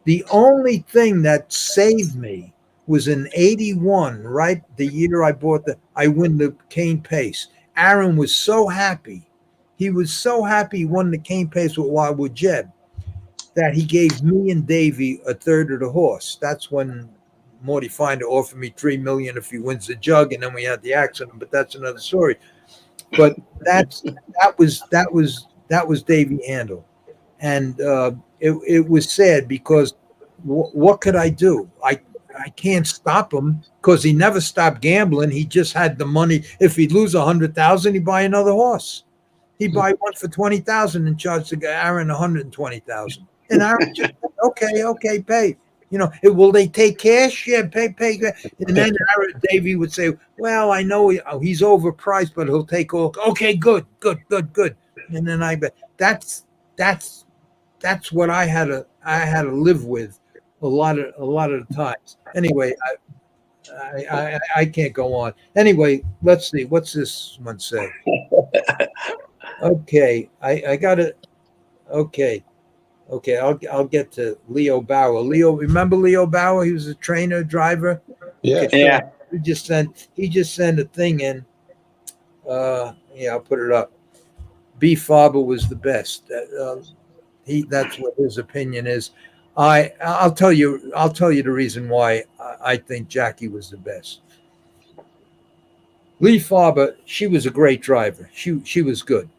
The only thing that saved me was in 81, right? The year I win the Cane Pace. Aaron was so happy. He was so happy he won the Cane Pace with Wildwood Jeb that he gave me and Davey a third of the horse. That's when Morty Finder offered me $3 million if he wins the jug, and then we had the accident, but that's another story. But that was Davey Handel. And it was sad because what could I do? I can't stop him because he never stopped gambling. He just had the money. If he'd lose $100,000, he'd buy another horse. He'd buy one for $20,000 and charge the guy Aaron $120,000. And Aaron just okay, pay. Will they take cash? Yeah, pay. And then Davey would say, "Well, I know he's overpriced, but he'll take all." Okay, good. And then I bet that's what I had to live with a lot of the times. Anyway, I can't go on. Anyway, let's see. What's this one say? Okay, I got it. Okay, I'll get to Leo Bauer. Remember Leo Bauer? He was a trainer, driver. Yeah. Okay, yeah. He just sent a thing in. I'll put it up. B. Farber was the best. That's what his opinion is. I'll tell you the reason why I think Jackie was the best. Lee Farber, she was a great driver. She was good.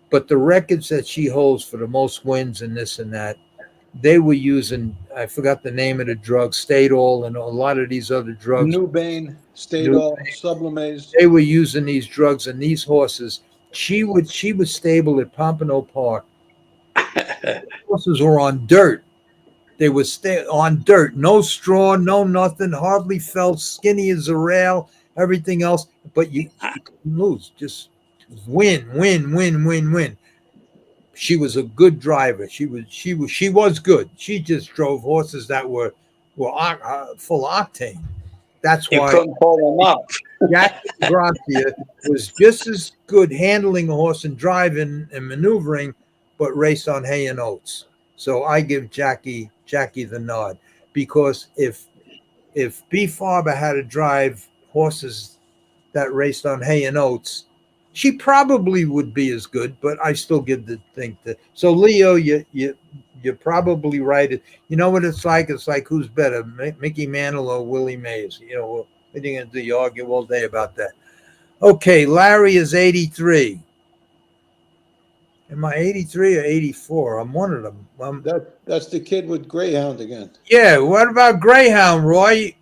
But the records that she holds for the most wins and this and that, they were using, I forgot the name of the drug, Stadol and a lot of these other drugs. Nubane, Stadol, Sublimaze. They were using these drugs and these horses. She was stable at Pompano Park. Horses were on dirt. They were on dirt, no straw, no nothing, hardly felt, skinny as a rail, everything else. But you couldn't lose, just win. She was a good driver. She was good. She just drove horses that were full of octane. That's why you couldn't pull them up. Jackie Gracia was just as good handling a horse and driving and maneuvering, but raced on hay and oats. So I give Jackie the nod, because if B. Farber had to drive horses that raced on hay and oats, She probably would be as good, but I still give the thing to. So Leo, you're probably right. You know what it's like? It's like who's better, Mickey Mantle or Willie Mays? You know, what are you gonna do? You argue all day about that. Okay, Larry is 83. Am I 83 or 84? I'm one of them. That's the kid with Greyhound again. Yeah. What about Greyhound, Roy?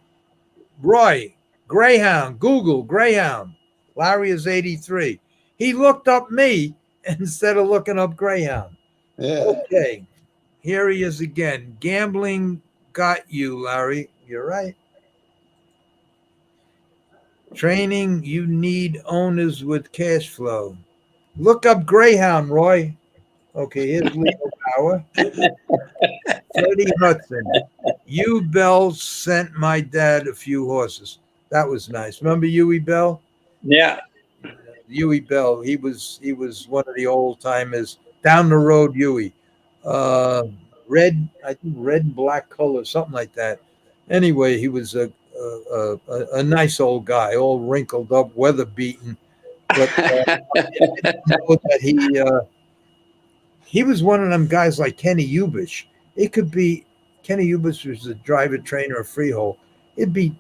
Roy, Greyhound. Google Greyhound. Larry is 83. He looked up me instead of looking up Greyhound. Yeah. Okay. Here he is again. Gambling got you, Larry. You're right. Training, you need owners with cash flow. Look up Greyhound, Roy. Okay, here's Leo Power. Freddie Hudson. Hugh Bell sent my dad a few horses. That was nice. Remember Huey Bell? Yeah. Huey Bell. He was one of the old timers. Down the road, Huey. Red, I think red and black color, something like that. Anyway, he was a nice old guy, all wrinkled up, weather beaten. But I didn't know that he was one of them guys like Kenny Ubish. It could be Kenny Ubish was a driver, trainer, or freehold. It'd be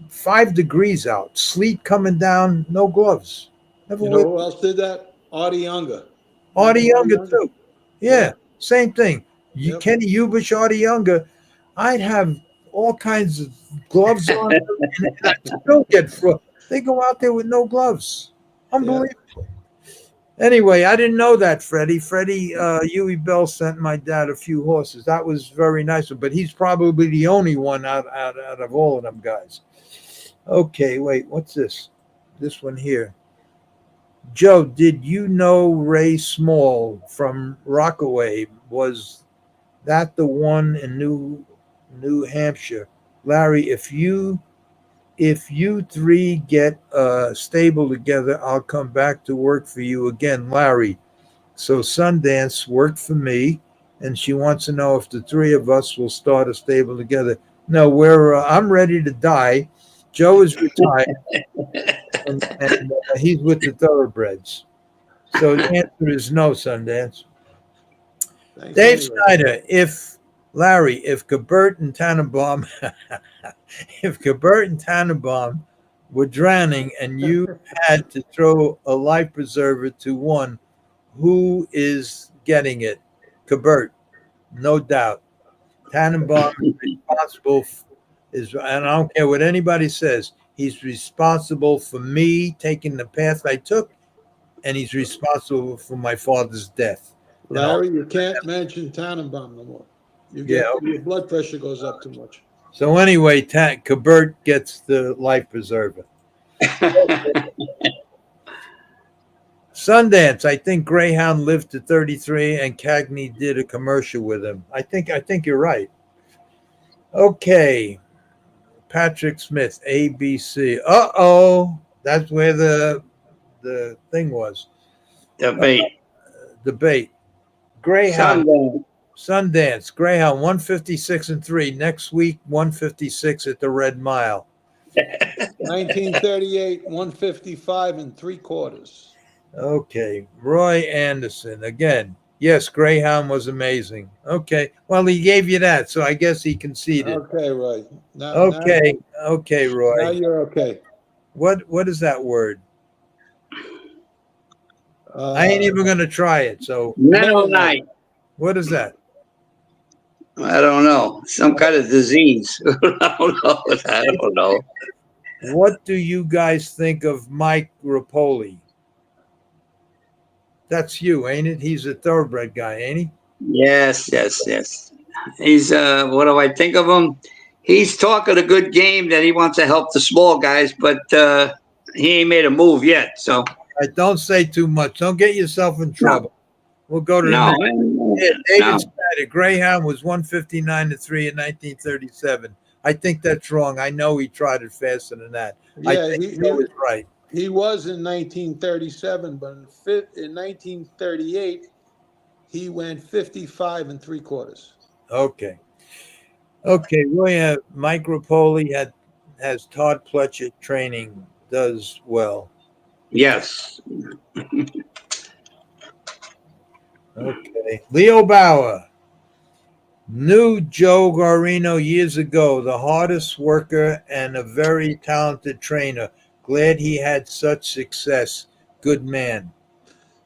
5 degrees out, sleet coming down, no gloves. Never You know who else did that? Artie Younger. Artie Younger Younger? too. Yeah, same thing. Yep. Kenny Ubish, Artie Younger. I'd have all kinds of gloves on, and I still get frost. They go out there with no gloves. Unbelievable. Anyway, I didn't know that, Freddie. Huey Bell sent my dad a few horses. That was very nice, but he's probably the only one out of all of them guys. Okay, wait, what's this? This one here. Joe, did you know Ray Small from Rockaway? Was that the one in New Hampshire? Larry, if you three get stable together, I'll come back to work for you again, Larry. So Sundance worked for me, and she wants to know if the three of us will start a stable together. No, I'm ready to die. Joe is retired, and he's with the Thoroughbreds. So the answer is no, Sundance. Thanks Dave anyway. Snyder, if Gebert and Tannenbaum, if Gebert and Tannenbaum were drowning and you had to throw a life preserver to one, who is getting it? Gebert, no doubt. Tannenbaum is responsible, and I don't care what anybody says, he's responsible for me taking the path I took, and he's responsible for my father's death. Larry, you can't mention Tannenbaum no more. Your blood pressure goes up too much. So anyway, Gebert gets the life preserver. Sundance, I think Greyhound lived to 33 and Cagney did a commercial with him. I think you're right. Okay. Patrick Smith, ABC. Uh-oh. That's where the thing was. Debate. Greyhound. Sundance. Greyhound 156 and 3. Next week 156 at the Red Mile. 1938, 155 and 3/4. Okay, Roy Anderson again. Yes, Greyhound was amazing. Okay, well he gave you that, so I guess he conceded. Okay, Roy. Okay, Roy. Now you're okay. What is that word? I ain't even gonna try it. So Mennonite. What is that? I don't know. Some kind of disease. I don't know. What do you guys think of Mike Rapoli? That's you, ain't it? He's a thoroughbred guy, ain't he? Yes. He's what do I think of him? He's talking a good game that he wants to help the small guys, but he ain't made a move yet. So All right, don't say too much. Don't get yourself in trouble. We'll go to the next. David Snyder, Greyhound was 159 to 3 in 1937. I think that's wrong. I know he tried it faster than that. Yeah, I think he was right. He was in 1937, but in 1938, he went 55 and 3/4. Okay. Mike Rapoli has Todd Pletcher training, does well. Yes. Okay. Leo Bauer. Knew Joe Guarino years ago, the hardest worker and a very talented trainer. Glad he had such success. Good man.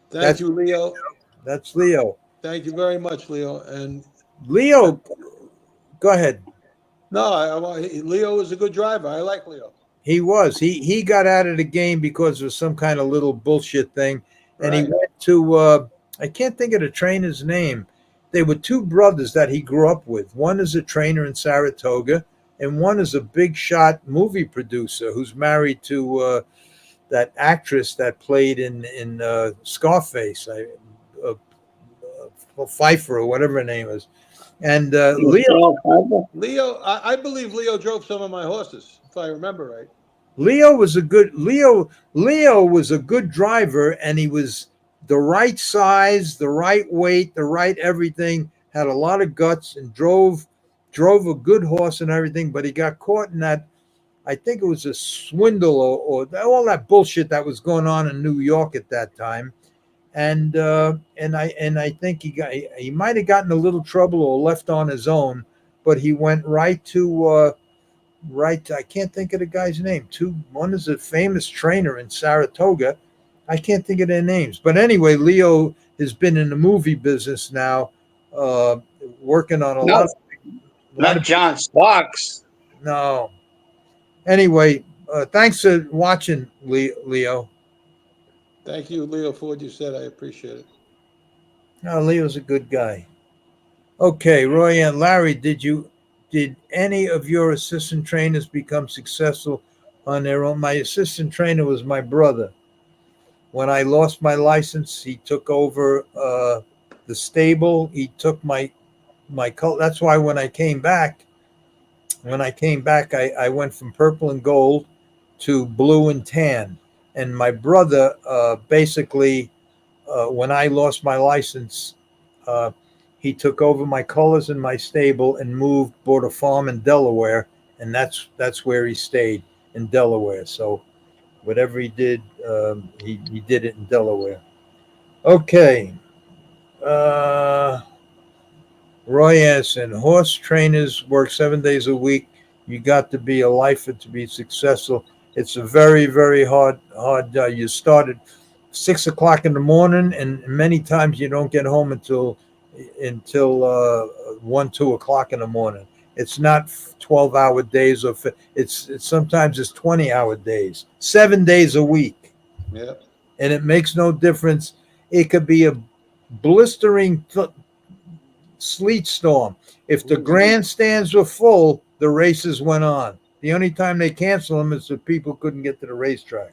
Thank That's you, Leo. that's Leo. Thank you very much, Leo. And Leo, go ahead. no, Leo is a good driver. I like Leo. He was. He got out of the game because of some kind of little bullshit thing, and he Right. went to I can't think of the trainer's name. They were two brothers that he grew up with. One is a trainer in Saratoga, and one is a big shot movie producer who's married to that actress that played in Scarface, Pfeiffer or whatever her name is. And Leo, I believe Leo drove some of my horses, if I remember right. Leo was a good Leo was a good driver, and he was the right size, the right weight, the right everything. Had a lot of guts and drove a good horse and everything. But he got caught in that. I think it was a swindle or all that bullshit that was going on in New York at that time. And I think he might have gotten a little trouble or left on his own, but he went right to. Right, I can't think of the guy's name. One is a famous trainer in Saratoga. I can't think of their names. But anyway, Leo has been in the movie business now, working on a No, lot not of John Sparks. no. Anyway, thanks for watching, Leo. Thank you, Leo, for what you said. I appreciate it. No, Leo's a good guy. Okay, Roy and Larry, did any of your assistant trainers become successful on their own? My assistant trainer was my brother. When I lost my license, he took over the stable. He took my color. That's why when I came back, I went from purple and gold to blue and tan. And my brother basically, when I lost my license, uh, he took over my colors in my stable and bought a farm in Delaware, and that's where he stayed in Delaware. So whatever he did, he did it in Delaware. Okay. Uh, Roy Anderson, horse trainers work 7 days a week. You got to be a lifer to be successful. It's a very, very hard. You start at 6 o'clock in the morning, and many times you don't get home until 1, 2 o'clock in the morning. It's not 12-hour days, it's sometimes it's 20-hour days, 7 days a week. Yeah. And it makes no difference. It could be a blistering sleet storm. If the grandstands were full, the races went on. The only time they cancel them is if people couldn't get to the racetrack.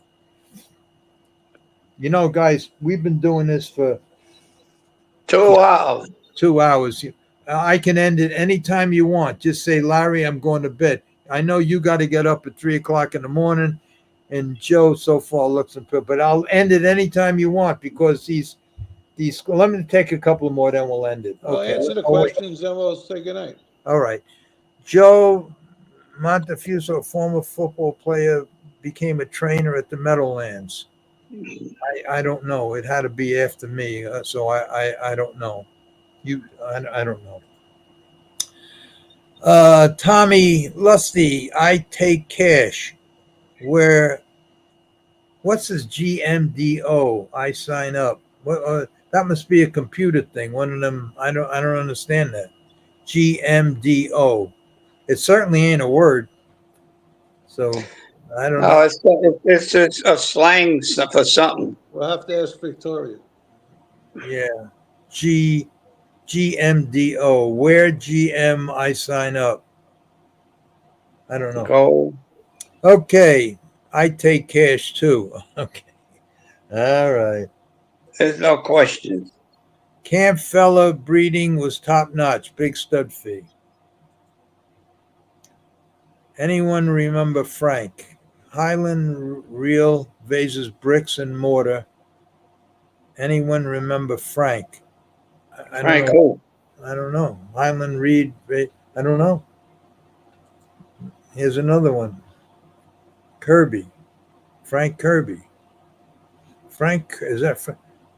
You know, guys, we've been doing this for 2 hours. 2 hours. I can end it anytime you want. Just say, Larry, I'm going to bed. I know you got to get up at 3 o'clock in the morning, and Joe so far looks and but I'll end it anytime you want because these. Let me take a couple more, then we'll end it. Well, Okay. answer the questions, then we'll say goodnight. All right. Joe Montefuso, a former football player, became a trainer at the Meadowlands. I don't know. It had to be after me, so I don't know. I don't know. Tommy Lusty, I take cash. What's this GMDO? I sign up. That must be a computer thing. One of them. I don't understand that. GMDO. It certainly ain't a word. So I don't know. No, it's a slang for something. We'll have to ask Victoria. Yeah. GMDO. Where GM I sign up? I don't know. Go. Okay. I take cash too. Okay. All right. There's no question. Camp fella breeding was top notch. Big stud fee. Anyone remember Frank? Highland Real vases bricks and mortar. Anyone remember Frank? I don't Frank know. who? I don't know. Highland Reed. I don't know. Here's another one. Kirby. Frank Kirby. Frank, is that,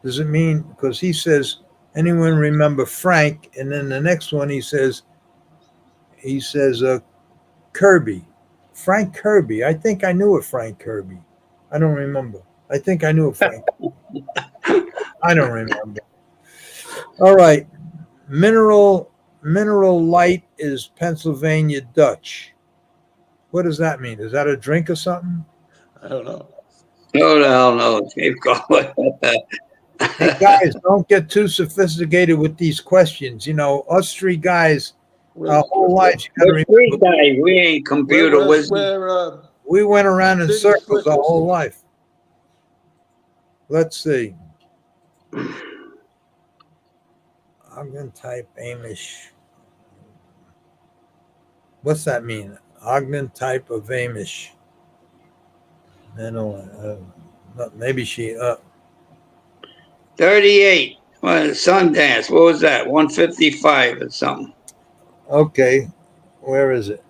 does it mean, because he says, anyone remember Frank? And then the next one he says, Kirby. Frank Kirby. I think I knew a Frank Kirby. I don't remember. I think I knew a Frank. I don't remember. All right. Mineral Light is Pennsylvania Dutch. What does that mean? Is that a drink or something? I don't know. No, the hell no. Keep going. Hey guys, don't get too sophisticated with these questions. You know, us three guys, our whole lives, you gotta We're three remember, guys. We ain't computer wisdom. we went around in Biggest circles our quickest. whole life. Let's see. Ogden type Amish. What's that mean? Ogden type of Amish. Maybe she. 38. Well, Sundance. What was that? 155 or something. Okay, where is it?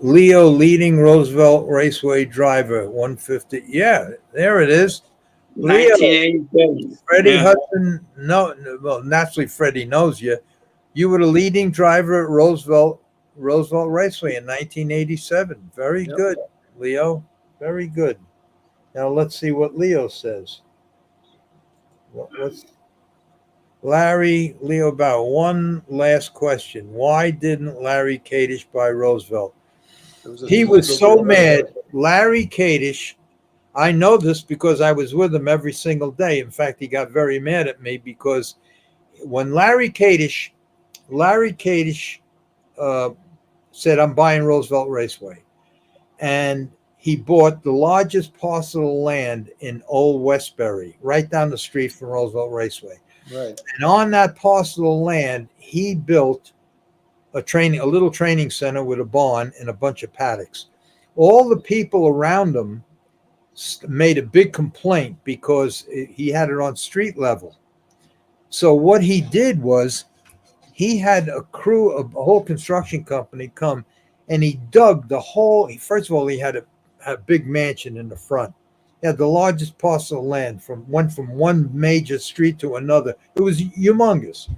Leo leading Roosevelt Raceway driver, 150. Yeah, there it is. Leo, 1987. Freddie Yeah. Hudson. No, well, naturally Freddie knows you. You were the leading driver at Roosevelt Raceway in 1987. Very Yep. good, Leo. Very good. Now let's see what Leo says. What's Larry Leo Bauer? One last question. Why didn't Larry Kadish buy Roosevelt? He was so mad. Larry Kadish, I know this because I was with him every single day. In fact, he got very mad at me because when Larry Kadish said, I'm buying Roosevelt Raceway. And he bought the largest parcel of land in Old Westbury, right down the street from Roosevelt Raceway. Right. And on that parcel of land, he built a little training center with a barn and a bunch of paddocks. All the people around him made a big complaint because he had it on street level. So what he did was he had a whole construction company come, and he dug the whole. First of all, he had a big mansion in the front. He had the largest parcel of land went from one major street to another. It was humongous.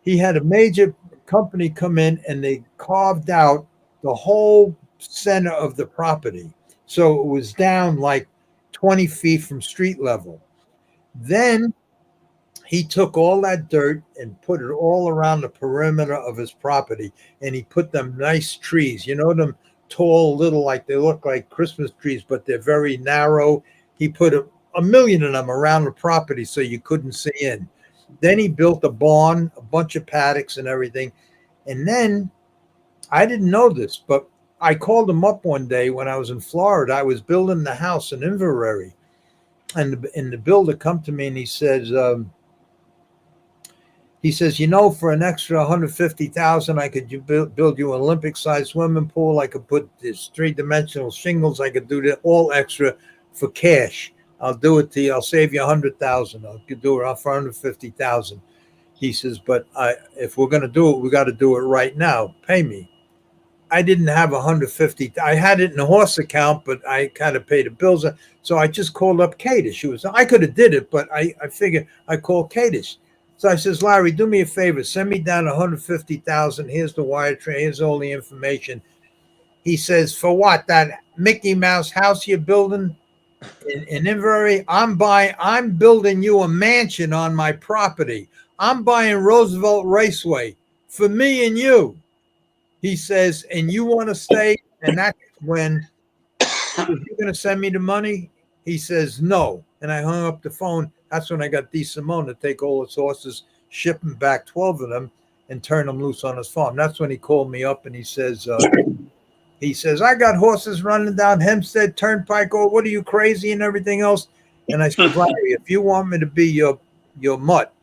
He had a major company come in, and they carved out the whole center of the property. So it was down like 20 feet from street level. Then he took all that dirt and put it all around the perimeter of his property, and he put them nice trees. You know, them tall, little, like they look like Christmas trees, but they're very narrow. He put a million of them around the property so you couldn't see in. Then he built a barn, a bunch of paddocks and everything. And then I didn't know this, but I called him up one day when I was in Florida. I was building the house in Inverary, and the builder come to me and he says, you know, for an extra $150,000, I could build you an Olympic-sized swimming pool. I could put this 3-dimensional shingles. I could do that all extra for cash. I'll do it to you. I'll save you $100,000. I could do it for $150,000. He says, but if we're going to do it, we got to do it right now. Pay me. I didn't have $150,000. I had it in a horse account, but I kind of paid the bills. So I just called up Kadish. I could have did it, but I figured I called Kadish. So I says, Larry, do me a favor. Send me down $150,000. Here's the wire tray. Here's all the information. He says, for what? That Mickey Mouse house you're building in Inverary? I'm building you a mansion on my property. I'm buying Roosevelt Raceway for me and you. He says, and you want to stay? And that's when, you're going to send me the money? He says, no. And I hung up the phone. That's when I got D. Simone to take all his horses, ship them back, 12 of them, and turn them loose on his farm. That's when he called me up and he says, I got horses running down Hempstead Turnpike. Oh, what are you, crazy, and everything else? And I said, Larry, if you want me to be your mutt,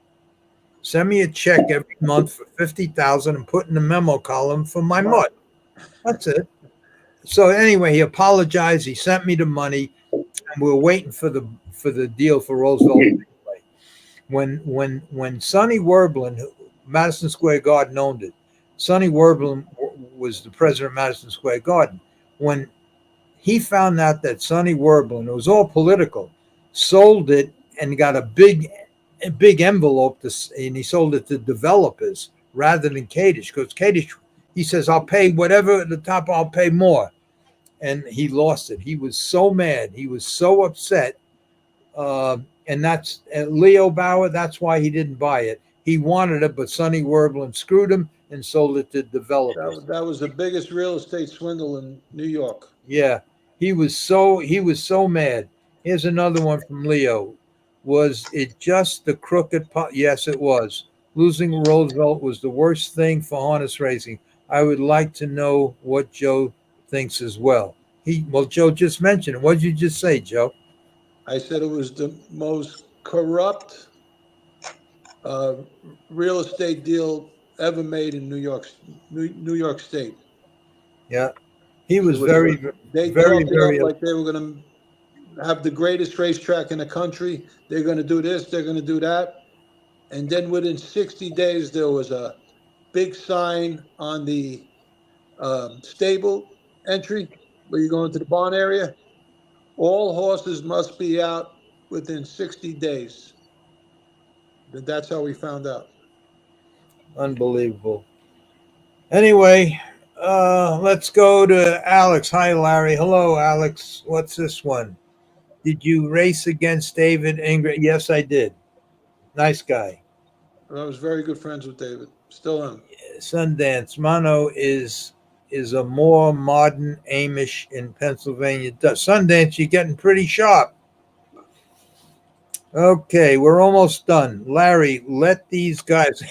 send me a check every month for $50,000 and put in the memo column for my mutt. That's it. So anyway, he apologized. He sent me the money, and we're waiting for the deal for Roosevelt. When Sonny Werblin, Madison Square Garden owned it. Sonny Werblin was the president of Madison Square Garden. When he found out that Sonny Werblin, it was all political, sold it and got a big envelope and he sold it to developers rather than Kadish, because Kadish, he says, I'll pay whatever at the top, I'll pay more. And he lost it. He was so mad. He was so upset. And that's Leo Bauer. That's why he didn't buy it. He wanted it, but Sonny Werblin screwed him and sold it to developers. That was the biggest real estate swindle in New York. Yeah, he was so mad. Here's another one from Leo. Was it just the crooked pot? Yes, it was. Losing Roosevelt was the worst thing for harness racing. I would like to know what Joe thinks as well. Joe just mentioned it. What did you just say, Joe? I said it was the most corrupt real estate deal ever made in New York State. Yeah, he was They very, talked very. like they were going to have the greatest racetrack in the country. They're going to do this. They're going to do that. And then within 60 days, there was a big sign on the stable entry where you go into the barn area. All horses must be out within 60 days. That's how we found out. Unbelievable. Anyway, let's go to Alex. Hi, Larry. Hello, Alex. What's this one? Did you race against David Ingram? Yes, I did. Nice guy. I was very good friends with David. Still am. Sundance. Mono is a more modern Amish in Pennsylvania. Sundance, you're getting pretty sharp. Okay, we're almost done. Larry, let these guys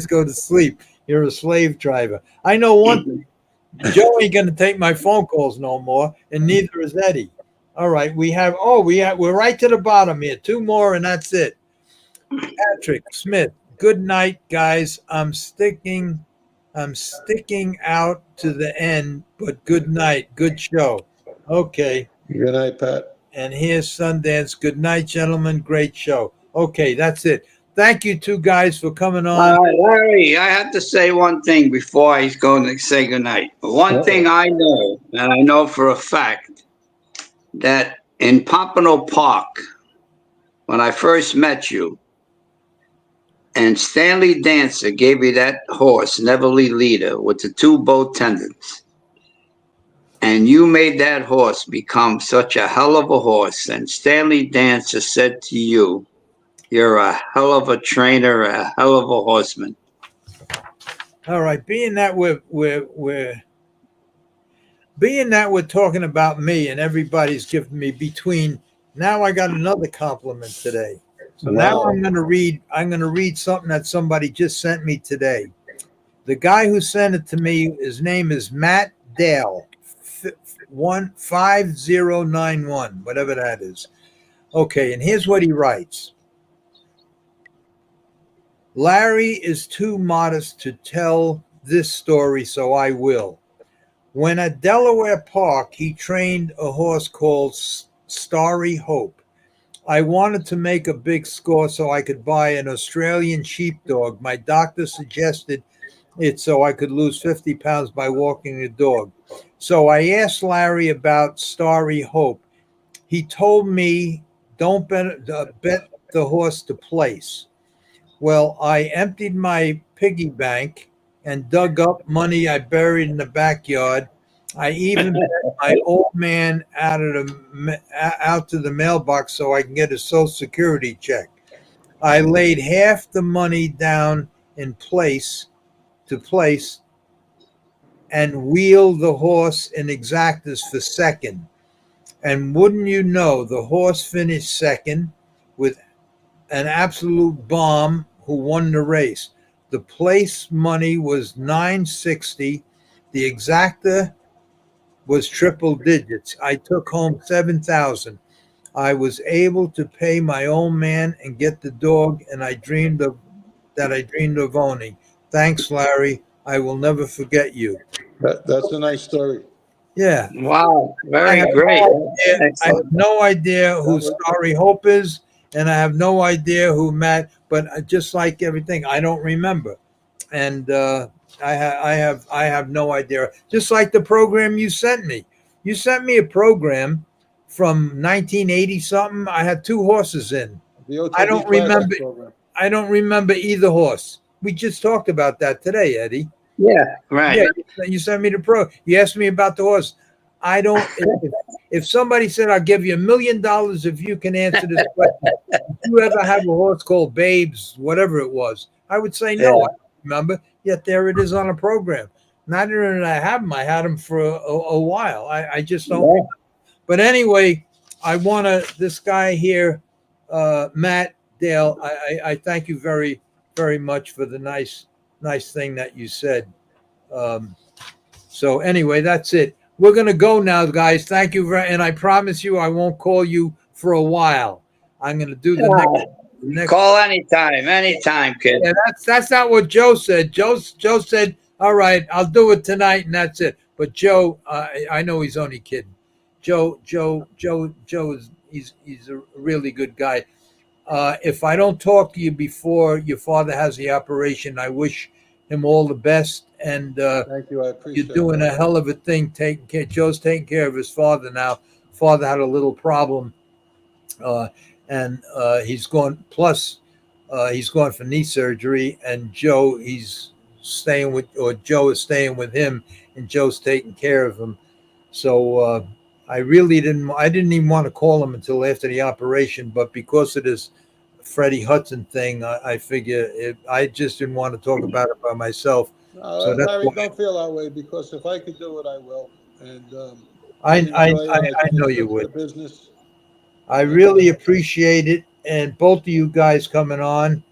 go to sleep. You're a slave driver. I know one thing. Joe ain't gonna take my phone calls no more, and neither is Eddie. All right, we're right to the bottom here. 2 more, and that's it. Patrick Smith. Good night, guys. I'm sticking out to the end, but good night. Good show. Okay. Good night, Pat. And here's Sundance. Good night, gentlemen. Great show. Okay, that's it. Thank you 2 guys for coming on. Larry, I have to say one thing before he's going to say goodnight. One thing I know, and I know for a fact, that in Pompano Park, when I first met you, and Stanley Dancer gave you that horse, Neverly Leader, with the 2 bow tendons, and you made that horse become such a hell of a horse, and Stanley Dancer said to you, you're a hell of a trainer, a hell of a horseman. All right, being that we're talking about me and everybody's giving me between. Now I got another compliment today. So now I'm going to read something that somebody just sent me today. The guy who sent it to me, his name is Matt Dale, 15091, whatever that is. Okay, and here's what he writes. Larry is too modest to tell this story, so I will. When at Delaware Park, he trained a horse called Starry Hope. I wanted to make a big score so I could buy an Australian sheepdog. My doctor suggested it so I could lose 50 pounds by walking the dog. So I asked Larry about Starry Hope. He told me, don't bet the horse to place. Well, I emptied my piggy bank and dug up money I buried in the backyard. I even bet my old man out to the mailbox so I can get a Social Security check. I laid half the money down in place and wheeled the horse in exactas for second. And wouldn't you know, the horse finished second with an absolute bomb who won the race. The place money was $960. The exacta was triple digits. I took home $7,000. I was able to pay my old man and get the dog, and I dreamed of owning. Thanks, Larry. I will never forget you. That's a nice story. Yeah. Wow, very great. I have no idea who Starry Hope is, and I have no idea who Matt, but just like everything, I don't remember. and I have no idea. Just like the program you sent me. You sent me a program from 1980 something. I had 2 horses in. The OTB I don't Classic remember. program. I don't remember either horse. We just talked about that today, Eddie. Yeah, right. Yeah, you sent me the pro. You asked me about the horse. I don't. If somebody said, "I'll give you $1 million if you can answer this question," did you ever have a horse called Babes, whatever it was? I would say no. Yeah. I don't remember. Yet there it is on a program. Not only did I have him, I had him for a while. I just don't. Yeah. But anyway, I want to. This guy here, Matt Dale. I thank you very, very much for the nice thing that you said. So anyway, that's it. We're gonna go now, guys. Thank you very, and I promise you, I won't call you for a while. I'm gonna do the next. Call anytime, kid. Yeah, that's not what Joe said. Joe said, "All right, I'll do it tonight," and that's it. But Joe, I know he's only kidding. Joe is he's a really good guy. If I don't talk to you before your father has the operation, I wish him all the best. And Thank you. I appreciate you're doing that. a hell of a thing. Joe's taking care of his father now. Father had a little problem, and he's gone. Plus, he's gone for knee surgery, and Joe is staying with him, and Joe's taking care of him. So I didn't even want to call him until after the operation, but because of this Freddie Hudson thing, I figure I just didn't want to talk about it by myself. So that's Larry, why- don't feel that way, because if I could do it, I will. And I enjoy it. I know think you it's would. good for the business. I really appreciate it, and both of you guys coming on.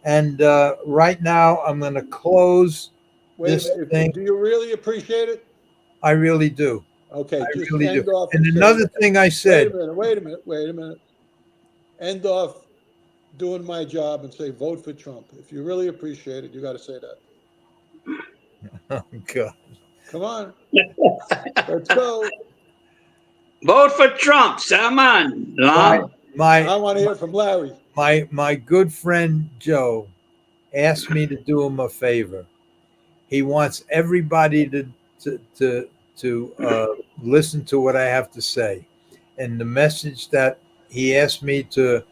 And right now, I'm going to close Wait this a minute. thing. Do you really appreciate it? I really do. Okay, I just really end do. off. And say- another thing I said, Wait a minute. End off doing my job and say, vote for Trump. If you really appreciate it, you got to say that. oh God, Come on. Let's go. Vote for Trump. Come on, Lon. my I want to hear from Larry. my good friend Joe asked me to do him a favor. He wants everybody to listen to what I have to say, and the message that he asked me to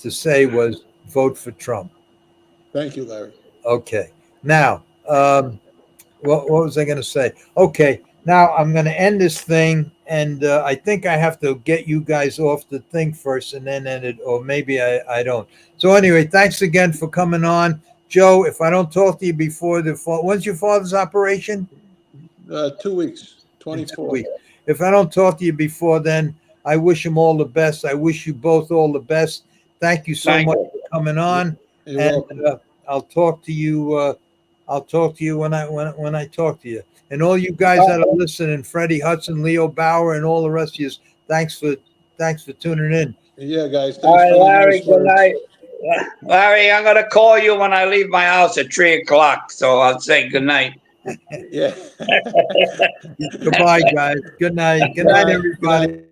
say was vote for Trump. Thank you, Larry. Okay. Now, what was I going to say? Okay. Now I'm going to end this thing, and I think I have to get you guys off the thing first and then end it, or maybe I don't. So anyway, thanks again for coming on. Joe, if I don't talk to you before when's your father's operation? 2 weeks, In 2 24. weeks. If I don't talk to you before then, I wish him all the best. I wish you both all the best. Thank you so Thank much you. for coming on. You're And welcome. I'll talk to you. I'll talk to you when I talk to you. And all you guys that are listening, Freddie Hudson, Leo Bauer, and all the rest of you, thanks for tuning in. Yeah, guys. Thanks All right, for the Larry, nice good words. night. Larry, I'm going to call you when I leave my house at 3:00. So I'll say good night. Yeah. Goodbye, guys. Good night. Good night, everybody.